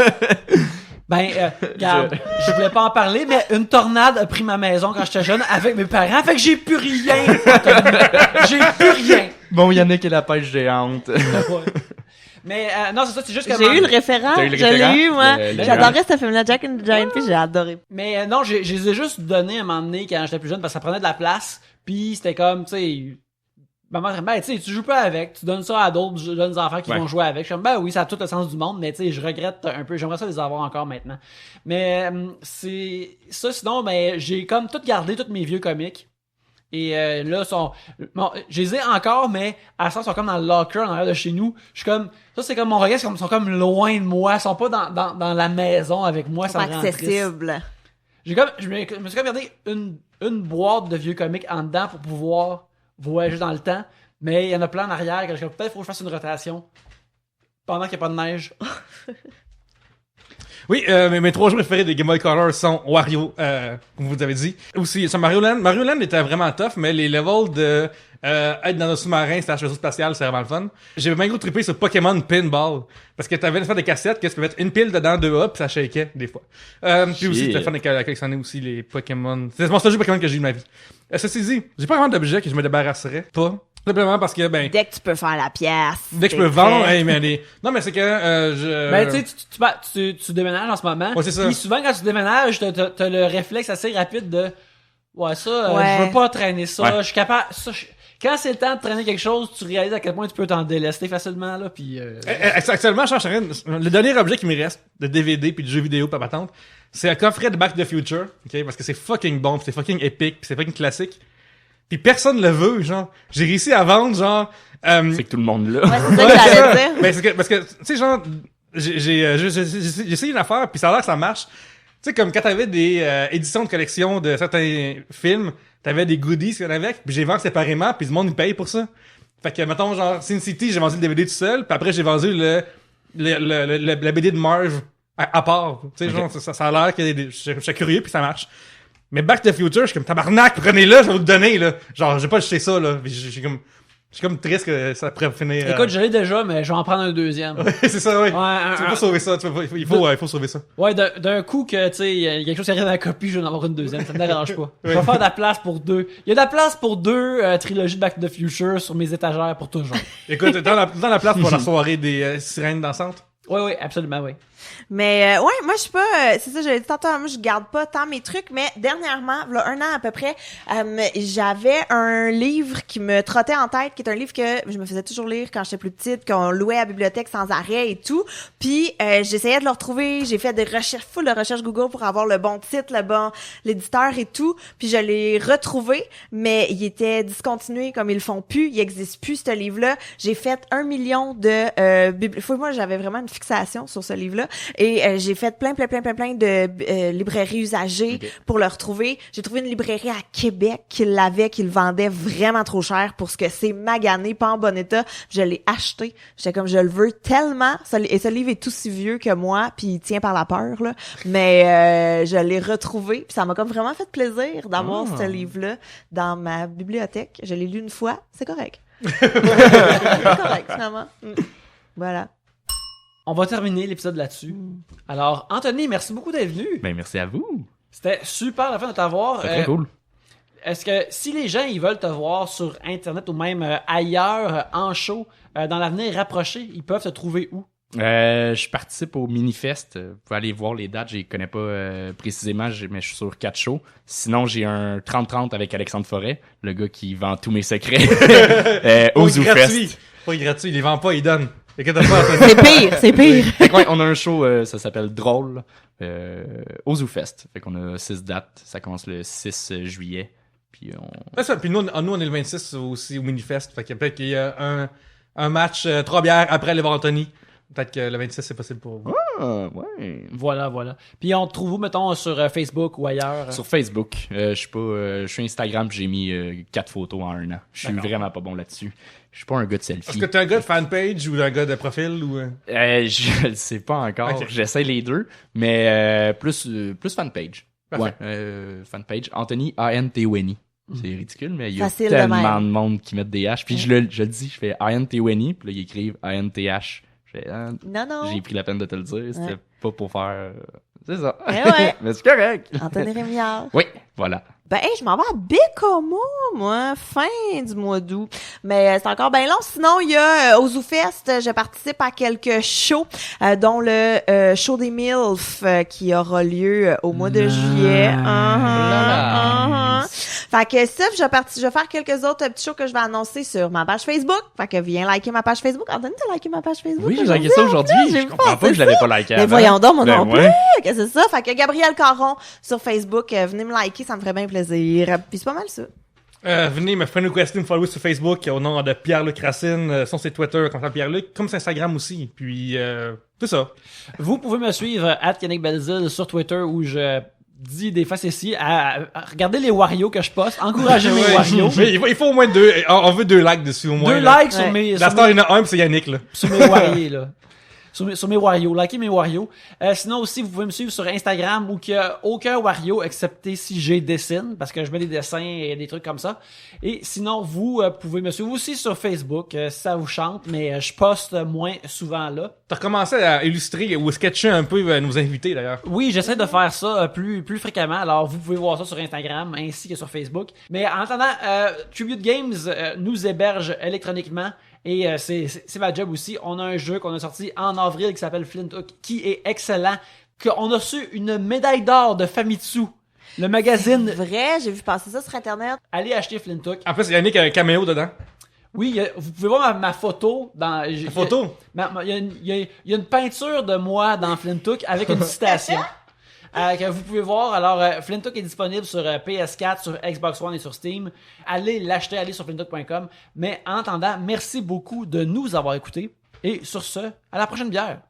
A: regarde, je voulais pas en parler, mais une tornade a pris ma maison quand j'étais jeune avec mes parents, fait que j'ai plus rien. J'ai plus rien.
D: Bon, Yannick et la pêche géante.
A: Mais non, c'est ça, c'est juste que...
B: J'ai eu le référent.
D: T'as eu le
B: Je
D: référent?
B: l'ai eu, moi.
D: Le
B: J'adorais ce film-là, Jack and the Giant Peach, j'ai adoré.
A: Mais non, je les ai juste donné à un moment donné quand j'étais plus jeune parce que ça prenait de la place, puis c'était comme, tu sais... Maman, tu sais, tu joues pas avec, tu donnes ça à d'autres jeunes enfants qui vont jouer avec. Je suis comme, ben oui, ça a tout le sens du monde, mais tu sais, je regrette un peu, j'aimerais ça les avoir encore maintenant. Mais c'est ça, sinon, ben j'ai comme tout gardé, tous mes vieux comics. Et là, je les ai encore, mais à ça, ils sont comme dans le locker en arrière de chez nous. Je suis comme, ça c'est comme mon regret, ils sont comme loin de moi, ils sont pas dans la maison avec moi, ça me rend triste.
B: Accessible.
A: Je me suis comme gardé une boîte de vieux comics en dedans pour pouvoir voyager dans le temps, mais il y en a plein en arrière que peut-être faut que je fasse une rotation pendant qu'il n'y a pas de neige.
C: Oui, mes 3 jeux préférés des Game Boy Color sont Wario, comme vous avez dit. Aussi, c'est Mario Land. Mario Land était vraiment tough, mais les levels de être dans un sous-marin, c'est un vaisseau spatial, c'est vraiment le fun. J'ai bien gros trippé sur Pokémon Pinball. Parce que t'avais une fois des cassettes, que tu pouvais mettre une pile dedans, 2A, pis ça shakeait, des fois. Puis aussi, c'était fun de collectionner aussi les Pokémon. C'est mon seul jeu Pokémon que j'ai eu de ma vie. Ceci dit, j'ai pas vraiment d'objets que je me débarrasserais pas. Simplement parce que,
B: Dès que tu peux faire la pièce.
C: Dès que je peux vendre, hey, mais non, mais c'est que,
A: Ben, tu sais, tu déménages en ce moment.
C: Ouais, c'est ça.
A: Puis souvent, quand tu déménages, t'as le réflexe assez rapide de, ouais, ça,
B: Ouais.
A: je veux pas traîner ça,
D: Ouais.
A: je suis capable, quand c'est le temps de traîner quelque chose, tu réalises à quel point tu peux t'en délester facilement, là, puis
C: Actuellement, je cherche rien. Le dernier objet qui me reste de DVD puis de jeux vidéo pas patente, c'est un coffret de Back to the Future, ok, parce que c'est fucking bon, pis c'est fucking épique, pis c'est fucking classique. Puis personne le veut, genre. J'ai réussi à vendre, genre.
D: C'est que tout le monde l'a.
B: Ouais, c'est ça que j'allais dire.
C: Ben, parce que, tu sais, genre, j'ai essayé une affaire, puis ça a l'air que ça marche. Tu sais, comme quand t'avais des éditions de collection de certains films, t'avais des goodies qu'il y en avait, puis j'ai vendu séparément, puis le monde il paye pour ça. Fait que, mettons, genre, Sin City, j'ai vendu le DVD tout seul, puis après j'ai vendu la BD de Marv à part. Tu sais, genre, ça a l'air que je suis curieux, puis ça marche. Mais Back to the Future, je suis comme tabarnak, prenez-le, je vais vous le donner, là. Genre, j'ai pas acheté ça, là. Je suis comme triste que ça pourrait finir.
A: écoute, je l'ai déjà, mais je vais en prendre un deuxième.
C: c'est ça, oui.
A: Ouais,
C: Tu peux pas sauver ça, il faut sauver ça.
A: Ouais, d'un coup que, tu sais, il y a quelque chose qui arrive à la copie, je vais en avoir une deuxième, ça me dérange pas. Je vais faire de la place pour 2. Il y a de la place pour 2 trilogies de Back to the Future sur mes étagères pour toujours.
C: Écoute, dans la place pour la soirée des sirènes dansantes.
A: Oui, absolument, oui.
B: Mais ouais, moi je suis pas, c'est ça, j'avais dit tantôt, moi je garde pas tant mes trucs, mais dernièrement, là, 1 an à peu près, j'avais un livre qui me trottait en tête, qui est un livre que je me faisais toujours lire quand j'étais plus petite, qu'on louait à la bibliothèque sans arrêt et tout. Puis j'essayais de le retrouver, j'ai fait des recherches, full de recherches Google pour avoir le bon titre, l'éditeur et tout. Puis je l'ai retrouvé, mais il était discontinué, comme ils le font plus, il existe plus ce livre-là. J'ai fait 1 million de moi j'avais vraiment une fixation sur ce livre-là et j'ai fait plein de librairies usagées pour le retrouver. J'ai trouvé une librairie à Québec qui le vendait vraiment trop cher pour ce que c'est, magané, pas en bon état. Je l'ai acheté. J'étais comme, je le veux tellement. Et ce livre est aussi vieux que moi, puis il tient par la peur, là. Mais je l'ai retrouvé, puis ça m'a comme vraiment fait plaisir d'avoir ce livre-là dans ma bibliothèque. Je l'ai lu une fois, c'est correct. C'est correct, finalement. Voilà.
A: On va terminer l'épisode là-dessus. Alors, Anthony, merci beaucoup d'être venu.
D: Ben, merci à vous.
A: C'était super la fin de t'avoir.
D: C'est très cool.
A: Est-ce que si les gens ils veulent te voir sur Internet ou même ailleurs, en show, dans l'avenir rapproché, ils peuvent te trouver où?
D: Je participe au Minifest. Vous pouvez aller voir les dates. Je les connais pas précisément, mais je suis sur 4 shows. Sinon, j'ai un 30-30 avec Alexandre Forêt, le gars qui vend tous mes secrets au ZooFest.
C: Pas gratuit, il les vend pas, il donne.
B: C'est pire.
D: Fait que, ouais, on a un show, ça s'appelle Drôle, au ZooFest. Fait qu'on a 6 dates. Ça commence le 6 juillet. Puis
C: puis nous, on est le 26 aussi au Minifest. Fait que peut-être qu'il y a un match 3 bières après aller voir Anthony. Peut-être que le 26 c'est possible pour vous.
D: Ah, ouais.
A: Voilà. Puis on te trouve où, mettons, sur Facebook ou ailleurs?
D: Sur Facebook. Je suis Instagram, j'ai mis 4 photos en 1 an. Je suis vraiment pas bon là-dessus. Je suis pas un gars de selfie.
C: Est-ce que t'es un gars de fanpage ou un gars de profil ou
D: je le sais pas encore. Okay. J'essaie les deux, mais plus fanpage.
C: Parfait.
D: Ouais, fanpage. Anthony A-N-T-Winnie. C'est ridicule, mais il y a
B: facile
D: tellement de monde qui mettent des H. Puis je le dis, je fais A-N-T-Winnie, puis là, ils écrivent A-N-T-H.
B: Non.
D: J'ai pris la peine de te le dire. C'était pas pour faire... C'est ça.
B: Ouais.
D: Mais c'est correct.
B: Anthony Rémillard.
D: Oui, voilà.
B: Ben, je m'en vais à Bécomo, moi, fin du mois d'août. Mais c'est encore bien long. Sinon, il y a au ZooFest, je participe à quelques shows, dont le show des MILF qui aura lieu au mois de juillet. Fait que ça, je vais faire quelques autres petits shows que je vais annoncer sur ma page Facebook. Fait que viens liker ma page Facebook. Anthony, t'as liké ma page Facebook?
D: Oui, j'ai liké ça aujourd'hui. Je comprends pas que je l'avais pas liké avant.
B: Mais voyons donc, moi non plus.
D: Ouais.
B: Que c'est ça. Fait que Gabriel Caron sur Facebook, venez me liker, ça me ferait bien plaisir. Puis c'est pas mal ça.
C: Venez me friend requester, me follow sur Facebook au nom de Pierre-Luc Racine, son site Twitter comme ça Pierre-Luc, comme sur Instagram aussi. Puis c'est ça.
A: Vous pouvez me suivre @YannickBelzile sur Twitter où je dis des facéties à regarder les Wario que je poste, encourager mes Wario.
C: Mais il faut au moins 2, on veut 2 likes dessus au moins.
A: 2 likes sur mes...
C: La star, il y en a un, puis c'est Yannick, là.
A: Sur mes Wario, là. Sur mes Wario, likez mes Wario. Sinon aussi, vous pouvez me suivre sur Instagram où il n'y a aucun Wario excepté si j'ai dessine, parce que je mets des dessins et des trucs comme ça. Et sinon, vous pouvez me suivre aussi sur Facebook, si ça vous chante, mais je poste moins souvent là.
C: T'as recommencé à illustrer ou sketcher un peu nos invités, d'ailleurs.
A: Oui, j'essaie de faire ça plus fréquemment. Alors, vous pouvez voir ça sur Instagram ainsi que sur Facebook. Mais en attendant, Tribute Games nous héberge électroniquement. Et c'est ma job aussi. On a un jeu qu'on a sorti en avril qui s'appelle Flint Hook, qui est excellent. On a reçu une médaille d'or de Famitsu, le magazine.
B: C'est vrai, j'ai vu passer ça sur Internet.
A: Allez acheter Flint Hook.
C: En plus, Yannick a un caméo dedans.
A: Oui, vous pouvez voir ma photo. La
C: photo?
A: Il y a une peinture de moi dans Flint Hook avec une citation. Que vous pouvez voir. Alors, Flint Hook est disponible sur PS4, sur Xbox One et sur Steam. Allez l'acheter, allez sur flinthook.com. Mais en attendant, merci beaucoup de nous avoir écoutés. Et sur ce, à la prochaine bière.